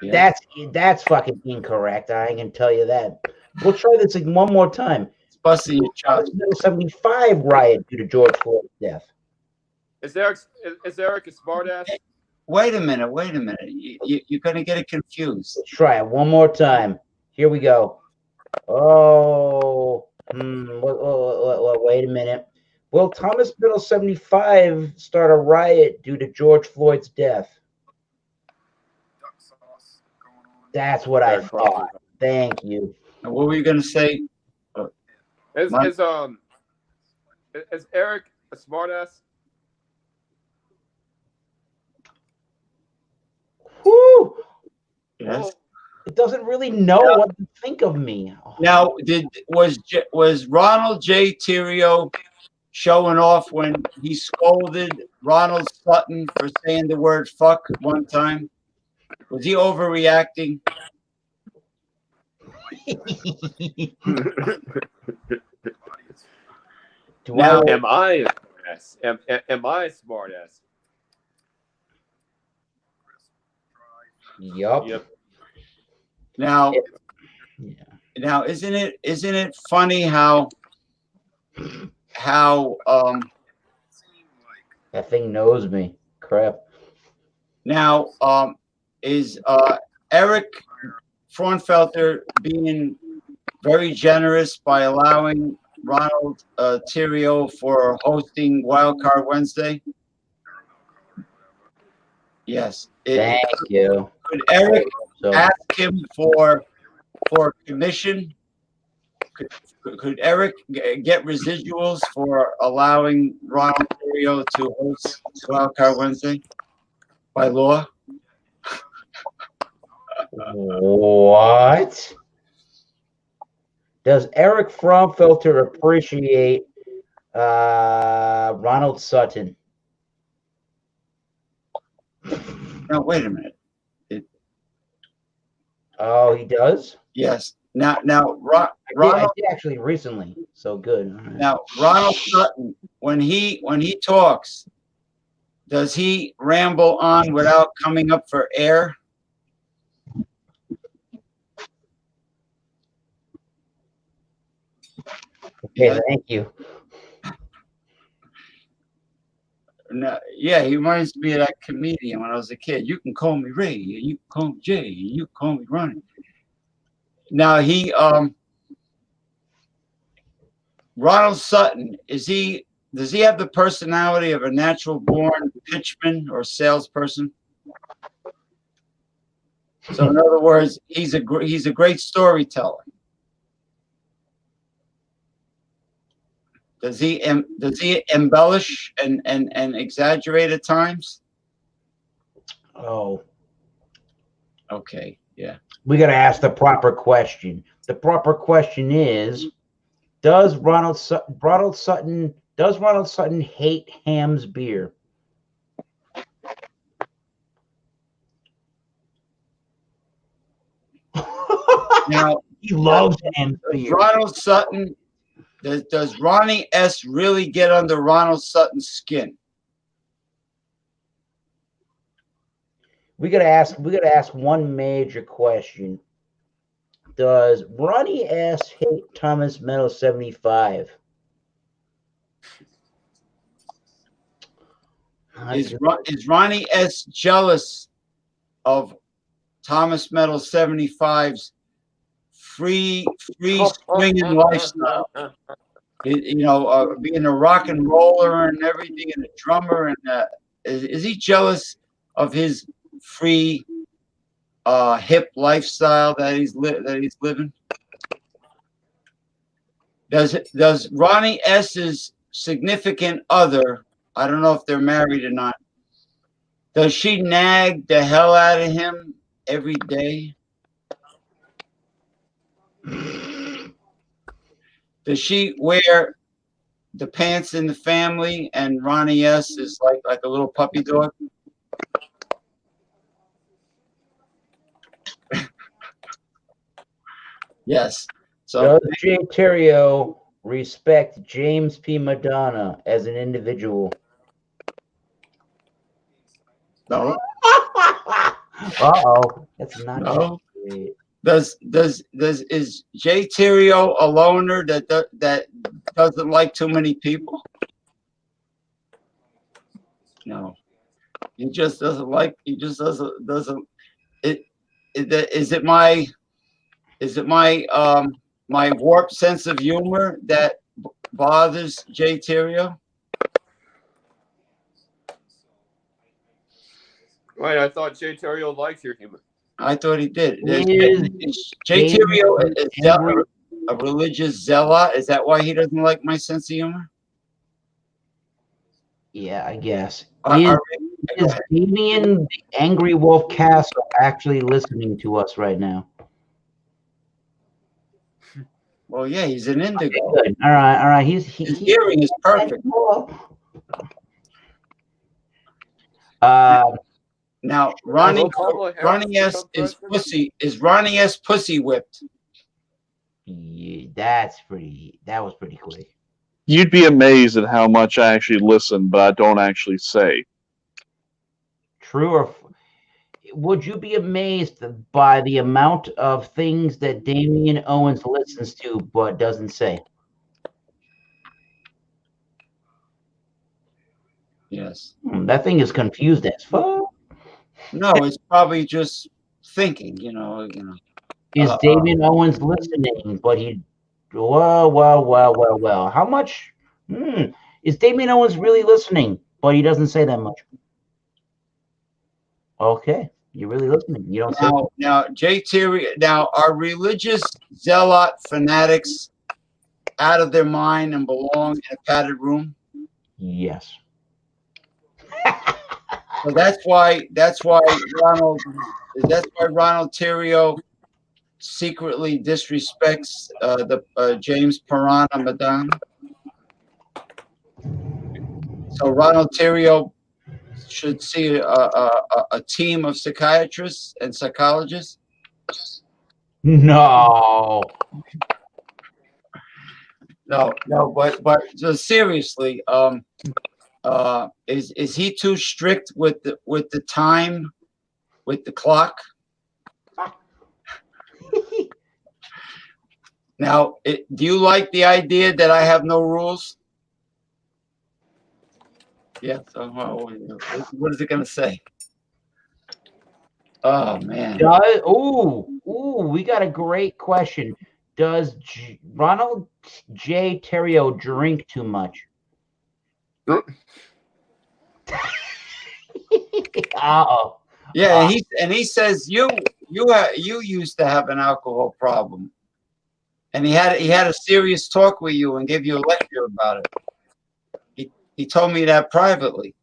Yeah. That's fucking incorrect. I can tell you that. We'll try this one more time. It's busting your chops. Middle 75 riot due to George Floyd's death. Is Eric a smartass? Wait a minute. You're going to get it confused. Let's try it one more time. Here we go. Oh, wait a minute. Will Thomas Middle 75 start a riot due to George Floyd's death? That's what I thought. Thank you. Now, what were you going to say? Is Eric a smartass? Whew. Yes. It doesn't really know what to think of me. Now, was Ronald J. Theriot showing off when he scolded Ronald Sutton for saying the word fuck one time? Was he overreacting? Now, Am I a smartass? Am I a smartass? Yep. Now, isn't it funny how that thing knows me. Crap. now is Eric Fraunfelter being very generous by allowing Ronald Theriot for hosting Wildcard Wednesday? Yes. Thank you. Could Eric So, ask him for commission? Could Eric get residuals for allowing Ronald Theriot to host Wildcard Wednesday by law? what? Does Eric Fraunfelter appreciate Ronald Sutton? No, wait a minute. Oh, he does? Yes. Now, I Ronald. did actually recently. So good. All right. Now, Ronald Sutton, when he talks, does he ramble on without coming up for air? Okay, Yeah. thank you. No, yeah, he reminds me of that comedian when I was a kid. You can call me Ray, you can call me Jay, you can call me Ronnie. Now Ronald Sutton, does he have the personality of a natural born pitchman or salesperson? So in other words, he's a great storyteller. Does he embellish and exaggerate at times? Oh, Okay, yeah. we got to ask the proper question. The proper question is: does Ronald Sutton hate Ham's beer? Now He loves Ham's beer. Ronald Sutton. Does Ronnie S. really get under Ronald Sutton's skin? We gotta ask one major question. Does Ronnie S. hate Thomas Meadow 75? Is Ronnie S. jealous of Thomas Meadow 75's free swinging lifestyle? Being a rock and roller and everything, and a drummer, and is he jealous of his free, hip lifestyle that he's living? Does Ronnie S.'s significant other, I don't know if they're married or not, does she nag the hell out of him every day? Does she wear the pants in the family, and Ronnie S is like a little puppy dog? Yes. So Does Jay Terrio respect James P. Madonna as an individual? no, Uh-oh. That's not no. great. Is Jay Terrio a loner that doesn't like too many people? No, he just doesn't like. He just doesn't. Is it my my warped sense of humor that bothers Jay Terrio? Right, I thought Jay Terrio liked your humor. I thought he did. Is Jay Terrio angry? a religious zealot? Is that why he doesn't like my sense of humor? Yeah, I guess. Go Is ahead. Damien the Angry Wolf Castle actually listening to us right now? Well, yeah, he's an indigo. Good. All right. His hearing is perfect. Now, Ronnie S is pussy. Is Ronnie S pussy whipped? Yeah, that was pretty quick. You'd be amazed at how much I actually listen, but I don't actually say. True or would you be amazed by the amount of things that Damian Owens listens to but doesn't say? Yes. That thing is confused as fuck. No, it's probably just thinking. Is Damian Owens listening? But he, well. How much? Is Damian Owens really listening? But he doesn't say that much. Okay, you're really listening. You don't say. Now, Jay Terry. Now, are religious zealot fanatics out of their mind and belong in a padded room? Yes. So that's why Ronald Terrio secretly disrespects the James Piranha Madonna. So Ronald Terrio should see a team of psychiatrists and psychologists. No. No, but so seriously, is he too strict with the time, with the clock? Now, do you like the idea that I have no rules? Yeah. So, what is it going to say? Oh man. We got a great question. Does Ronald J. Terrio drink too much? Uh-oh. Yeah, he says you used to have an alcohol problem, and he had a serious talk with you and gave you a lecture about it. He told me that privately.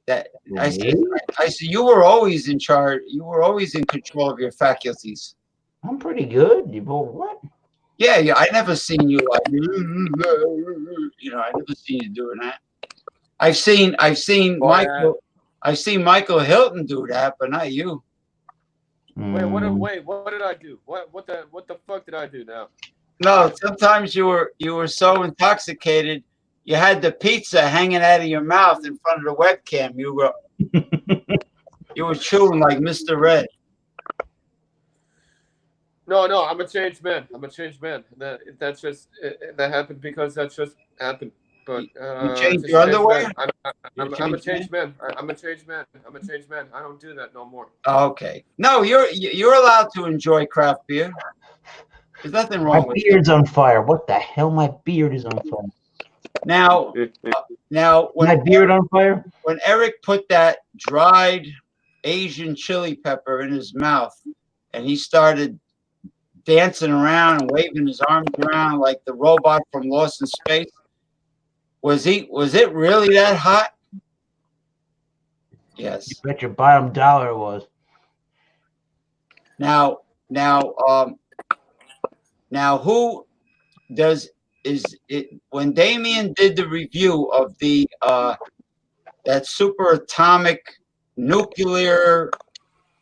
That I said you were always in charge. You were always in control of your faculties. I'm pretty good. What? Yeah. I never seen you like I never seen you doing that. I've seen Michael. I've seen Michael Hilton do that, but not you. Wait, what did I do? What the fuck did I do now? No, sometimes you were so intoxicated, you had the pizza hanging out of your mouth in front of the webcam. You were chewing like Mr. Red. No, I'm a changed man. That happened because that just happened. But you changed your underwear? I'm a changed man. I'm a changed man. I don't do that no more. Okay. No, you're allowed to enjoy craft beer. There's nothing wrong with it. My beard's on fire. What the hell? My beard is on fire. Now when my beard on fire? When Eric put that dried Asian chili pepper in his mouth and he started dancing around and waving his arms around like the robot from Lost in Space, was it really that hot? Yes. You bet your bottom dollar it was. Now, Now, who does is it when Damien did the review of the that super atomic nuclear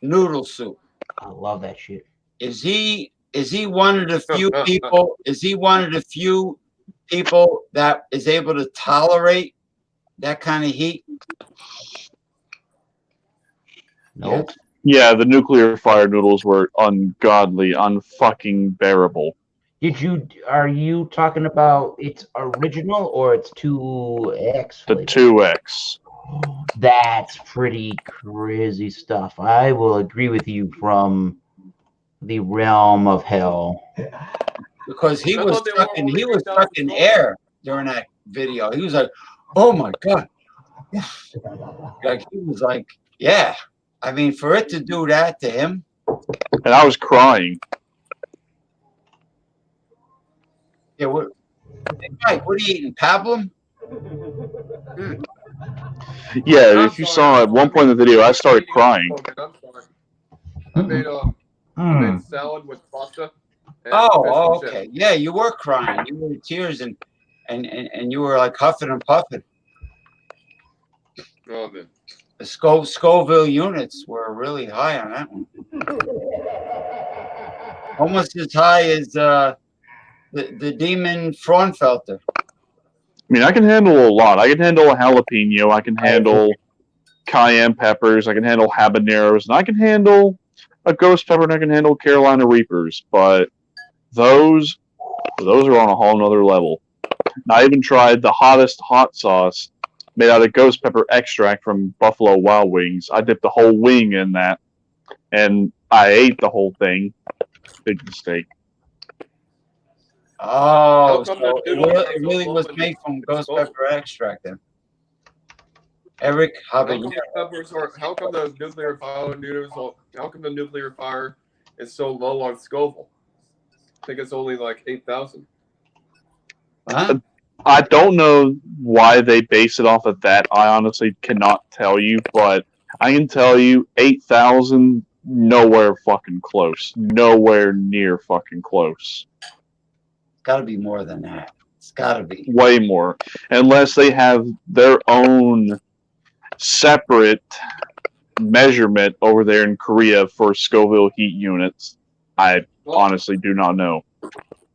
noodle soup? I love that shit. Is he one of the few people? Is he one of the few people that is able to tolerate that kind of heat? Nope. Yeah, the nuclear fire noodles were ungodly, unfucking bearable. Are you talking about its original or its 2X The flavor? 2X. That's pretty crazy stuff. I will agree with you from the realm of hell. Because he I was thought they stuck were in only in 3,000 air during that video. He was like, "Oh my god!" Like he was like, "Yeah." I mean, for it to do that to him, And I was crying. yeah. Hey, Mike, what are you eating? Pablum? Yeah, I'm if you sorry, saw at one point in the video, I started crying. Okay, I'm sorry. I made I made salad with pasta. And Oh, fish and okay. Yeah, you were crying. You were in tears and you were like huffing and puffing. chips. Oh man. The Scoville units were really high on that one. Almost as high as the demon Fraunfelter. I mean, I can handle a lot. I can handle a jalapeno. I can handle cayenne peppers. I can handle habaneros. And I can handle a ghost pepper. And I can handle Carolina Reapers. But those are on a whole nother level. I even tried the hottest hot sauce made out of ghost pepper extract from Buffalo Wild Wings. I dipped the whole wing in that. And I ate the whole thing. Big mistake. Oh, come so the it noodles are so really was low in made from ghost disposal? pepper extract then. Eric How come Habanero. the peppers are? How come the nuclear fire noodles? How come the nuclear fire is so low on Scoville? I think it's only like 8,000. Huh? I don't know why they base it off of that. I honestly cannot tell you, but I can tell you 8,000, nowhere fucking close. Nowhere near fucking close. Got to be more than that. It's got to be. Way more. Unless they have their own separate measurement over there in Korea for Scoville heat units. I honestly do not know.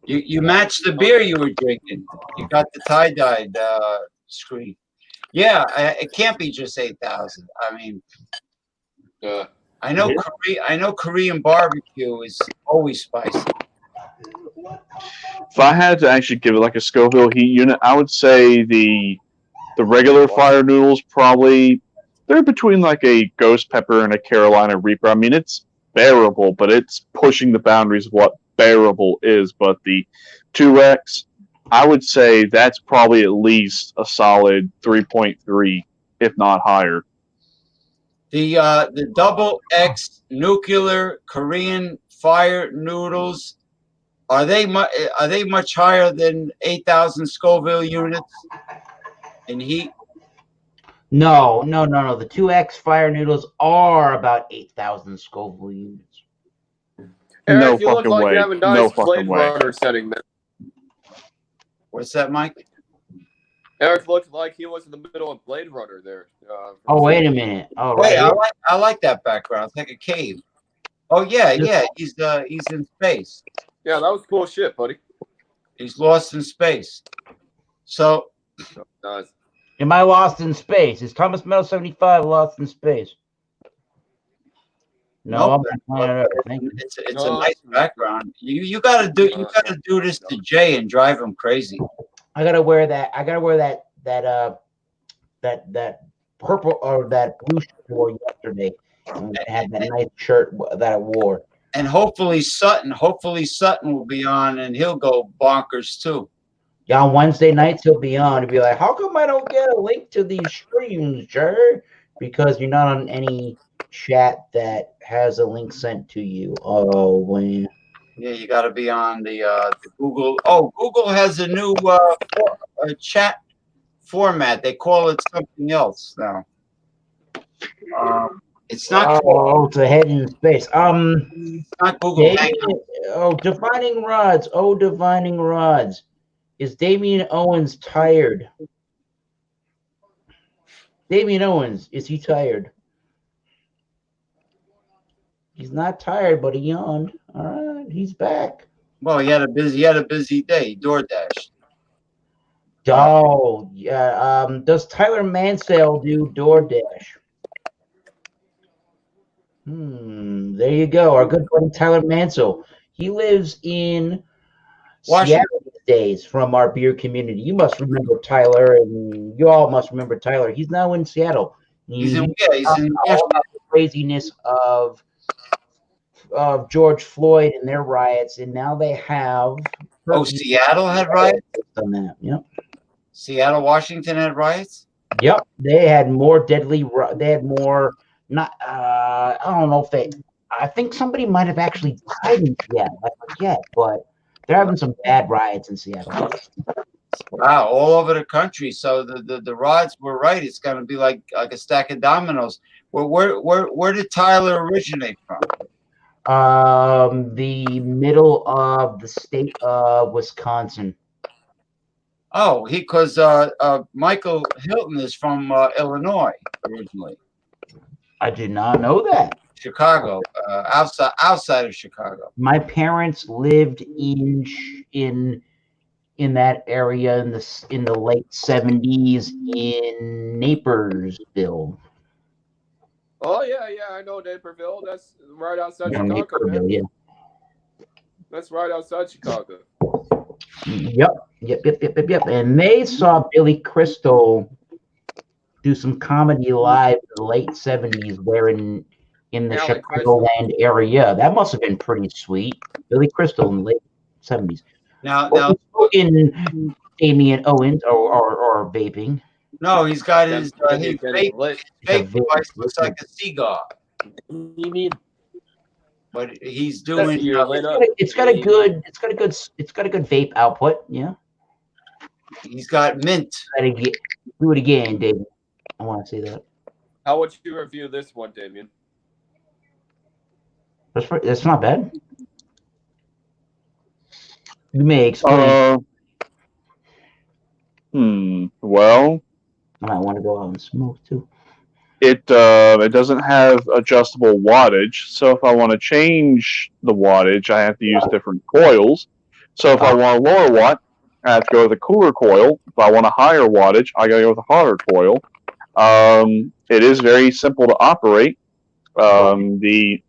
You matched the beer you were drinking. You got the tie-dyed screen. Yeah, it can't be just 8,000. I mean, I know Korean barbecue is always spicy. If I had to actually give it like a Scoville heat unit, I would say the regular fire noodles probably they're between like a ghost pepper and a Carolina Reaper. I mean, it's bearable, but it's pushing the boundaries of what bearable is. But the 2X, I would say that's probably at least a solid 3.3, if not higher. The double X nuclear Korean fire noodles, are they much higher than 8,000 Scoville units in heat? No. The 2X fire noodles are about 8,000 Scoville units. Eric, No you look fucking like way. you have a No nice fucking Blade way. Runner setting, man. What's that, Mike? Eric looked like he was in the middle of Blade Runner there. Oh, wait a minute. Oh, Wait, right. I like that background. It's like a cave. Oh yeah. He's in space. Yeah, that was cool shit, buddy. He's lost in space. So Nice. Am I lost in space? Is Thomas Metal 75 lost in space? No, nope, I'm not planet Earth. Thank you. it's a nice background. You gotta do this to Jay and drive him crazy. I gotta wear that. That purple or that blue shirt I wore yesterday. And I had that nice shirt that I wore. And hopefully Sutton will be on and he'll go bonkers too. Yeah, on Wednesday nights he'll be on. He'll be like, "How come I don't get a link to these streams, Jerry?" Because you're not on any chat that has a link sent to you. Oh man. Yeah, you got to be on the Google. Oh, Google has a new chat format. They call it something else now. It's not. Oh, it's a head in space. It's not Google. Divining rods. Oh, divining rods. Is Damian Owens tired? Damian Owens, is he tired? He's not tired, but he yawned. All right, he's back. Well, he had a busy day. DoorDash. Oh, yeah. Does Tyler Mansell do DoorDash? There you go. Our good buddy Tyler Mansell. He lives in Washington. Seattle these days from our beer community. You must remember Tyler, and you all must remember Tyler. He's now in Seattle. He's in all about the craziness of George Floyd and their riots, and now they have. Oh, Seattle had riots? On that, yep. Seattle, Washington had riots? Yep, they had more deadly. They had more. Not. I don't know if they. I think somebody might have actually died in Seattle. I forget, but they're having some bad riots in Seattle. Wow, all over the country. So the rods were right. It's going to be like a stack of dominoes. Where did Tyler originate from? The middle of the state of Wisconsin. Oh, because Michael Hilton is from Illinois originally. I did not know that. Chicago, outside of Chicago. My parents lived in that area in the late 70s in Naperville. Oh yeah, I know Naperville. That's right outside Chicago, man. Yeah. That's right outside Chicago. Yep. And they saw Billy Crystal do some comedy live in the late 70s there in the Chicagoland area. That must have been pretty sweet. Billy Crystal in the late 70s. Now in Damian Owens or vaping. No, he's got his vape device looks like a cigar. You mean? But he's doing. It's got a good vape output. Yeah. He's got mint. Do it again, David. I want to see that. How would you review this one, Damien? That's not bad. You may explain. Well, I might want to go out and smoke too. It doesn't have adjustable wattage, so if I want to change the wattage, I have to use different coils. So if I want a lower watt, I have to go with a cooler coil. If I want a higher wattage, I gotta go with a hotter coil. It is very simple to operate. The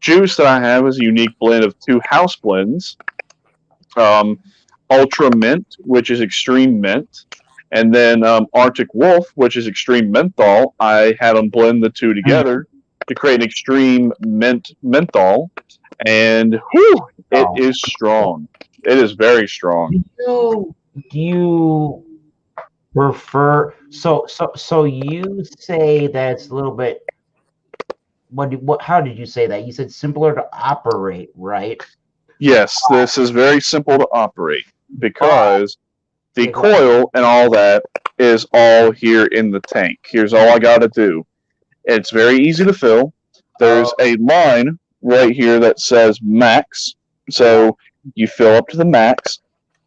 juice that I have is a unique blend of two house blends. Ultra Mint, which is extreme mint, and then Arctic Wolf, which is extreme menthol. I had them blend the two together to create an extreme menthol, and it is strong. It is very strong. Do you prefer? So you say that's a little bit. What? How did you say that? You said simpler to operate, right? Yes, this is very simple to operate because the coil and all that is all here in the tank. Here's all I got to do. It's very easy to fill. There's a line right here that says max. So you fill up to the max.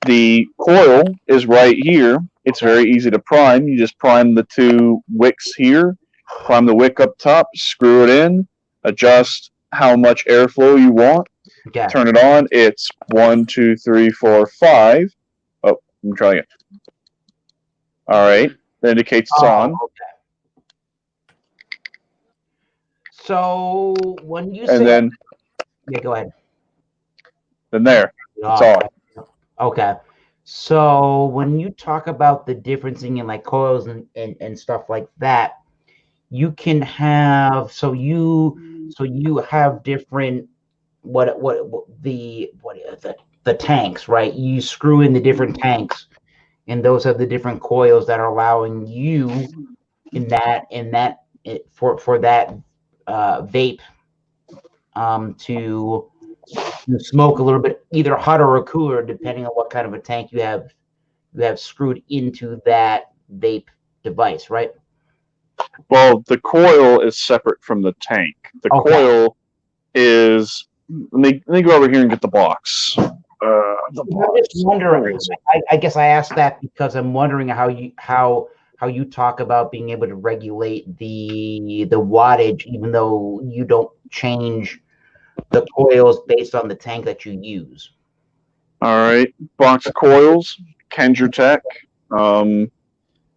The coil is right here. It's very easy to prime. You just prime the two wicks here. Prime the wick up top. Screw it in. Adjust how much airflow you want. Okay. Turn it on. It's 1, 2, 3, 4, 5. Oh, I'm trying it. All right. That indicates it's on. Okay. So when you and then, yeah, go ahead. Then there, it's on. Okay. So when you talk about the differencing in like coils and stuff like that, you can have you have different the tanks, right? You screw in the different tanks, and those have the different coils that are allowing you for that vape to smoke a little bit either hotter or cooler depending on what kind of a tank you have screwed into that vape device, right? Well, the coil is separate from the tank. The Okay. coil is. Let me go over here and get the box. The I'm box. just wondering. I guess I asked that because I'm wondering how you talk about being able to regulate the wattage, even though you don't change the coils based on the tank that you use. All right, box of coils, Kendra.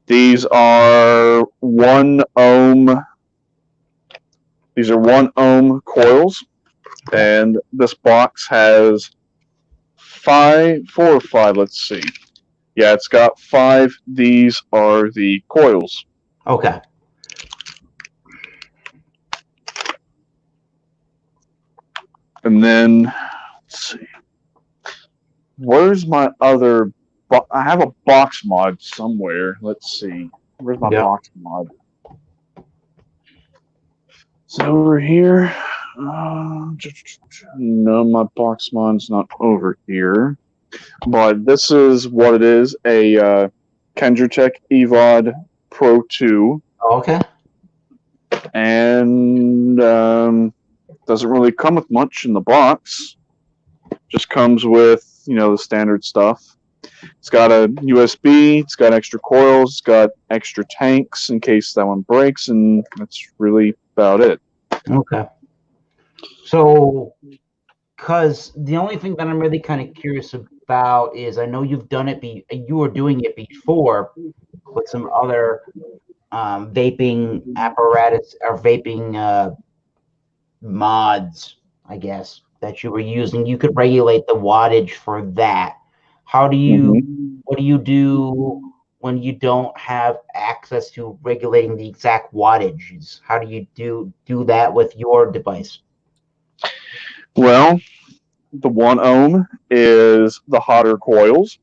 These are 1 ohm. These are 1 ohm coils, and this box has 4 or 5. Let's see. Yeah, it's got 5. These are the coils. Okay. And then, let's see. Where's my other? I have a box mod somewhere. Let's see. Where's my box mod? It's over here. No, my box mod's not over here. But this is what it is: a Kendra EVOD Pro 2. Okay. And doesn't really come with much in the box. Just comes with, the standard stuff. It's got a USB, it's got extra coils, it's got extra tanks in case that one breaks, and that's really about it. Okay. So, because the only thing that I'm really kind of curious about is I know you've done it, you were doing it before with some other vaping apparatus or vaping mods, I guess, that you were using. You could regulate the wattage for that. What do you do when you don't have access to regulating the exact wattages? How do you do that with your device? Well, the 1 ohm is the hotter coils.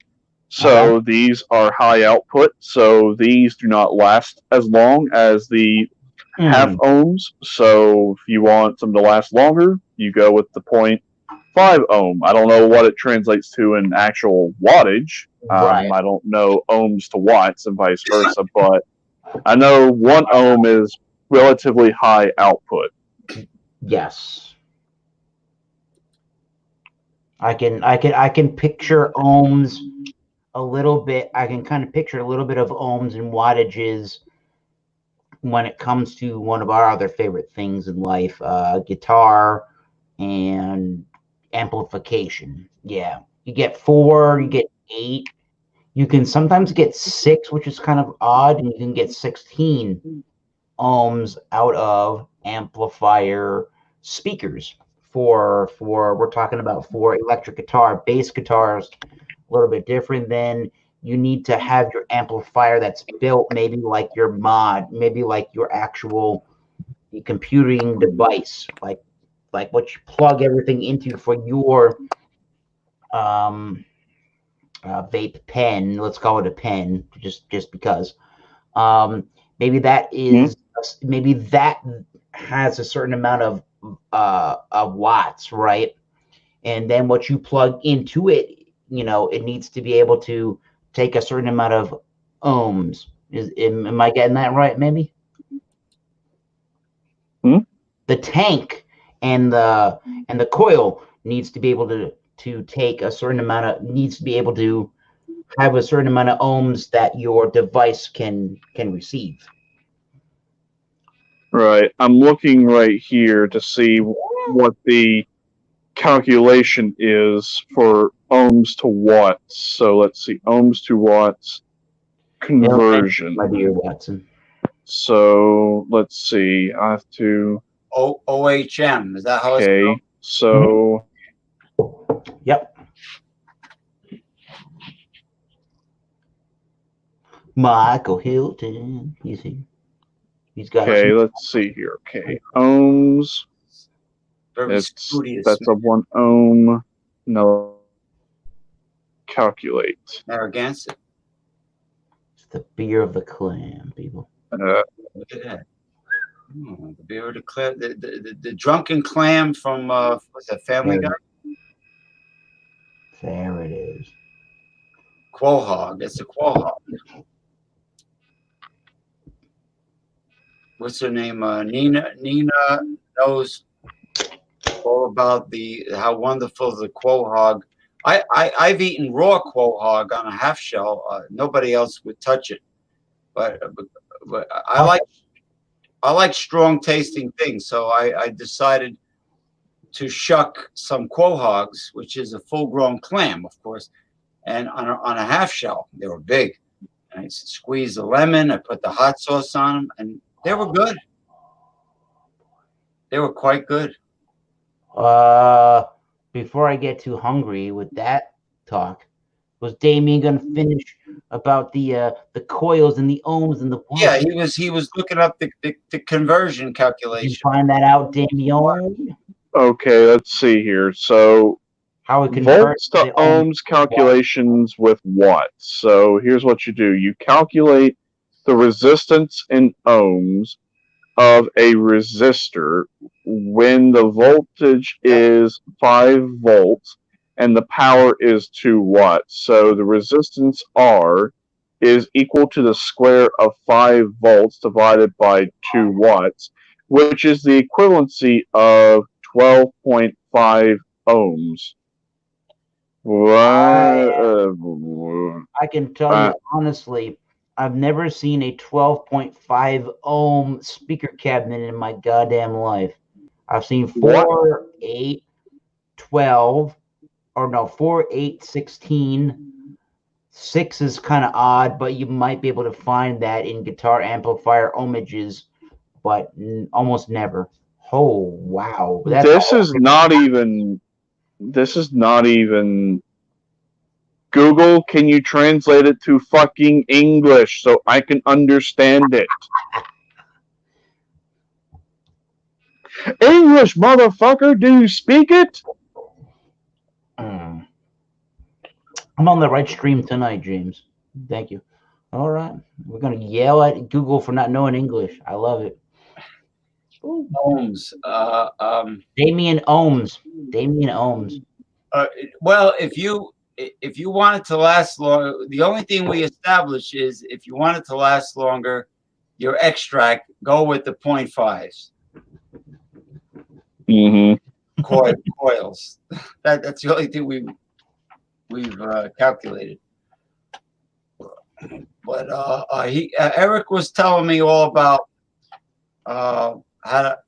So these are high output, so these do not last as long as the half ohms. So if you want them to last longer, you go with the 0.5 ohm. I don't know what it translates to in actual wattage. Right. I don't know ohms to watts and vice versa, but I know 1 ohm is relatively high output. Yes. I can picture ohms a little bit. I can kind of picture a little bit of ohms and wattages when it comes to one of our other favorite things in life, guitar and amplification. Yeah. You get 4, you get 8. You can sometimes get 6, which is kind of odd, and you can get 16 ohms out of amplifier speakers for we're talking about for electric guitar. Bass guitars a little bit different. Then you need to have your amplifier that's built maybe like your mod, maybe like your actual computing device, like what you plug everything into for your vape pen. Let's call it a pen, just because. Maybe that is maybe that has a certain amount of watts, right? And then what you plug into it, it needs to be able to take a certain amount of ohms. Am I getting that right? Maybe the tank and the coil needs to be able to take a certain amount of needs to be able to have a certain amount of ohms that your device can receive. Right. I'm looking right here to see what the calculation is for ohms to watts. So let's see, ohms to watts conversion. My dear Watson. So let's see, I have to. OHM, is that how it's Okay, spelled? so. Yep. Michael Hilton. He's got. Okay, let's see here. Okay, ohms. Very That's studious. a 1 ohm. No. Calculate. Narragansett. It's the beer of the clam, people. Look at that. Oh, the beer of the clam, the drunken clam from what's that, Family Guy? There it is. Quahog. It's a quahog. what's her name? Nina knows all about how wonderful the quahog. I've eaten raw quahog on a half shell. Nobody else would touch it, but I like strong tasting things. So I decided to shuck some quahogs, which is a full-grown clam, of course, and on a half shell. They were big. And I squeezed a lemon. I put the hot sauce on them, and they were good. They were quite good. Before I get too hungry with that talk, was Damien gonna finish about the coils and the ohms and the watts? Yeah, he was looking up the conversion Did calculation. you find that out, Damien? Okay, let's see here. So How it converts volts to ohms calculations with watts. So here's what you do. You calculate the resistance in ohms of a resistor when the voltage is 5 volts and the power is 2 watts. So the resistance R is equal to the square of 5 volts divided by 2 watts, which is the equivalency of 12.5 ohms. I can tell you honestly, I've never seen a 12.5 ohm speaker cabinet in my goddamn life. I've seen 4, 8, 12, or no, 4, 8, 16. 6 is kind of odd, but you might be able to find that in guitar amplifier ohmages, but almost never. Oh, wow. This is not even Google, can you translate it to fucking English so I can understand it? English, motherfucker, do you speak it? I'm on the right stream tonight, James. Thank you. All right. We're going to yell at Google for not knowing English. I love it. Ohms. Damien Ohms. Damien Ohms. Well, if you want it to last long, the only thing we establish is if you want it to last longer, your extract, go with the 0.5s. Mm-hmm. Coils. That's the only thing we've calculated. But Eric was telling me all about how to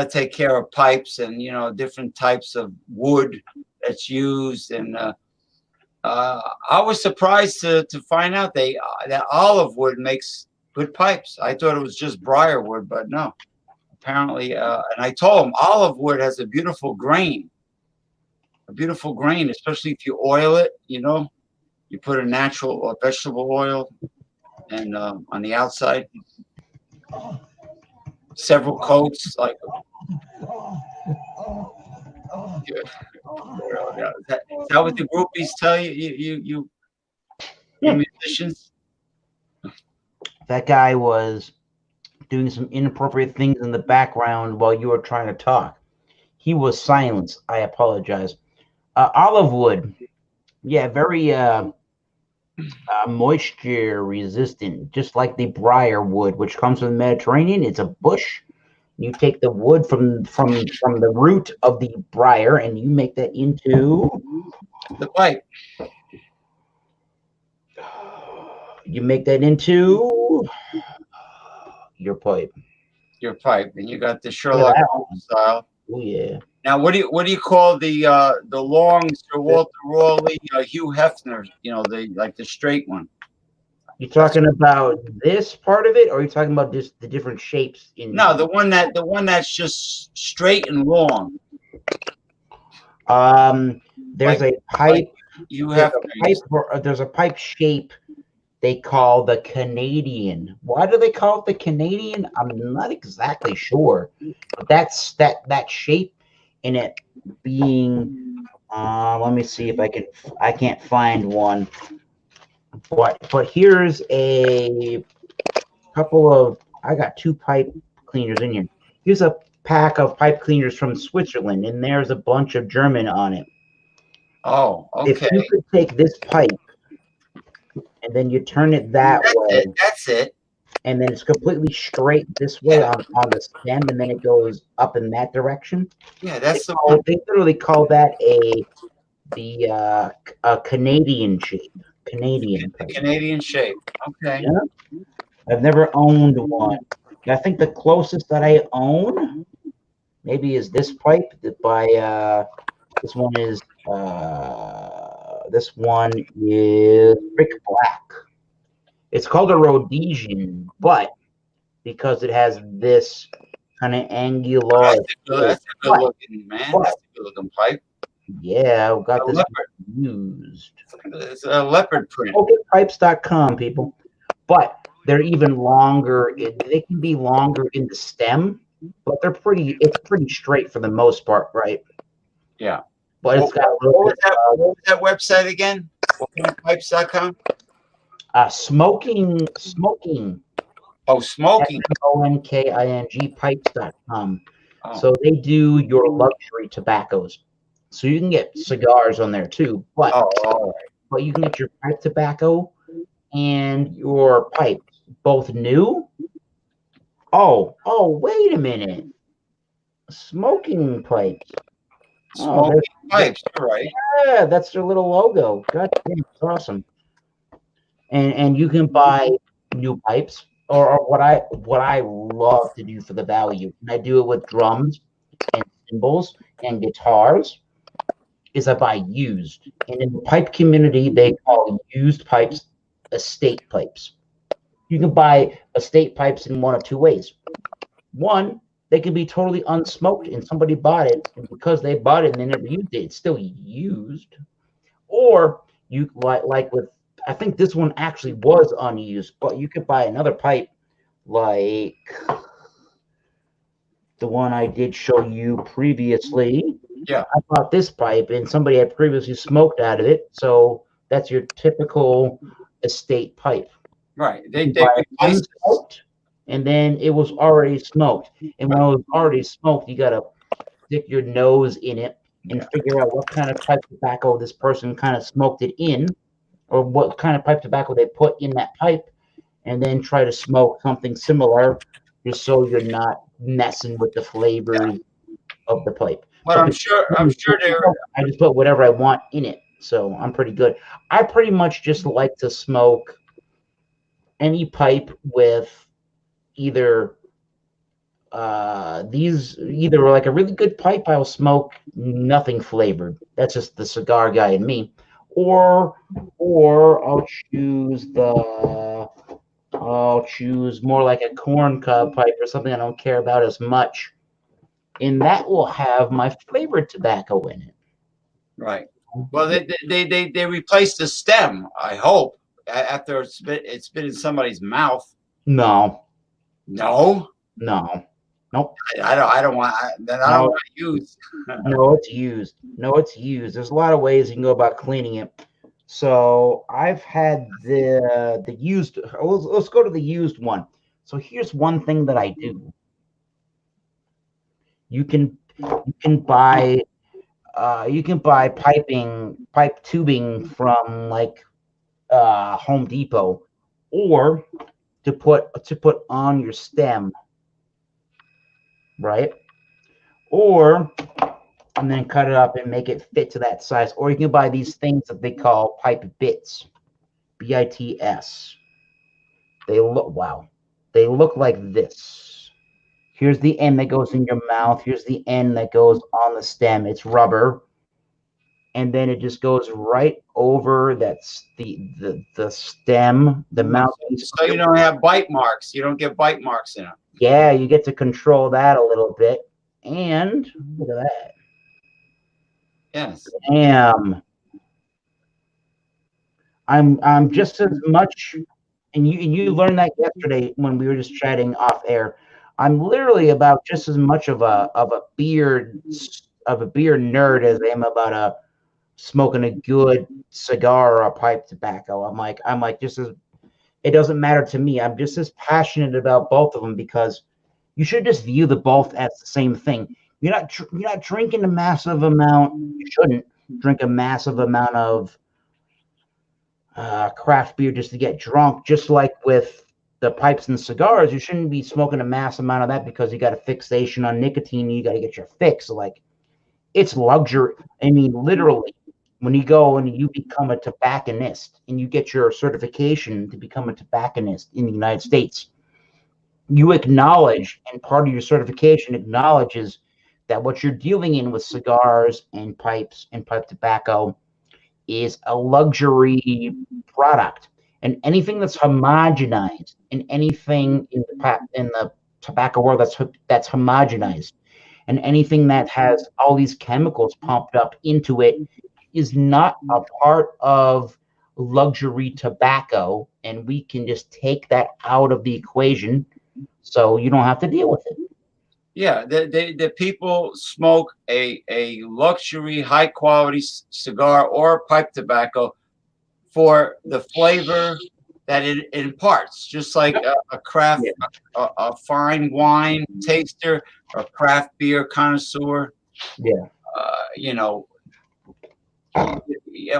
take care of pipes and different types of wood that's used, and I was surprised to find out that olive wood makes good pipes. I thought it was just briarwood, but no. Apparently, and I told him olive wood has a beautiful grain, especially if you oil it. You put a natural or vegetable oil, and on the outside, several coats. Like, is that what the groupies tell you musicians? That guy was doing some inappropriate things in the background while you were trying to talk. He was silenced. I apologize. Olive wood. Yeah, very moisture resistant, just like the briar wood, which comes from the Mediterranean. It's a bush. You take the wood from the root of the briar and you make that into the pipe. You make that into your pipe. Your pipe, and you got the Sherlock Holmes style. Oh yeah. Now, what do you call the long Sir Walter Raleigh, Hugh Hefner? The straight one. You talking about this part of it, or are you talking about just the different shapes? No, the one that's just straight and long. There's a pipe. There's a pipe shape they call the Canadian. Why do they call it the Canadian? I'm not exactly sure, but that's that shape in it being. Let me see if I can't find one. But here's a couple of. I got 2 pipe cleaners in here. Here's a pack of pipe cleaners from Switzerland, and there's a bunch of German on it. Oh, okay. If you could take this pipe and then you turn it that way. That's it. and then it's completely straight this way on the stem, and then it goes up in that direction. Yeah, that's the one. They literally call that a Canadian shape. Canadian The pipe. Canadian shape. Okay. Yeah. I've never owned one. I think the closest that I own maybe is this pipe that by this one is Rick Black. It's called a Rhodesian, but because it has this kind of angular, That's a good looking, man. But- That's a good looking pipe. yeah, I've got A this leopard. used. It's a leopard print. Pipes.com, people. But they're even longer. They can be longer in the stem, but it's pretty straight for the most part, right? Yeah. But it's got a little What bit was that website again? Pipes.com? smoking Oh, smoking. SMONKING pipes.com. Oh. So they do your luxury tobaccos. So you can get cigars on there too, but all right. but you can get your pipe tobacco and your pipes both new. Oh, wait a minute. Smoking pipes. Smoking pipes, you're right. Yeah, that's their little logo. God damn, it's awesome. And you can buy new pipes, or what I love to do for the value, and I do it with drums and cymbals and guitars, is I buy used. And in the pipe community, they call used pipes estate pipes. You can buy estate pipes in one of two ways. One, they can be totally unsmoked and somebody bought it, and because they bought it and they never used it, it's still used. Or you like with, I think this one actually was unused, but you could buy another pipe like the one I did show you previously. Yeah. I bought this pipe and somebody had previously smoked out of it, so that's your typical estate pipe. Right. They You buy it replaced unsmoked, and then it was already smoked. And when it was already smoked, you gotta stick your nose in it and figure out what kind of pipe tobacco this person kind of smoked it in, or what kind of pipe tobacco they put in that pipe, and then try to smoke something similar, just so you're not messing with the flavors of the pipe. But I'm sure I just put whatever I want in it, so I'm pretty good. I pretty much just like to smoke any pipe with either either like a really good pipe, I'll smoke nothing flavored. That's just the cigar guy in me. Or I'll choose more like a corn cob pipe or something I don't care about as much. And that will have my flavored tobacco in it. right. Well, they replaced the stem, I hope, after it's been in somebody's mouth. No. No. Nope. I don't want to use. No, it's used. There's a lot of ways you can go about cleaning it. So I've had the used. Let's go to the used one. So here's one thing that I do. You can buy pipe tubing from like Home Depot, or to put on your stem, right? Or and then cut it up and make it fit to that size. Or you can buy these things that they call pipe bits, BITS. They look like this. Here's the end that goes in your mouth. Here's the end that goes on the stem. It's rubber. And then it just goes right over that's the stem, the mouthpiece. So you don't have bite marks. You don't get bite marks in it. Yeah, you get to control that a little bit. And look at that. Yes. Damn. I'm just as much, and you learned that yesterday when we were just chatting off air. I'm literally about just as much of a beer nerd as I am about smoking a good cigar or a pipe tobacco. I'm like just as, it doesn't matter to me. I'm just as passionate about both of them, because you should just view the both as the same thing. You're not drinking a massive amount. You shouldn't drink a massive amount of craft beer just to get drunk. Just like with the pipes and cigars, you shouldn't be smoking a mass amount of that because you got a fixation on nicotine. You got to get your fix. So like, it's luxury. I mean, literally, when you go and you become a tobacconist and you get your certification to become a tobacconist in the United States, you acknowledge, and part of your certification acknowledges that what you're dealing in with cigars and pipes and pipe tobacco is a luxury product. And anything that's homogenized, and anything in the tobacco world that's homogenized, and anything that has all these chemicals pumped up into it is not a part of luxury tobacco, and we can just take that out of the equation so you don't have to deal with it. Yeah, the people smoke a luxury, high quality cigar or pipe tobacco for the flavor that it imparts, just like a craft, a fine wine taster, or craft beer connoisseur. Yeah. You know,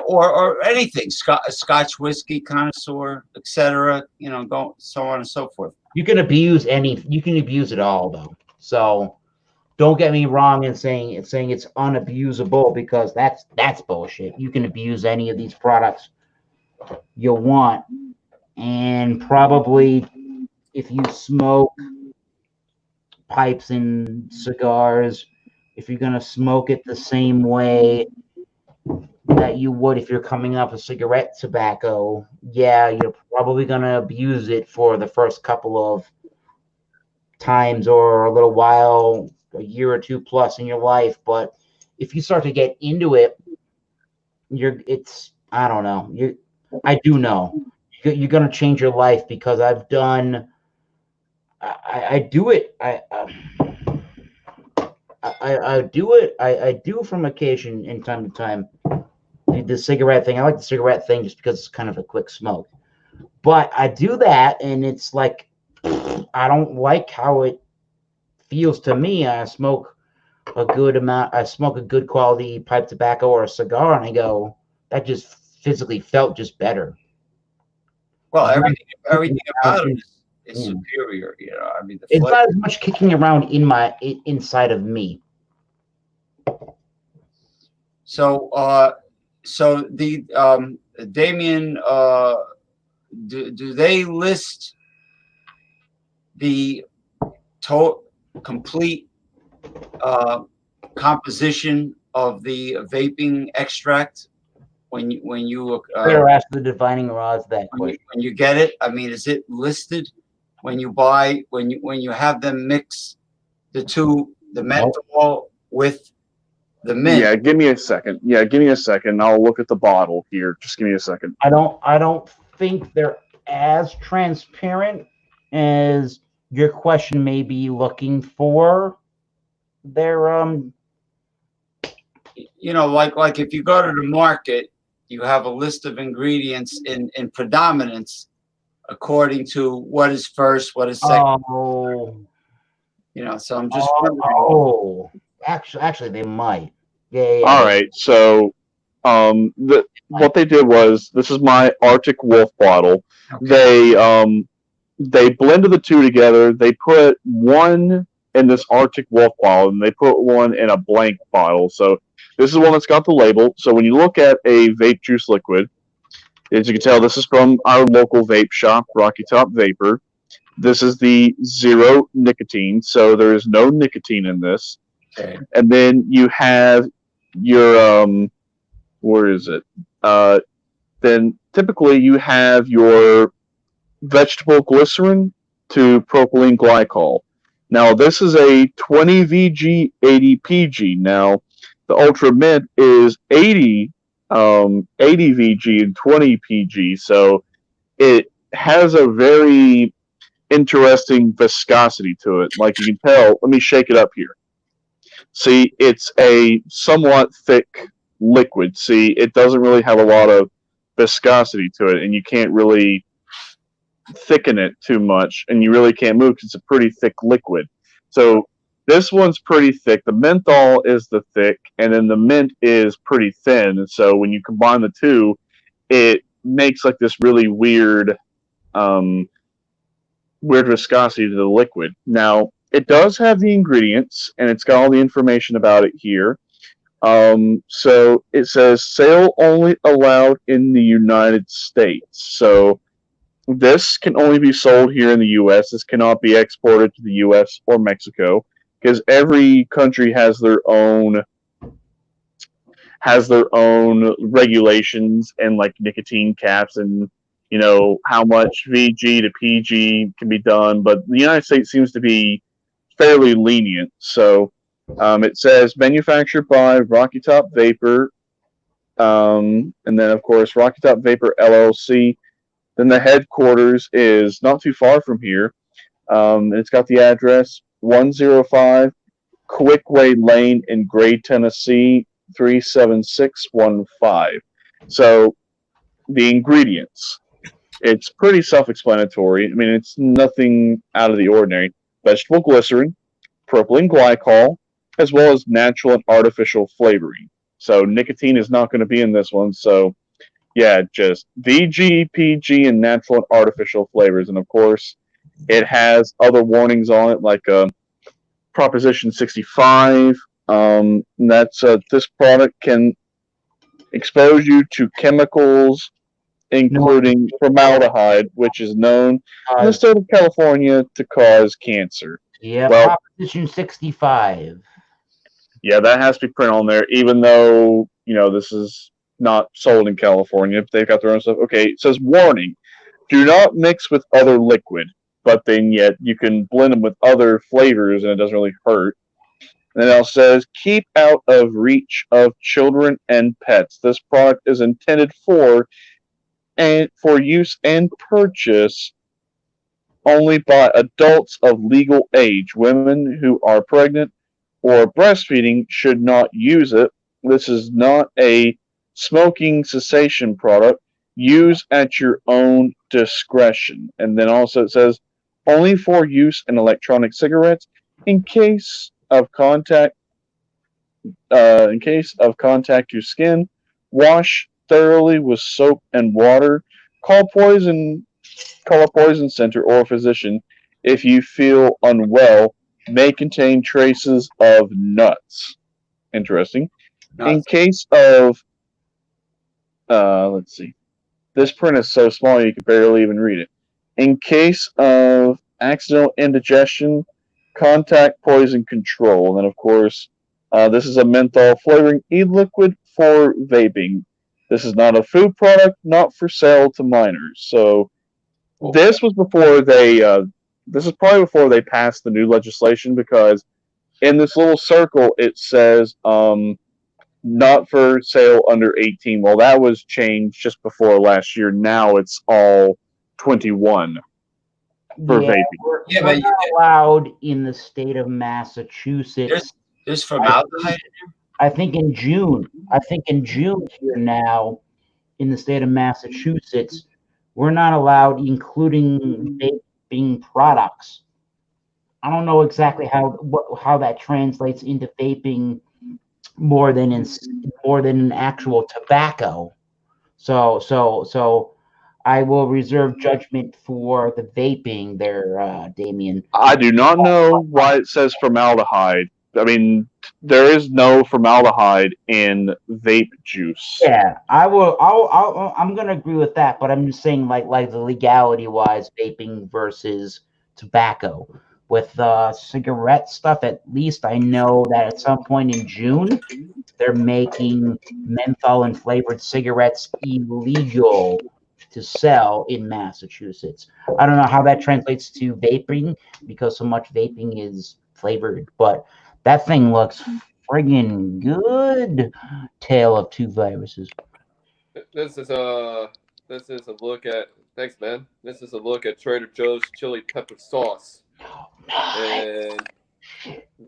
or anything, Scotch whiskey connoisseur, etc. You know, go so on and so forth. You can abuse it all though. So don't get me wrong in saying it's unabusable, because that's bullshit. You can abuse any of these products you want, and probably if you smoke pipes and cigars, if you're gonna smoke it the same way that you would if you're coming off a cigarette tobacco, yeah, you're probably gonna abuse it for the first couple of times or a little while, a year or two plus in your life. But if you start to get into it, I don't know. I do know you're gonna change your life, because I've done. I do it. I do it. I do from occasion in time to time. The cigarette thing. I like the cigarette thing just because it's kind of a quick smoke. But I do that, and it's like, I don't like how it feels to me. I smoke a good amount. I smoke a good quality pipe tobacco or a cigar, and I go, that just physically felt just better. Well, everything about it is superior. You know, I mean, it's not as much kicking around inside of me. So, so the Damien, do they list the complete composition of the vaping extract when you Better ask the divining rods that question. When you get it? I mean, is it listed when you buy, when you have them mix the menthol with the mint? Yeah, give me a second. I'll look at the bottle here. Just give me a second. I don't think they're as transparent as your question may be looking for. They're you know, like if you go to the market, you have a list of ingredients in predominance according to what is first, what is second. Oh. You know, so I'm just wondering. Oh, actually, they might. Yeah. All right. So, what they did was, this is my Arctic Wolf bottle. Okay. They blended the two together. They put one in this Arctic Wolf bottle, and they put one in a blank bottle. So this is one that's got the label. So when you look at a vape juice liquid, as you can tell, this is from our local vape shop, Rocky Top Vapor. This is the zero nicotine, so there is no nicotine in this. Okay. And then you have your where is it? Then typically you have your vegetable glycerin to propylene glycol. Now this is a 20 VG 80 PG. Now the Ultra Mint is 80 VG and 20 PG, so it has a very interesting viscosity to it. Like you can tell, let me shake it up here. See, it's a somewhat thick liquid. See, it doesn't really have a lot of viscosity to it, and you can't really thicken it too much, and you really can't move because it's a pretty thick liquid. So this one's pretty thick. The menthol is the thick, and then the mint is pretty thin. And so when you combine the two, it makes like this really weird weird viscosity to the liquid. Now, it does have the ingredients, and it's got all the information about it here. So it says sale only allowed in the United States. So this can only be sold here in the U.S. This cannot be exported to the U.S. or Mexico because every country has their own regulations and like nicotine caps and how much VG to PG can be done. But the United States seems to be fairly lenient. So it says manufactured by Rocky Top Vapor, and then of course Rocky Top Vapor LLC. Then the headquarters is not too far from here. It's got the address 105 Quickway Lane in Gray, Tennessee 37615. So the ingredients, it's pretty self-explanatory. I mean, it's nothing out of the ordinary. Vegetable glycerin, propylene glycol, as well as natural and artificial flavoring. So nicotine is not going to be in this one. So yeah, just VG, PG, and natural and artificial flavors. And of course, it has other warnings on it, like Proposition 65. That's this product can expose you to chemicals, including formaldehyde, which is known in the state of California to cause cancer. Yeah, Well, Proposition 65. Yeah, that has to be printed on there, even though this is not sold in California. They've got their own stuff. Okay, it says warning: do not mix with other liquid. But then yet you can blend them with other flavors and it doesn't really hurt. And then it also says keep out of reach of children and pets. This product is intended for use and purchase only by adults of legal age. Women who are pregnant or breastfeeding should not use it. This is not a smoking cessation product. Use at your own discretion. And then also it says only for use in electronic cigarettes in case of contact to skin. Wash thoroughly with soap and water. Call a poison center or physician if you feel unwell. May contain traces of nuts. Interesting. In case of let's see. This print is so small you can barely even read it. In case of accidental indigestion, contact poison control. And then, of course, this is a menthol flavoring e-liquid for vaping. This is not a food product, not for sale to minors. So this was before they. This is probably before they passed the new legislation, because in this little circle it says not for sale under 18. Well, that was changed just before last year. Now it's all 21 for vaping. We're not allowed in the state of Massachusetts. There's formaldehyde. I think in June here now in the state of Massachusetts, we're not allowed, including vaping products. I don't know exactly how that translates into vaping more than in actual tobacco. So I will reserve judgment for the vaping there, Damien. I do not know why it says formaldehyde. I mean, there is no formaldehyde in vape juice. Yeah, I'm gonna agree with that, but I'm just saying, like the legality wise, vaping versus tobacco. With cigarette stuff, at least I know that at some point in June, they're making menthol and flavored cigarettes illegal to sell in Massachusetts. I don't know how that translates to vaping, because so much vaping is flavored, but that thing looks friggin' good. Tale of two viruses. This is a look at. Thanks, man. This is a look at Trader Joe's chili pepper sauce. And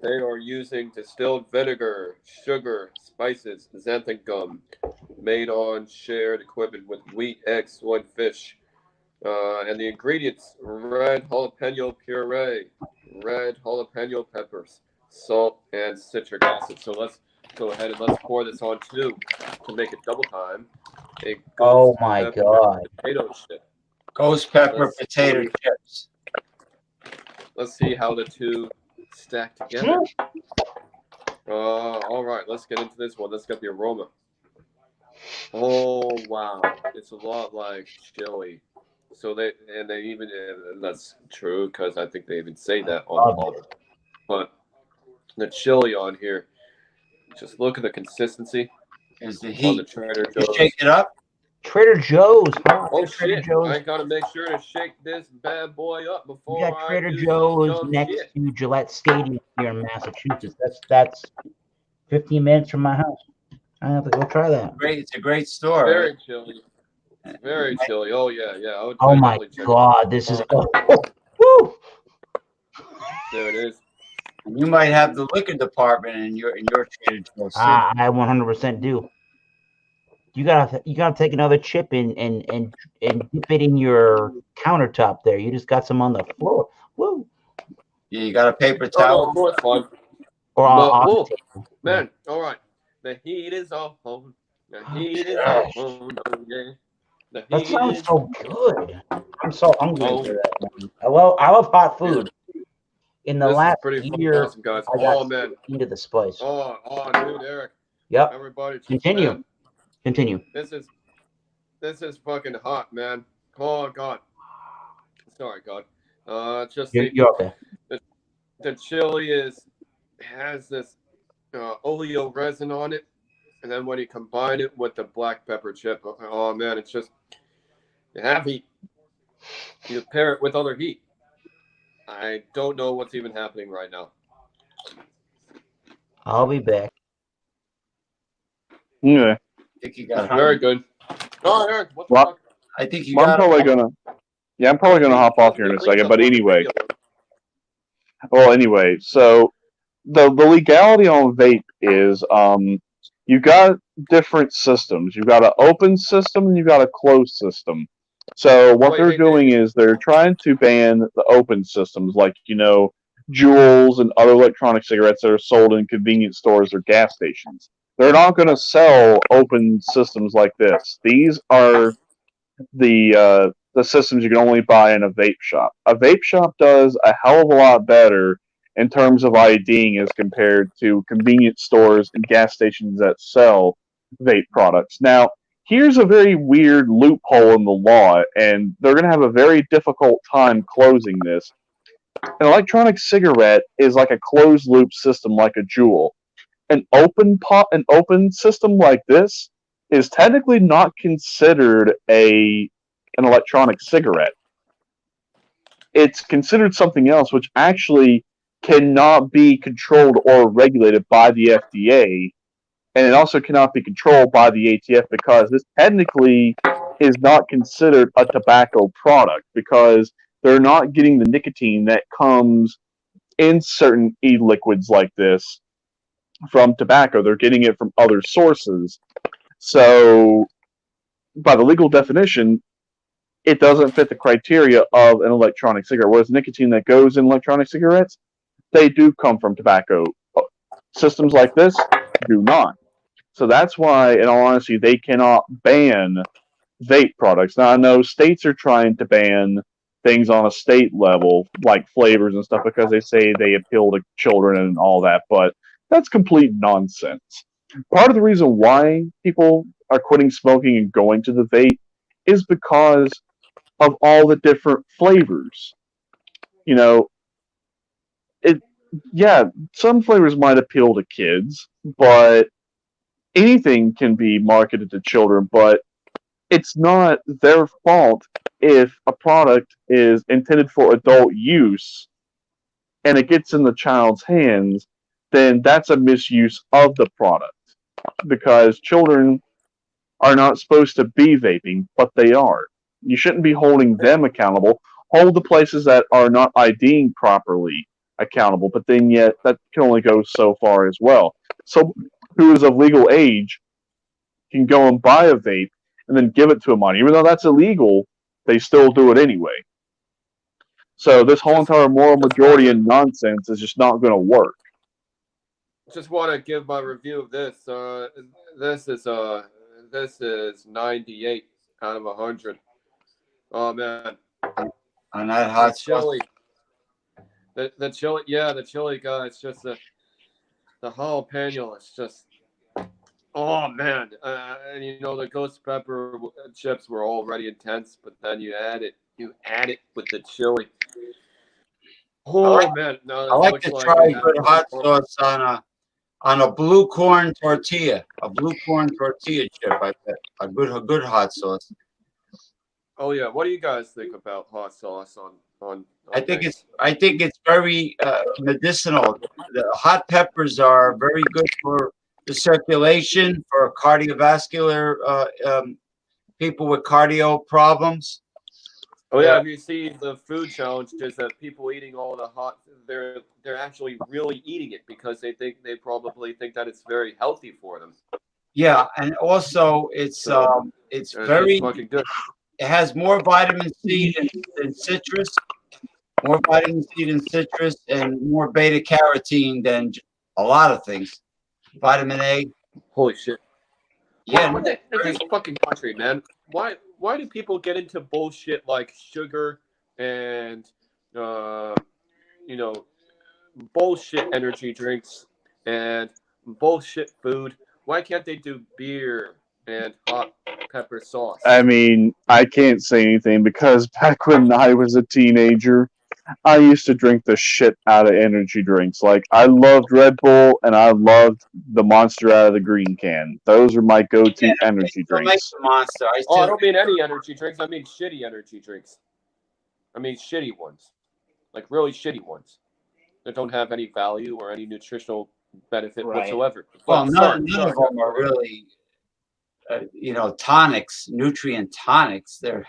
they are using distilled vinegar, sugar, spices, xanthan gum, made on shared equipment with wheat, eggs, soy, fish. And the ingredients: red jalapeno puree, red jalapeno peppers, salt, and citric acid. So let's go ahead and let's pour this on too to make it double time. Oh my god! Potato chip. Ghost pepper potato chips. let's see how the two stack together. All right, let's get into this one. Let's get the aroma. Oh wow, it's a lot like chili. So they even and that's true because I think they even say that on the bottle. But the chili on here, just look at the consistency Is the on the heat. Trader You Joe's. shake it up. Trader Joe's, huh? Oh Trader shit! Joe's. I gotta make sure to shake this bad boy up You before got I Trader do Joe's some next shit. to Gillette Stadium here in Massachusetts. That's 15 minutes from my house. I have to go try that. Great, it's a great store. Very chilly. Very chilly. Oh yeah, yeah. I would Oh my definitely check God, this is woo. There it is. You might have the liquor department in your Trader Joe's. I 100% do. You gotta take another chip and dip it in your countertop there. You just got some on the floor. Woo. Yeah, you got a paper Oh, no, towel. of course, fun. Or But, on oh, the table. man, all right. The heat is on. The heat is on. Oh, yeah. The That heat sounds is so good. I'm so hungry on. for that, man. I love hot food. In the This is last pretty fucking year, awesome, guys. I got Oh, man. into the spice. Oh, dude, Eric. Yep. Everybody, Continue. man, Continue. this is fucking hot, man. Oh, God. Sorry, God. Just You're okay. the chili has this oleo resin on it, and then when you combine it with the black pepper chip, oh man, it's just you have heat. You pair it with other heat. I don't know what's even happening right now. I'll be back. Okay. I think you got Very good. Oh, Eric, what the Well, fuck? I think you Well, I'm got probably gonna. Yeah, I'm probably gonna hop off here in a second. But anyway, so the legality on vape is you've got different systems. You've got an open system and you've got a closed system. So what they're doing is they're trying to ban the open systems, like Juuls and other electronic cigarettes that are sold in convenience stores or gas stations. They're not going to sell open systems like this. These are the systems you can only buy in a vape shop. A vape shop does a hell of a lot better in terms of IDing as compared to convenience stores and gas stations that sell vape products. Now, here's a very weird loophole in the law, and they're going to have a very difficult time closing this. An electronic cigarette is like a closed loop system like a Juul. An open system like this is technically not considered an electronic cigarette. It's considered something else, which actually cannot be controlled or regulated by the FDA, and it also cannot be controlled by the ATF because this technically is not considered a tobacco product because they're not getting the nicotine that comes in certain e-liquids like this from tobacco. They're getting it from other sources. So, by the legal definition, it doesn't fit the criteria of an electronic cigarette. Whereas nicotine that goes in electronic cigarettes, they do come from tobacco. Systems like this do not. So that's why, in all honesty, they cannot ban vape products. Now, I know states are trying to ban things on a state level, like flavors and stuff, because they say they appeal to children and all that, but that's complete nonsense. Part of the reason why people are quitting smoking and going to the vape is because of all the different flavors. Some flavors might appeal to kids, but anything can be marketed to children, but it's not their fault if a product is intended for adult use and it gets in the child's hands, then that's a misuse of the product because children are not supposed to be vaping, but they are. You shouldn't be holding them accountable. Hold the places that are not IDing properly accountable, but then yet that can only go so far as well. So who is of legal age can go and buy a vape and then give it to a minor. Even though that's illegal, they still do it anyway. So this whole entire moral majority and nonsense is just not going to work. Just want to give my review of this. This is 98 out of 100. Oh man, on that hot chili. The chili, yeah, the chili guy. It's just the jalapeno. It's just, oh man. And you know the ghost pepper chips were already intense, but then you add it with the chili. Oh man, no, I this like looks to like try we good have hot sauce on a blue corn tortilla. A blue corn tortilla chip. I bet a good hot sauce. Oh yeah, what do you guys think about hot sauce on I think things? it's very medicinal. The hot peppers are very good for the circulation, for cardiovascular people with cardio problems. Oh yeah, if you see the food challenges that people eating all the hot, they're actually really eating it because they probably think that it's very healthy for them. Yeah, and also it's So, it's and it very tastes fucking good. it has more vitamin C than citrus, more vitamin C than citrus, and more beta carotene than a lot of things. Vitamin A. Holy shit! Yeah, What in this fucking country, man? Why do people get into bullshit like sugar and uh, you know bullshit energy drinks and bullshit food? Why can't they do beer and hot pepper sauce? I mean, I can't say anything because back when I was a teenager, I used to drink the shit out of energy drinks. Like, I loved Red Bull and I loved the Monster out of the green can. Those are my go-to energy still make drinks. the Monster. I Oh, I still don't mean any energy drinks. I mean shitty energy drinks. I mean shitty ones, like really shitty ones that don't have any value or any nutritional benefit Right. whatsoever. well, But none of sorry, them are really tonics, nutrient tonics. They're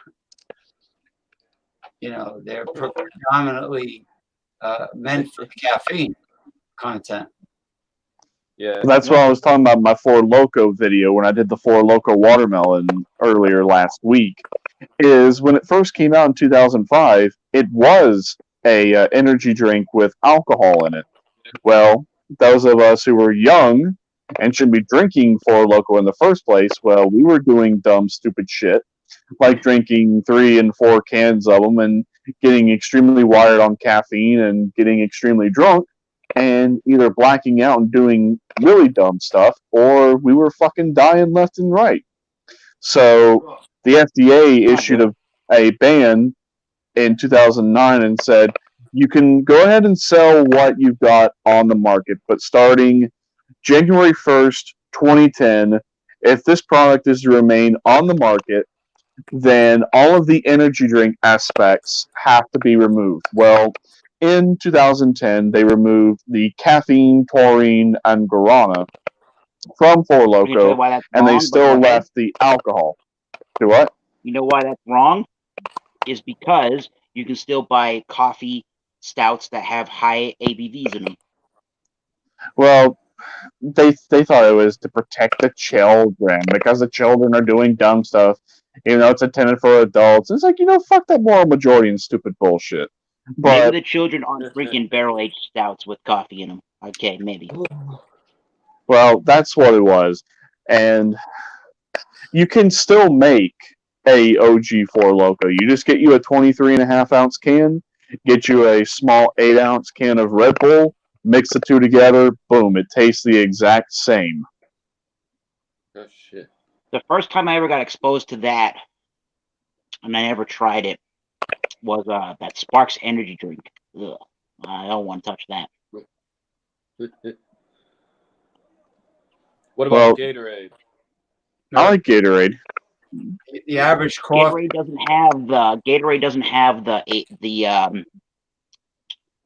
they're predominantly meant for the caffeine content. Yeah. That's what I was talking about in my Four Loco video when I did the Four Loco watermelon earlier last week. Is when it first came out in 2005, it was a energy drink with alcohol in it. Well, those of us who were young and should be drinking Four Loco in the first place, well, we were doing dumb, stupid shit like drinking 3 and 4 cans of them and getting extremely wired on caffeine and getting extremely drunk and either blacking out and doing really dumb stuff or we were fucking dying left and right. So the FDA issued a ban in 2009 and said, you can go ahead and sell what you've got on the market, but starting January 1st, 2010, if this product is to remain on the market, then all of the energy drink aspects have to be removed. Well, in 2010, they removed the caffeine, taurine, and guarana from Four Let me tell you Loco, why that's and they wrong, but still go ahead. left the alcohol. Do what? You know why that's wrong? Is because you can still buy coffee stouts that have high ABVs in them. Well, they thought it was to protect the children because the children are doing dumb stuff. Even though it's intended for adults, it's like fuck that moral majority and stupid bullshit. Maybe But the children aren't drinking barrel-aged stouts with coffee in them. Okay, maybe. well, that's what it was, and you can still make a OG Four Loco. You just get you a 23.5-ounce can, get you a small 8-ounce can of Red Bull, mix the two together, boom, it tastes the exact same. Oh shit. The first time I ever got exposed to that, and I never tried it, was that Sparks energy drink. Ugh, I don't want to touch that. What about Well, Gatorade? I like Gatorade. The average cost. Gatorade doesn't have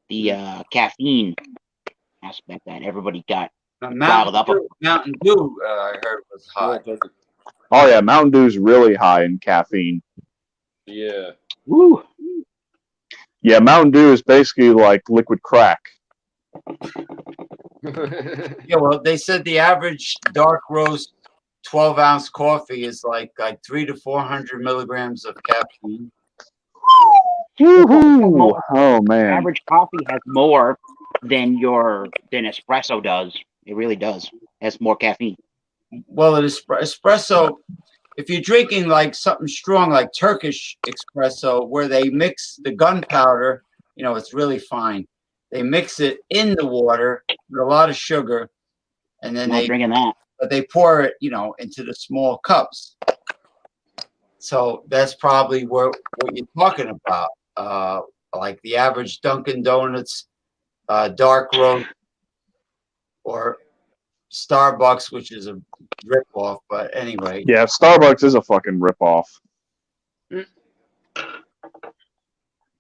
the caffeine aspect that everybody got riled up. Mountain Dew, I heard was No, high. it doesn't. Oh yeah, Mountain Dew's really high in caffeine. Yeah. Woo! Yeah, Mountain Dew is basically like liquid crack. Yeah, well, they said the average dark roast 12-ounce coffee is like 300 to 400 milligrams of caffeine. Woohoo! Oh man. Average coffee has more than espresso does. It really does. It has more caffeine. Well, an espresso, if you're drinking like something strong like Turkish espresso, where they mix the gunpowder, it's really fine. They mix it in the water with a lot of sugar, and then Not drinking that. they pour it, into the small cups. So that's probably what you're talking about. Like the average Dunkin' Donuts dark roast, or Starbucks, which is a ripoff. But anyway, Yeah, Starbucks is a fucking ripoff.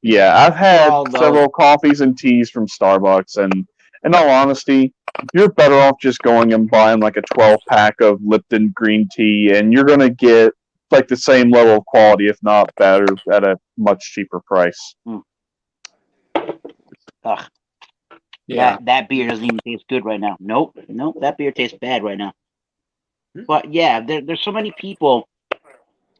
Yeah, I've had Well, though- several coffees and teas from Starbucks, and in all honesty, you're better off just going and buying like a 12-pack of Lipton green tea, and you're gonna get like the same level of quality, if not better, at a much cheaper price. Ugh. yeah, That beer doesn't even taste good right now. Nope, that beer tastes bad right now. But yeah, there's so many people.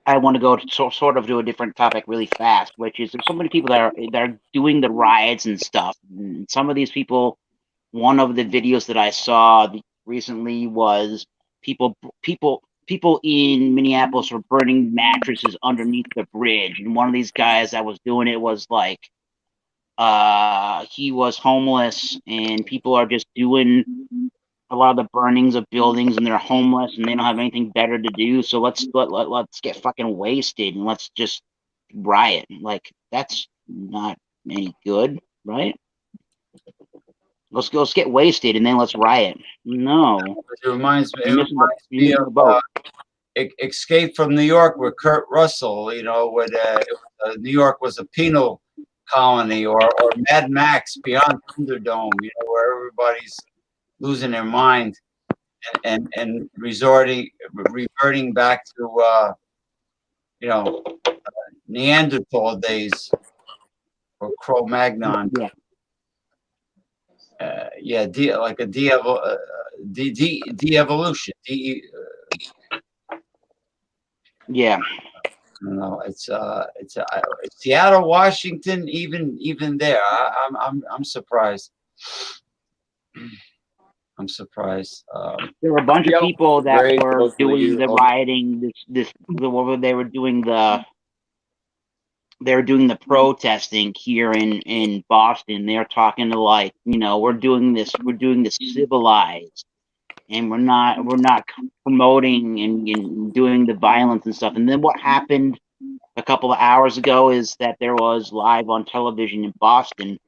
I want to go to sort of to a different topic really fast, which is there's so many people that are doing the riots and stuff. And some of these people, one of the videos that I saw recently was people in Minneapolis were burning mattresses underneath the bridge, and one of these guys that was doing it was like, he was homeless, and people are just doing a lot of the burnings of buildings, and they're homeless and they don't have anything better to do. So let's get fucking wasted and let's just riot. Like, that's not any good, right? Let's get wasted and then let's riot. No, it reminds you're missing the of boat. Escape from New York with Kurt Russell. When New York was a penal colony, or Mad Max Beyond Thunderdome. Where everybody's losing their mind and reverting back to Neanderthal days, or Cro-Magnon. Yeah. Like a de-evolution. Yeah. I don't know. It's Seattle, Washington. Even there, I'm surprised. I'm surprised. There were a bunch of people that Great, were both of doing you. the rioting. They were doing the protesting here in Boston. They're talking to, like, we're doing this civilized, and we're not promoting and doing the violence and stuff. And then what happened a couple of hours ago is that there was live on television in Boston,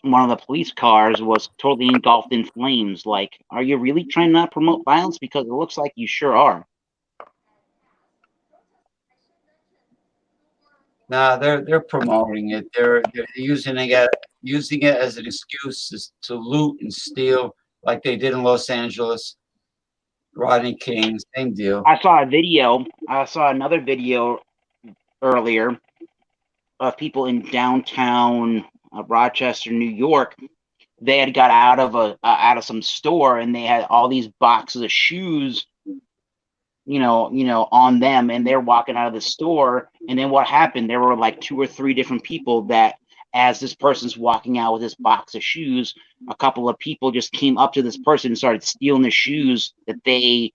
one of the police cars was totally engulfed in flames. Like, are you really trying to not promote violence? Because it looks like you sure are. Nah, they're promoting it. They're using it as an excuse to loot and steal, like they did in Los Angeles. Rodney King, same deal. I saw another video earlier of people in downtown Rochester, New York. They had got out of some store, and they had all these boxes of shoes, on them, and they're walking out of the store. And then what happened? There were like 2 or 3 different people that, as this person's walking out with this box of shoes, a couple of people just came up to this person and started stealing the shoes that they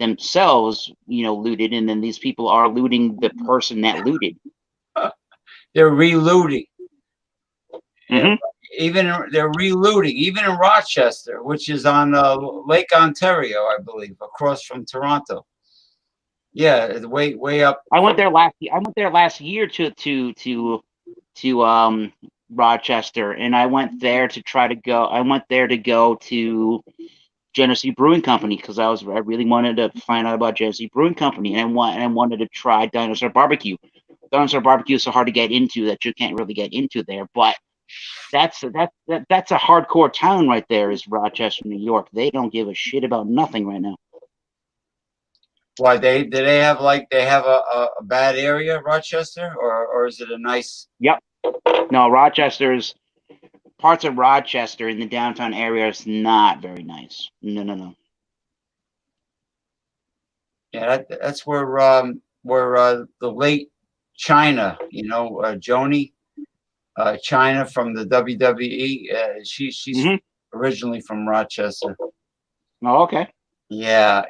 themselves, looted. And then these people are looting the person that looted. They're relooting. Mm-hmm. They're relooting, even in Rochester, which is on Lake Ontario, I believe, across from Toronto. Yeah, it's way up. I went there last year to Rochester, and I went there to go to Genesee Brewing Company because I really wanted to find out about Genesee Brewing Company, and I wanted to try Dinosaur Barbecue. Dinosaur Barbecue is so hard to get into that you can't really get into there, but that's a hardcore town right there, is Rochester, New York. They don't give a shit about nothing right now. Why they have a bad area, Rochester, or is it a nice? Yep. No, parts of Rochester in the downtown area is not very nice. No. Yeah, that's where the late China, Joni, China from the WWE. She's originally from Rochester. Oh, okay. Yeah.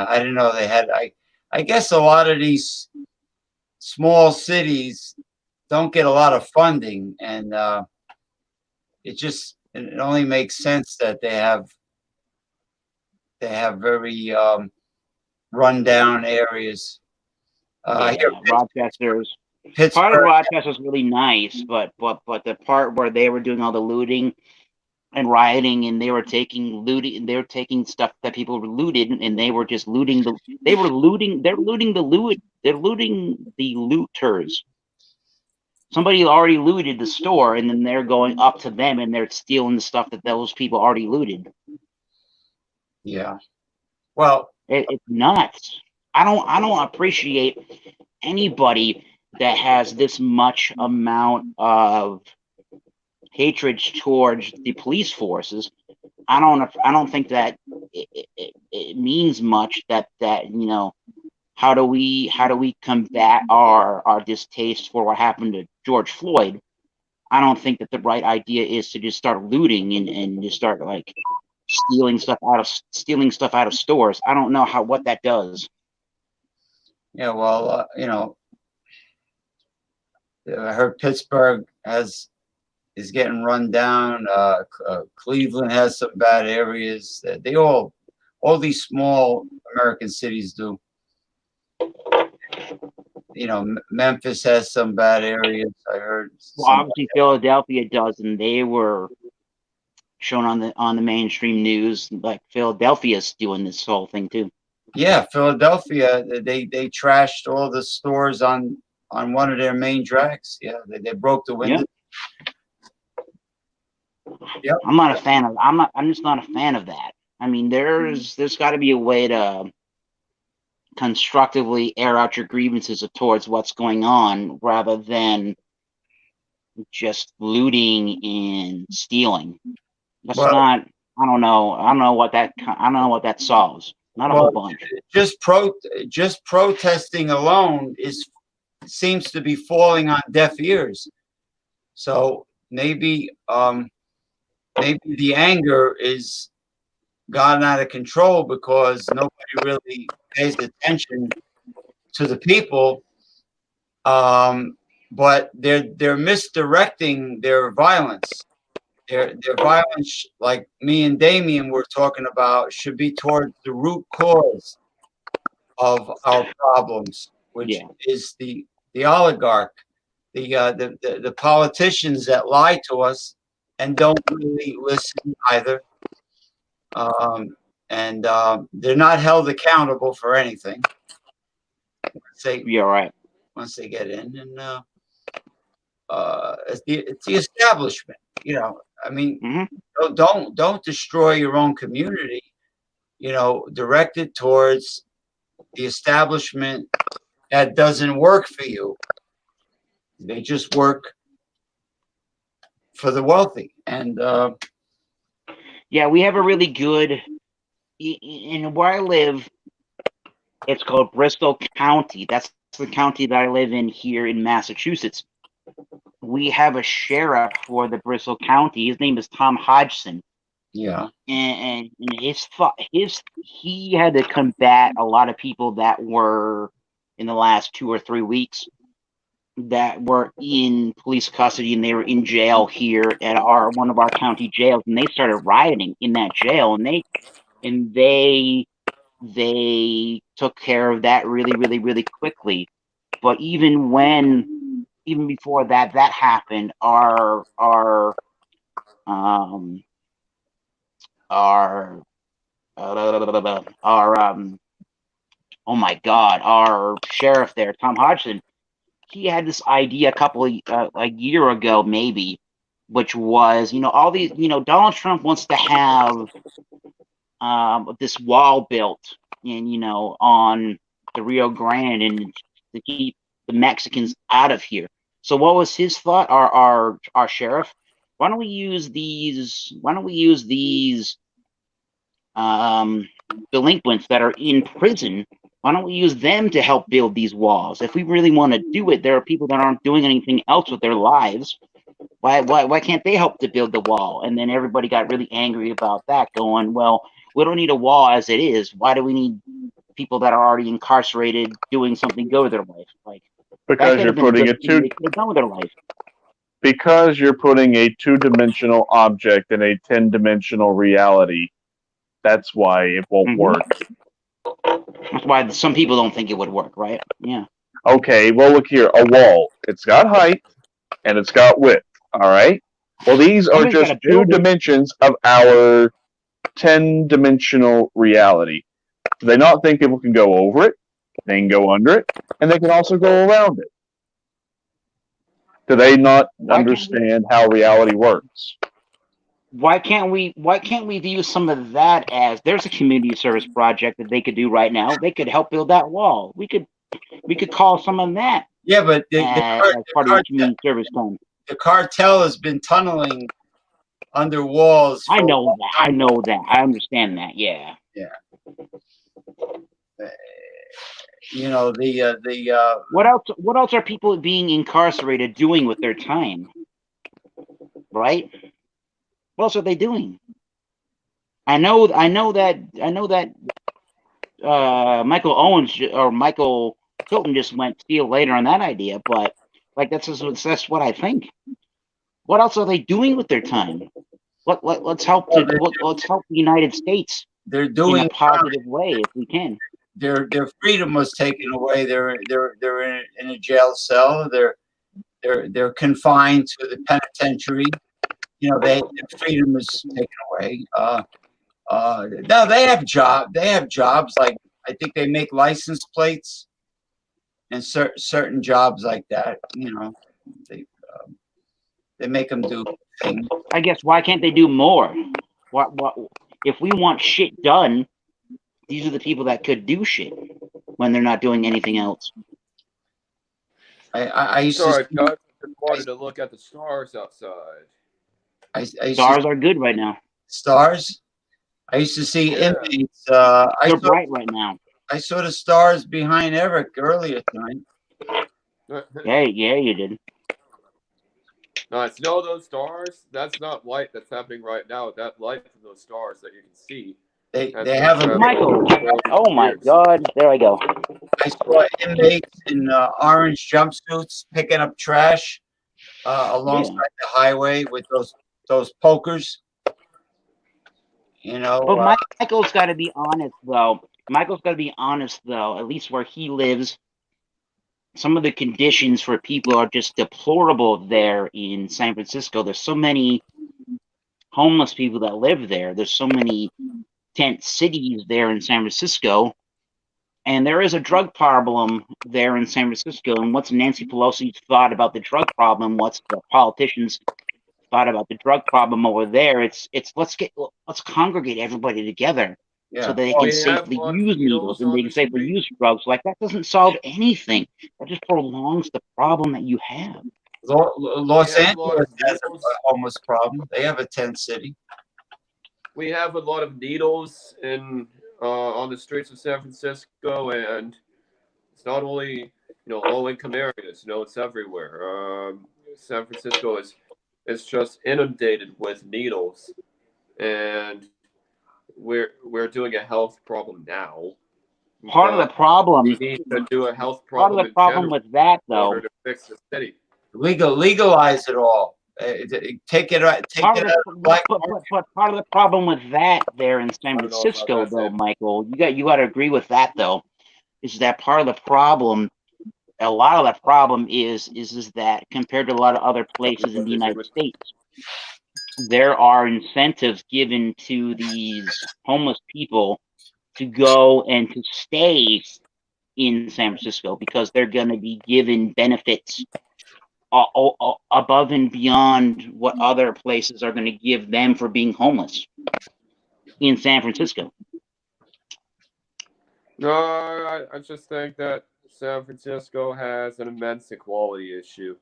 I didn't know they had. I guess a lot of these small cities don't get a lot of funding, and it only makes sense that they have very rundown areas. Here, Rochester's part of Pittsburgh. Rochester's really nice, but the part where they were doing all the looting and rioting, and they were taking stuff that people were looted, and they were just looting they're looting the looters. Somebody already looted the store, and then they're going up to them and they're stealing the stuff that those people already looted. Yeah. Well, it's nuts. I don't appreciate anybody that has this much amount of hatred towards the police forces. I don't think that it means much that how do we combat our distaste for what happened to George Floyd? I don't think that the right idea is to just start looting and just start like stealing stuff out of stores. I don't know what that does. Yeah, well, I heard Pittsburgh is getting run down. Cleveland has some bad areas. They all these small American cities do. Memphis has some bad areas. I heard. Well, obviously Philadelphia does, and they were shown on the mainstream news. Like Philadelphia's doing this whole thing too. Yeah, Philadelphia. They trashed all the stores on one of their main drags. Yeah, they broke the window. Yep. I'm just not a fan of that. I mean, there's got to be a way to constructively air out your grievances towards what's going on rather than just looting and stealing. That's not. I don't know what that solves. Not a whole bunch. Just protesting alone seems to be falling on deaf ears. So maybe the anger is gotten out of control because nobody really pays attention to the people. But they're misdirecting their violence. Their violence, like me and Damien were talking about, should be towards the root cause of our problems, which is the oligarch, the politicians that lie to us and don't really listen either. And they're not held accountable for anything. You're right. Once they get in, and it's the establishment. I mean, don't destroy your own community. Direct it towards the establishment that doesn't work for you. They just work for the wealthy. And we have a really good in where I live. It's called Bristol County. That's the county that I live in here in Massachusetts. We have a sheriff for the Bristol County. His name is Tom Hodgson. Yeah. And he had to combat a lot of people that were in the last 2 or 3 weeks that were in police custody, and they were in jail here at one of our county jails, and they started rioting in that jail, and they took care of that really, really, really quickly. But even before that happened, our sheriff there, Tom Hodgson, he had this idea a year ago maybe, which was, all these, Donald Trump wants to have this wall built on the Rio Grande and to keep the Mexicans out of here. So what was his thought? Our sheriff, why don't we use these delinquents that are in prison? Why don't we use them to help build these walls? If we really want to do it, there are people that aren't doing anything else with their lives. Why can't they help to build the wall? And then everybody got really angry about that, going, well, we don't need a wall as it is. Why do we need people that are already incarcerated doing something good with their life? Because you're putting it too. Done with their life. because you're putting a 2-dimensional object in a 10-dimensional reality. That's why it won't work. That's why some people don't think it would work, right? Yeah. Okay, well, look here. A wall. It's got height and it's got width. All right? Well, these are Somebody's just gotta two build it. dimensions of our 10-dimensional reality. Do they not think people can go over it? They can go under it, and they can also go around it. Do they not understand how reality works? Why can't we view some of that as there's a community service project that they could do right now? They could help build that wall. We could call some of that Yeah, but as part of the community service fund. the cartel has been tunneling under walls. I know that. I know that. I understand that. Yeah. Yeah. You know the What else are people being incarcerated doing with their time? Right? What else are they doing? I know that Michael Owens or Michael Hilton just went steal later on that idea, but like that's what I think. What else are they doing with their time? Let's help let's help the United States they're doing in a positive way if we can. Their freedom was taken away. They're in a jail cell. They're confined to the penitentiary. You know, their freedom is taken away. Now they have jobs like I think they make license plates and certain jobs like that. You know, they make them do things. I guess why can't they do more? What if we want shit done? These are the people that could do shit when they're not doing anything else. I used Sorry, to. guys. I wanted to look at the stars outside. Stars are good right now. Stars. I used to see inmates. They're bright right now. I saw the stars behind Eric earlier tonight. Yeah, you did. Nice. No, those stars. That's not light that's happening right now. That light from those stars that you can see. They have a Michael. Oh my God! There I go. I saw inmates in orange jumpsuits picking up trash alongside the highway with those pokers. You know, but Michael's got to be honest though. At least where he lives, some of the conditions for people are just deplorable there in San Francisco. There's so many homeless people that live there. There's so many tent cities there in San Francisco. And there is a drug problem there in San Francisco. And what's Nancy Pelosi's thought about the drug problem? What's the politicians' thought about the drug problem over there? It's let's congregate everybody together so that they can safely use needles and they can safely use drugs. Like that doesn't solve anything. That just prolongs the problem that you have. Los Angeles has a homeless problem. They have a tent city. We have a lot of needles on the streets of San Francisco, and it's not only low-income areas. It's everywhere. San Francisco is just inundated with needles, and we're doing a health problem now. Part of the problem. We need to do a health problem. Part of the problem with that, though, in order to fix the city. Legalize it all. Take it out. But part of the problem with that there in San Francisco, though, Michael, you got to agree with that, though, is that part of the problem. A lot of the problem is that compared to a lot of other places in the United States, there are incentives given to these homeless people to go and to stay in San Francisco because they're going to be given benefits above and beyond what other places are going to give them for being homeless in San Francisco. No, I just think that San Francisco has an immense equality issue,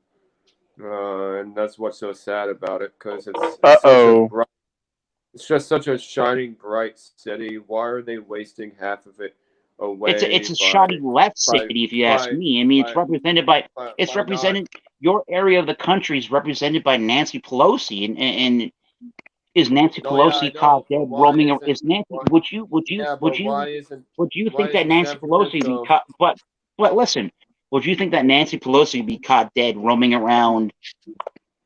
and that's what's so sad about it because it's just such a shining, bright city. Why are they wasting half of it away? It's a shoddy left city, if you ask me. I mean, it's represented. Your area of the country is represented by Nancy Pelosi, and is Nancy Pelosi caught dead roaming? Is Nancy? Would you think that Nancy Pelosi be caught? But listen, would you think that Nancy Pelosi be caught dead roaming around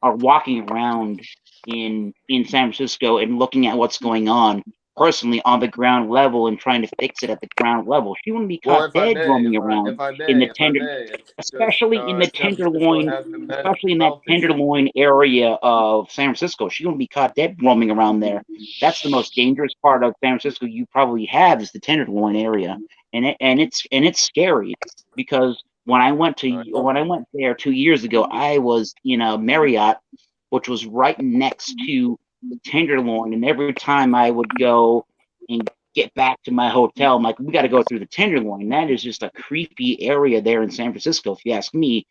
are walking around in San Francisco and looking at what's going on personally on the ground level and trying to fix it at the ground level. She wouldn't be Well, caught dead roaming around if I in the may, it's just especially in the San Francisco Tenderloin, has been especially in that wealthy. Tenderloin area of San Francisco. She wouldn't be caught dead roaming around there. That's the most dangerous part of San Francisco you probably have is the Tenderloin area, and it's scary because when I went there 2 years ago, I was in a Marriott, which was right next to the Tenderloin, and every time I would go and get back to my hotel, I'm like, we got to go through the Tenderloin. That is just a creepy area there in San Francisco, if you ask me.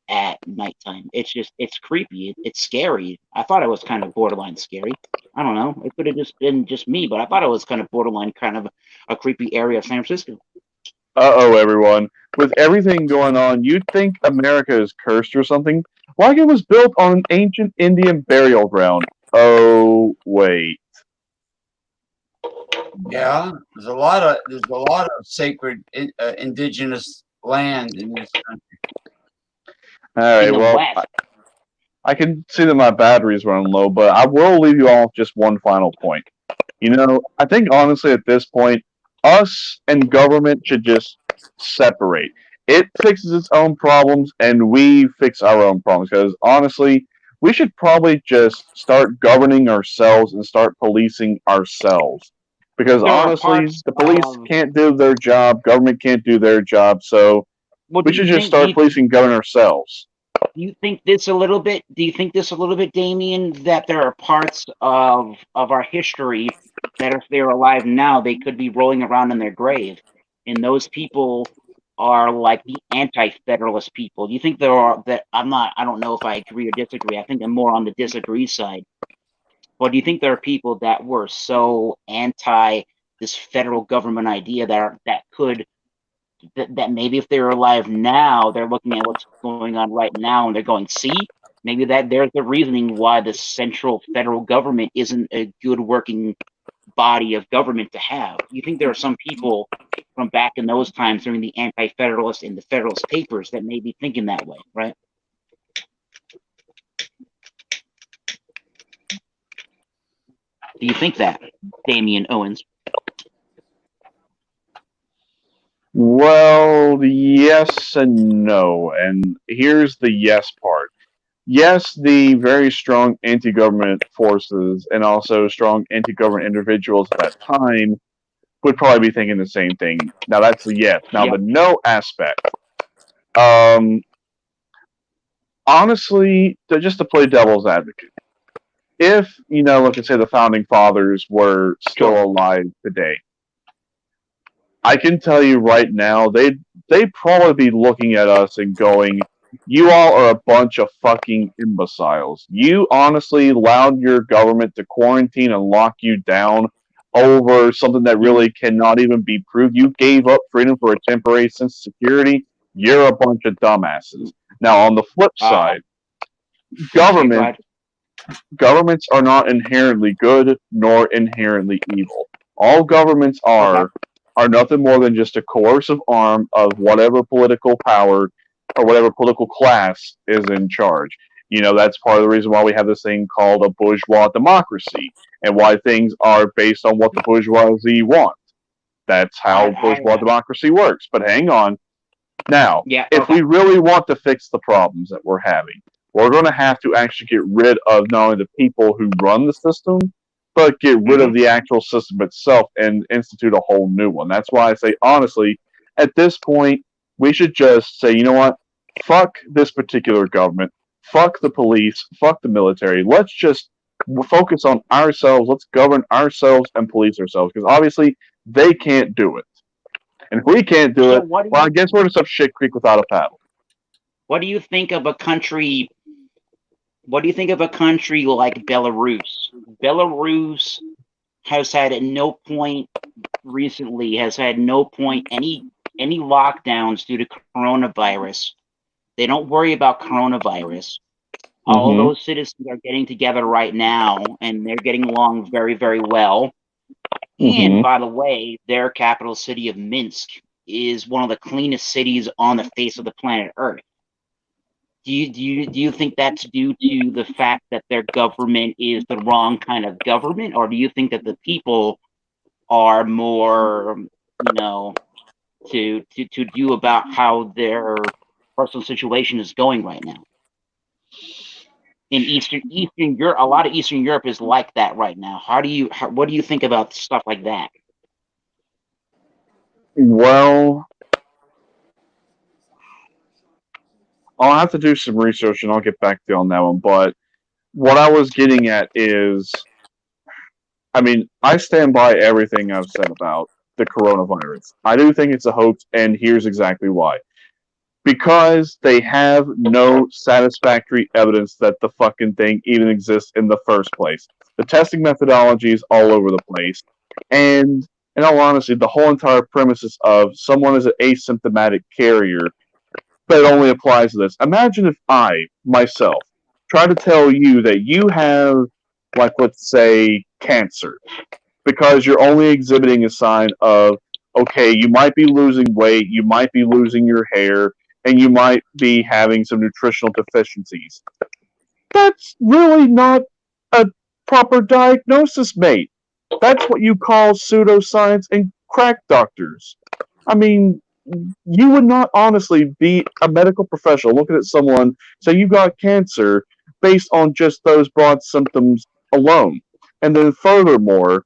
At nighttime, it's creepy. It's scary. I thought it was kind of borderline scary. I don't know. It could have just been just me, but I thought it was kind of borderline, kind of a creepy area of San Francisco. Uh-oh, everyone. With everything going on, you'd think America is cursed or something, like it was built on an ancient Indian burial ground. Oh, wait. Yeah, there's a lot of sacred indigenous land in this country. All right, In the well, West. I can see that my battery's running low, but I will leave you all with just one final point. You know, I think honestly at this point, us and government should just separate. It fixes its own problems, and we fix our own problems. Because honestly, we should probably just start governing ourselves and start policing ourselves. Because There are honestly, parts the police of. can't do their job, government can't do their job, so Well, we do should you just think? start policing and governing ourselves. Do you think this a little bit? Do you think this a little bit, Damien? That there are parts of our history that if they're alive now, they could be rolling around in their grave, and those people are like the anti-federalist people. Do you think there are that? I'm not. I don't know if I agree or disagree. I think I'm more on the disagree side. But do you think there are people that were so anti this federal government idea that maybe if they're alive now, they're looking at what's going on right now and they're going, see, maybe that there's the reasoning why the central federal government isn't a good working body of government to have. You think there are some people from back in those times during the anti-federalist and the Federalist Papers that may be thinking that way, right? Do you think that, Damian Owens? Well, yes and no. And here's the yes part. Yes, the very strong anti government forces and also strong anti government individuals at that time would probably be thinking the same thing. Now, that's the yes. Now, Yep. the no aspect. Um, honestly, just to play devil's advocate, if, let's say the founding fathers were still alive today, I can tell you right now, they'd probably be looking at us and going, "You all are a bunch of fucking imbeciles. You honestly allowed your government to quarantine and lock you down over something that really cannot even be proved. You gave up freedom for a temporary sense of security. You're a bunch of dumbasses." Now, on the flip side, governments are not inherently good nor inherently evil. All governments are nothing more than just a coercive arm of whatever political power or whatever political class is in charge. That's part of the reason why we have this thing called a bourgeois democracy and why things are based on what the bourgeoisie want. That's how bourgeois democracy works. But hang on. Now, if we really want to fix the problems that we're having, we're going to have to actually get rid of not only the people who run the system, but get rid of the actual system itself and institute a whole new one. That's why I say, honestly, at this point, we should just say, you know what? Fuck this particular government. Fuck the police. Fuck the military. Let's just focus on ourselves. Let's govern ourselves and police ourselves. Because obviously, they can't do it. And if we can't do it, well, I guess we're just up shit creek without a paddle. What do you think of a country? What do you think of a country like Belarus? Belarus has had at no point recently any lockdowns due to coronavirus. They don't worry about coronavirus. All those citizens are getting together right now, and they're getting along very, very well. And by the way, their capital city of Minsk is one of the cleanest cities on the face of the planet Earth. Do you think that's due to the fact that their government is the wrong kind of government, or do you think that the people are more, to do about how their personal situation is going right now? In Eastern Europe, a lot of Eastern Europe is like that right now. What do you think about stuff like that? Well, I'll have to do some research and I'll get back to you on that one. But what I was getting at is, I mean, I stand by everything I've said about the coronavirus. I do think it's a hoax, and here's exactly why. Because they have no satisfactory evidence that the fucking thing even exists in the first place. The testing methodology is all over the place. And in all honesty, the whole entire premises of someone is an asymptomatic carrier, but it only applies to this. Imagine if I, myself, try to tell you that you have, like, let's say, cancer, because you're only exhibiting a sign of, okay, you might be losing weight, you might be losing your hair, and you might be having some nutritional deficiencies. That's really not a proper diagnosis, mate. That's what you call pseudoscience and crack doctors. I mean, you would not honestly be a medical professional looking at someone, say you got cancer, based on just those broad symptoms alone. And then furthermore,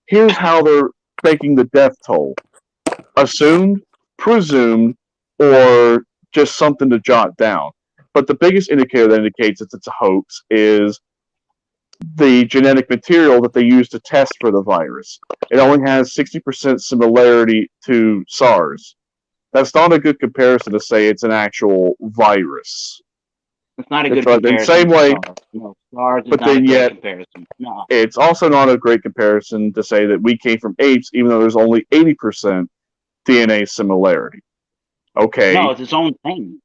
here's how they're making the death toll. Assumed, presumed, or just something to jot down. But the biggest indicator that indicates that it's a hoax is the genetic material that they use to test for the virus. It only has 60% similarity to SARS. That's not a good comparison to say it's an actual virus. It's not a It's good comparison. in the same way, no, SARS is but not then a good yet, comparison. No. it's also not a great comparison to say that we came from apes, even though there's only 80% DNA similarity. Okay. No, it's its own thing.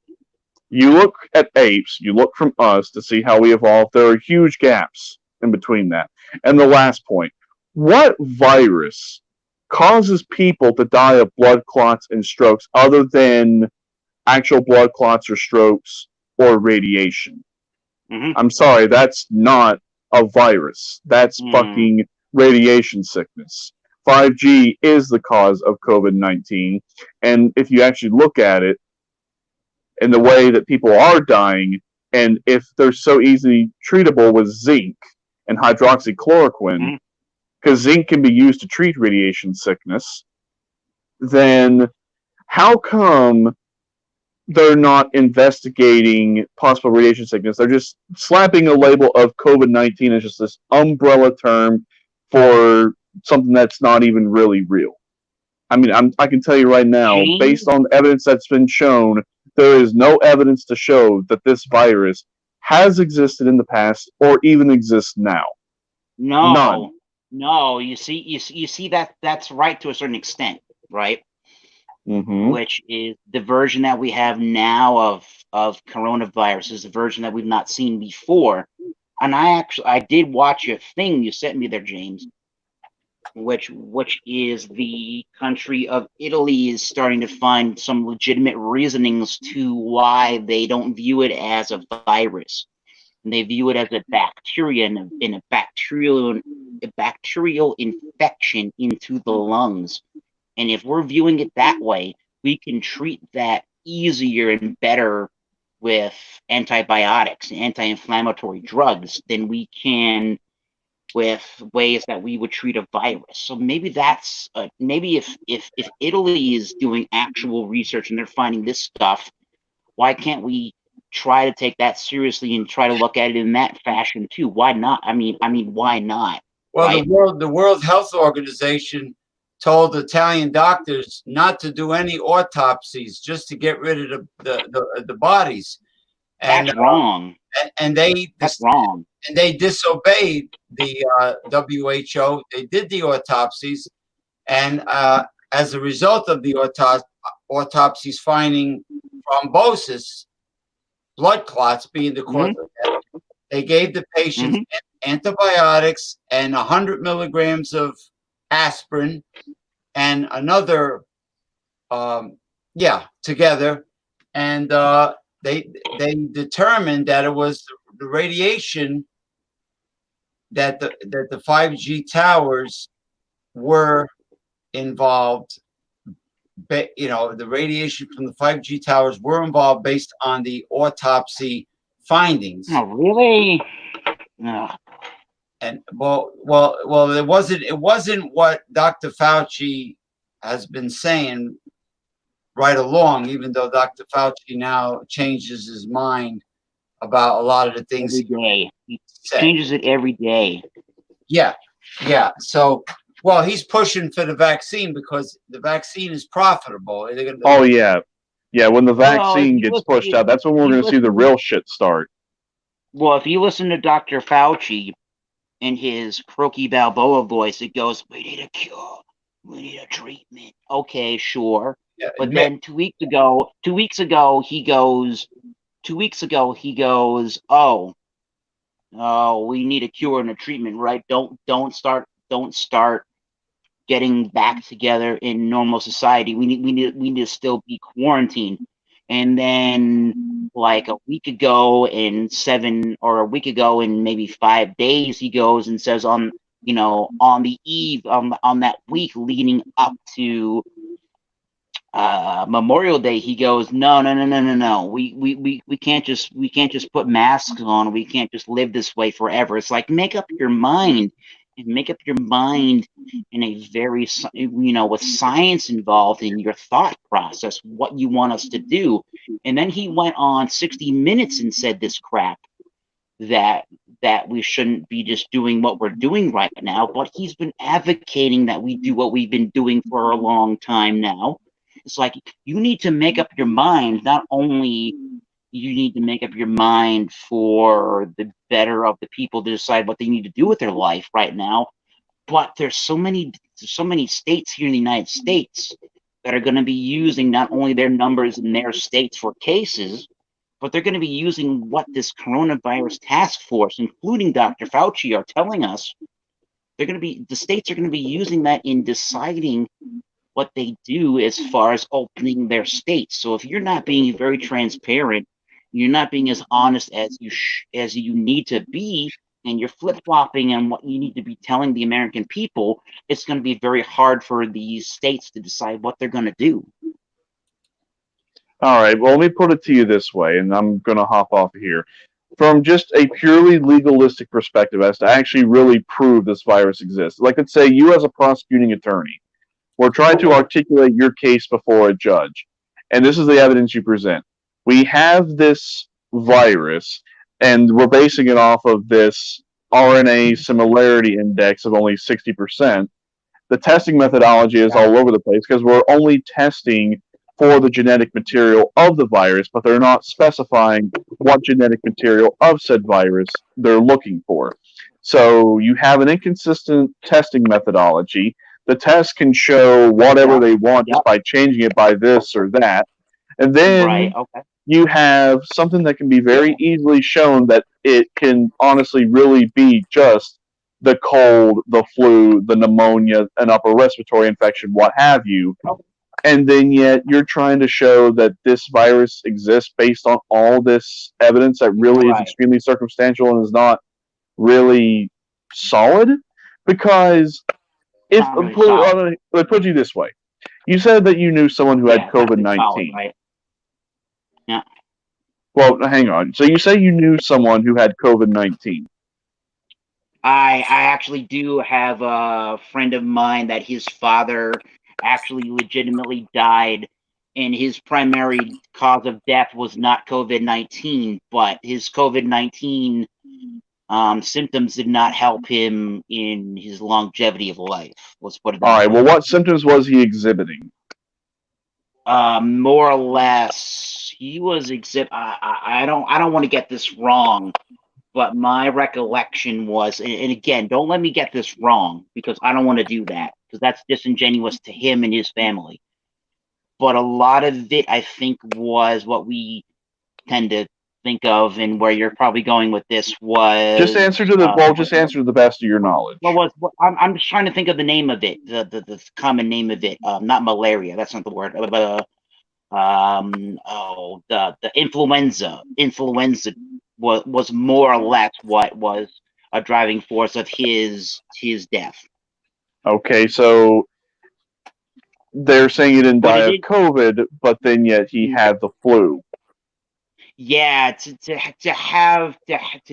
You look at apes, you look from us to see how we evolved. There are huge gaps in between that. And the last point, what virus causes people to die of blood clots and strokes other than actual blood clots or strokes or radiation? Mm-hmm. I'm sorry, that's not a virus. That's fucking radiation sickness. 5G is the cause of COVID-19. And if you actually look at it, in the way that people are dying, and if they're so easily treatable with zinc and hydroxychloroquine, because zinc can be used to treat radiation sickness, then how come they're not investigating possible radiation sickness? They're just slapping a label of COVID-19 as just this umbrella term for something that's not even really real. I mean, I can tell you right now, based on evidence that's been shown, there is no evidence to show that this virus has existed in the past or even exists now. No, none. No. You see that's right to a certain extent, right? Mm-hmm. Which is the version that we have now of coronavirus is a version that we've not seen before. And I did watch a thing you sent me there, James, which is the country of Italy is starting to find some legitimate reasonings to why they don't view it as a virus. And they view it as a bacteria in a bacterial infection into the lungs. And if we're viewing it that way, we can treat that easier and better with antibiotics and anti-inflammatory drugs than we can with ways that we would treat a virus. So maybe that's maybe if Italy is doing actual research and they're finding this stuff, why can't we try to take that seriously and try to look at it in that fashion too? Why not? I mean, why not? Well, right? the World Health Organization told Italian doctors not to do any autopsies, just to get rid of the bodies. And that's wrong. That's wrong. And they disobeyed the WHO. They did the autopsies, and as a result of the autopsies finding thrombosis, blood clots being the cause of death, they gave the patients antibiotics and 100 milligrams of aspirin and another, together. And they determined that it was the radiation that the 5G towers were involved. You know, the radiation from the 5G towers were involved based on the autopsy findings. Oh, really? Ugh. And well, it wasn't what Dr. Fauci has been saying right along, even though Dr. Fauci now changes his mind about a lot of the things Every day. He said. changes it every day. Yeah. So, well, he's pushing for the vaccine because the vaccine is profitable. Oh yeah. When the vaccine if you gets listen- pushed out, that's when we're you going to see the listen- real shit start. Well, if you listen to Dr. Fauci in his croaky Balboa voice, it goes, "We need a cure. We need a treatment." Okay, sure. Yeah, But then 2 weeks ago, he goes, "Oh, we need a cure and a treatment, right? Don't start getting back together in normal society. We need to still be quarantined." And then like a week ago and maybe 5 days, he goes and says on the eve on that week leading up to Memorial Day, he goes, no. We can't just put masks on. We can't just live this way forever. It's like, make up your mind, and make up your mind in a very, with science involved in your thought process, what you want us to do. And then he went on 60 Minutes and said this crap that we shouldn't be just doing what we're doing right now, but he's been advocating that we do what we've been doing for a long time now. It's like, you need to make up your mind. Not only you need to make up your mind for the better of the people to decide what they need to do with their life right now, but there's so many states here in the United States that are going to be using not only their numbers in their states for cases, but they're going to be using what this coronavirus task force, including Dr. Fauci, are telling us. The states are going to be using that in deciding what they do as far as opening their states. So if you're not being very transparent, you're not being as honest as you need to be, and you're flip-flopping on what you need to be telling the American people, it's going to be very hard for these states to decide what they're going to do. All right, well, let me put it to you this way, and I'm going to hop off here. From just a purely legalistic perspective, as to actually really prove this virus exists, like let's say you as a prosecuting attorney, we're trying to articulate your case before a judge, and this is the evidence you present. We have this virus, and we're basing it off of this RNA similarity index of only 60%. The testing methodology is all over the place because we're only testing for the genetic material of the virus, but they're not specifying what genetic material of said virus they're looking for. So you have an inconsistent testing methodology. The test can show whatever they want just by changing it by this or that. And then you have something that can be very easily shown that it can honestly really be just the cold, the flu, the pneumonia, an upper respiratory infection, what have you. And then yet you're trying to show that this virus exists based on all this evidence that really is extremely circumstantial and is not really solid. Because if let's put you this way, you said that you knew someone who had COVID-19. Right? Yeah. Well, hang on. So you say you knew someone who had COVID-19. I actually do have a friend of mine that his father actually legitimately died, and his primary cause of death was not COVID-19, but his COVID-19 symptoms did not help him in his longevity of life. Let's put it that way. All right. Well, what symptoms was he exhibiting? More or less, he was I don't want to get this wrong, but my recollection was, and again, don't let me get this wrong, because I don't want to do that, because that's disingenuous to him and his family. But a lot of it, I think, was what we tend to think of, and where you're probably going with this was just answer to the best of your knowledge. I'm just trying to think of the name of it, the common name of it. Not malaria. That's not the word. the influenza was more or less what was a driving force of his death. Okay, so they're saying he didn't But die it of is- COVID, but then yet he had the flu. Yeah, to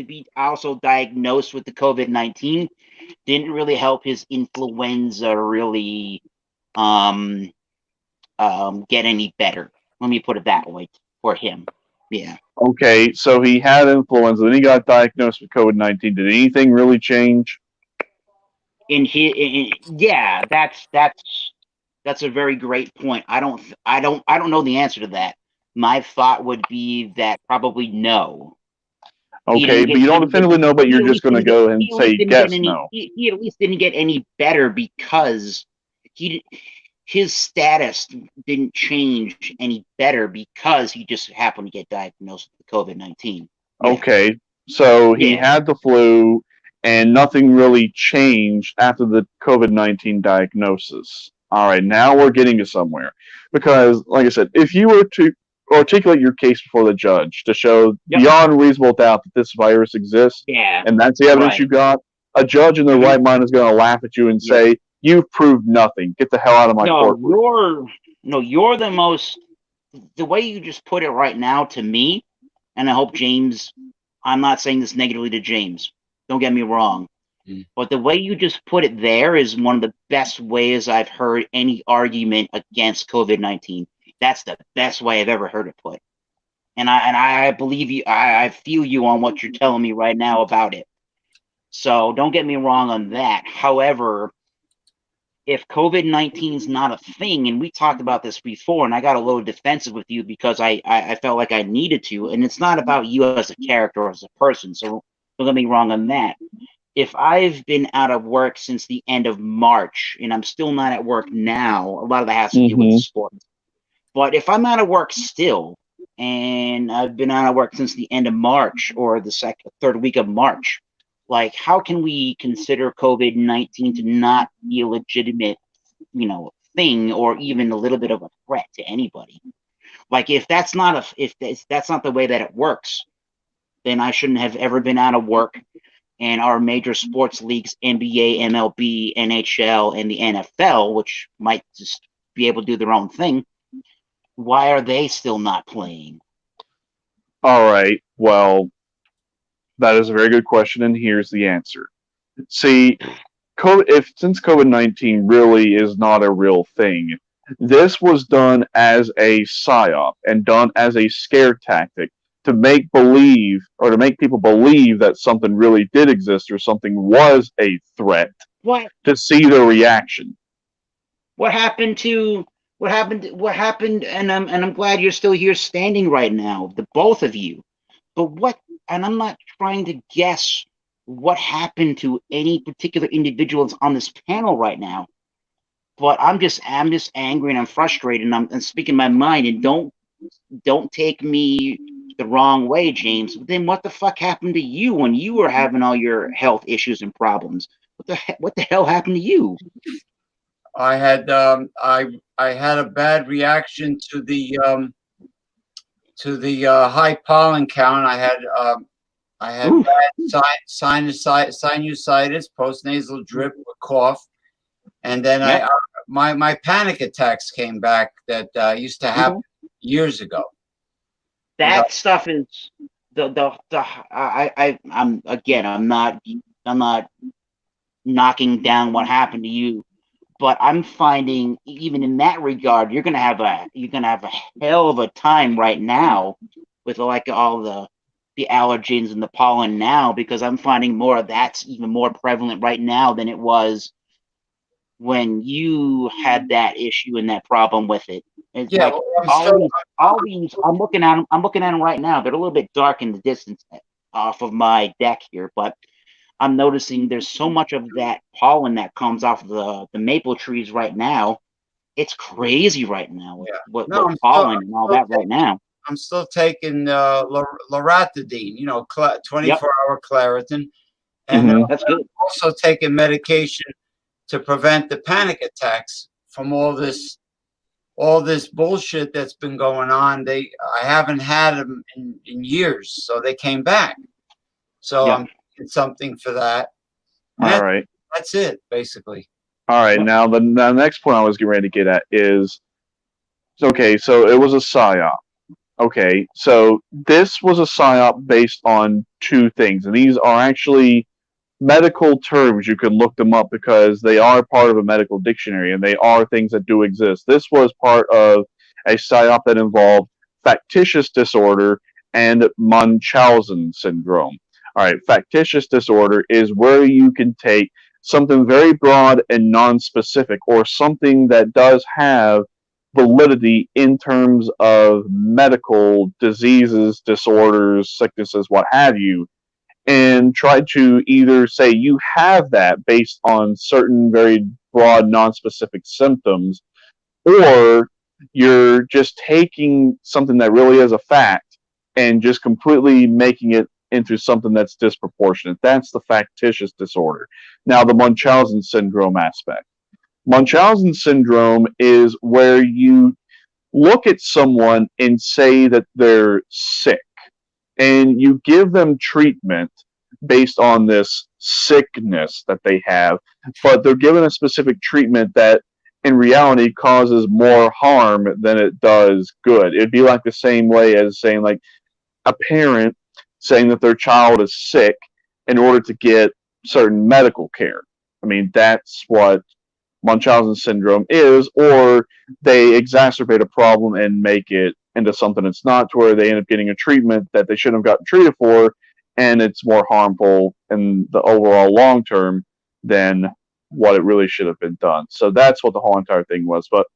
be also diagnosed with the COVID-19 didn't really help his influenza really get any better. Let me put it that way for him. Yeah. Okay, so he had influenza, then he got diagnosed with COVID-19. Did anything really change? Yeah, that's a very great point. I don't know the answer to that. My thought would be that probably no. Okay, but you don't definitively know, but you're just going to go and say guess no. He at least didn't get any better because his status didn't change any better because he just happened to get diagnosed with COVID-19. Yeah. Okay, so he Yeah. had the flu, and nothing really changed after the COVID-19 diagnosis. All right, now we're getting to somewhere. Because, like I said, if you were to articulate your case before the judge to show Yep. beyond reasonable doubt that this virus exists, Yeah. and that's the evidence Right. you got, a judge in their right mind is going to laugh at you and Yeah. say, "You've proved nothing. Get the hell out of my courtroom." You're the most, the way you just put it right now to me, and I hope James, I'm not saying this negatively to James, don't get me wrong, but the way you just put it there is one of the best ways I've heard any argument against COVID-19. That's the best way I've ever heard it put. And I believe you, I feel you on what you're telling me right now about it. So don't get me wrong on that. However, if COVID-19 is not a thing, and we talked about this before, and I got a little defensive with you because I felt like I needed to, and it's not about you as a character or as a person, so don't get me wrong on that. If I've been out of work since the end of March, and I'm still not at work now, a lot of that has to do with sports. But if I'm out of work still, and I've been out of work since the end of March or the third week of March, like, how can we consider COVID-19 to not be a legitimate, thing or even a little bit of a threat to anybody? Like, if that's not the way that it works, then I shouldn't have ever been out of work. And our major sports leagues, NBA, MLB, NHL, and the NFL, which might just be able to do their own thing, why are they still not playing? All right, well, that is a very good question, and here's the answer. See, since COVID-19 really is not a real thing, this was done as a psyop and done as a scare tactic to make people believe that something really did exist or something was a threat. What? To see their reaction. What happened? And I'm glad you're still here standing right now, the both of you. But what? And I'm not trying to guess what happened to any particular individuals on this panel right now. But I'm just angry and I'm frustrated and I'm speaking my mind. And don't take me the wrong way, James. But then what the fuck happened to you when you were having all your health issues and problems? What the hell happened to you? I had I had a bad reaction to the high pollen count. I had bad sinusitis, postnasal drip, with cough, and then my panic attacks came back that used to happen years ago. That stuff is I'm not knocking down what happened to you, but I'm finding even in that regard, you're gonna have a hell of a time right now with like all the allergens and the pollen now, because I'm finding more of that's even more prevalent right now than it was when you had that issue and that problem with it. It's like all these. I'm looking at them right now. They're a little bit dark in the distance off of my deck here, but I'm noticing there's so much of that pollen that comes off of the maple trees right now. It's crazy right now with pollen and all that right now. I'm still taking loratadine, 24-hour Claritin, and that's good. Also taking medication to prevent the panic attacks from all this all this bullshit that's been going on, I haven't had them in years, so they came back. So Yeah. I'm getting something for that. All right. That's it, basically. All right. Now the next point I was getting ready to get at is, okay, so it was a psyop. Okay, so this was a psyop based on two things, and these are actually medical terms. You can look them up because they are part of a medical dictionary, and they are things that do exist. This was part of a psyop that involved factitious disorder and Munchausen syndrome. All right, factitious disorder is where you can take something very broad and non-specific, or something that does have validity in terms of medical diseases, disorders, sicknesses, what have you, and try to either say you have that based on certain very broad, non-specific symptoms, or you're just taking something that really is a fact and just completely making it into something that's disproportionate. That's the factitious disorder. Now, the Munchausen syndrome aspect. Munchausen syndrome is where you look at someone and say that they're sick, and you give them treatment based on this sickness that they have, but they're given a specific treatment that in reality causes more harm than it does good. It'd be like the same way as saying, like, a parent saying that their child is sick in order to get certain medical care. I mean, that's what Munchausen syndrome is, or they exacerbate a problem and make it into something it's not, to where they end up getting a treatment that they shouldn't have gotten treated for, and it's more harmful in the overall long term than what it really should have been done. So that's what the whole entire thing was. But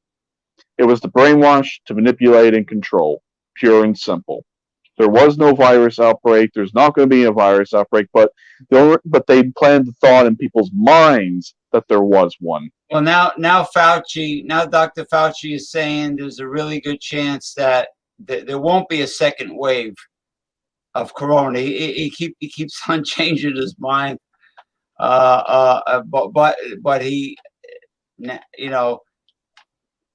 it was to brainwash, to manipulate, and control, pure and simple. There was no virus outbreak. There's not going to be a virus outbreak, but they planted the thought in people's minds that there was one. Well, now Dr. Fauci is saying there's a really good chance that there won't be a second wave of corona. He keeps on changing his mind, but he, you know,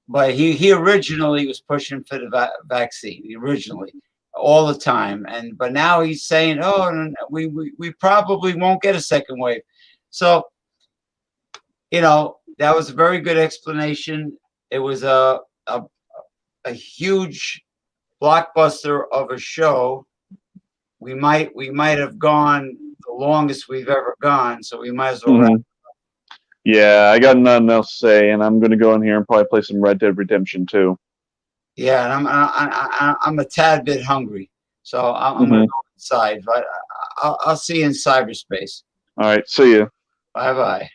but he originally was pushing for the vaccine originally, all the time, but now he's saying, oh, we probably won't get a second wave. So, you know, that was a very good explanation. It was a huge blockbuster of a show. We might have gone the longest we've ever gone, so we might as well wrap. Yeah, I got nothing else to say, and I'm going to go in here and probably play some Red Dead Redemption 2. Yeah, and I'm a tad bit hungry, so I'm going to go inside. But I'll see you in cyberspace. All right, see you. Bye bye.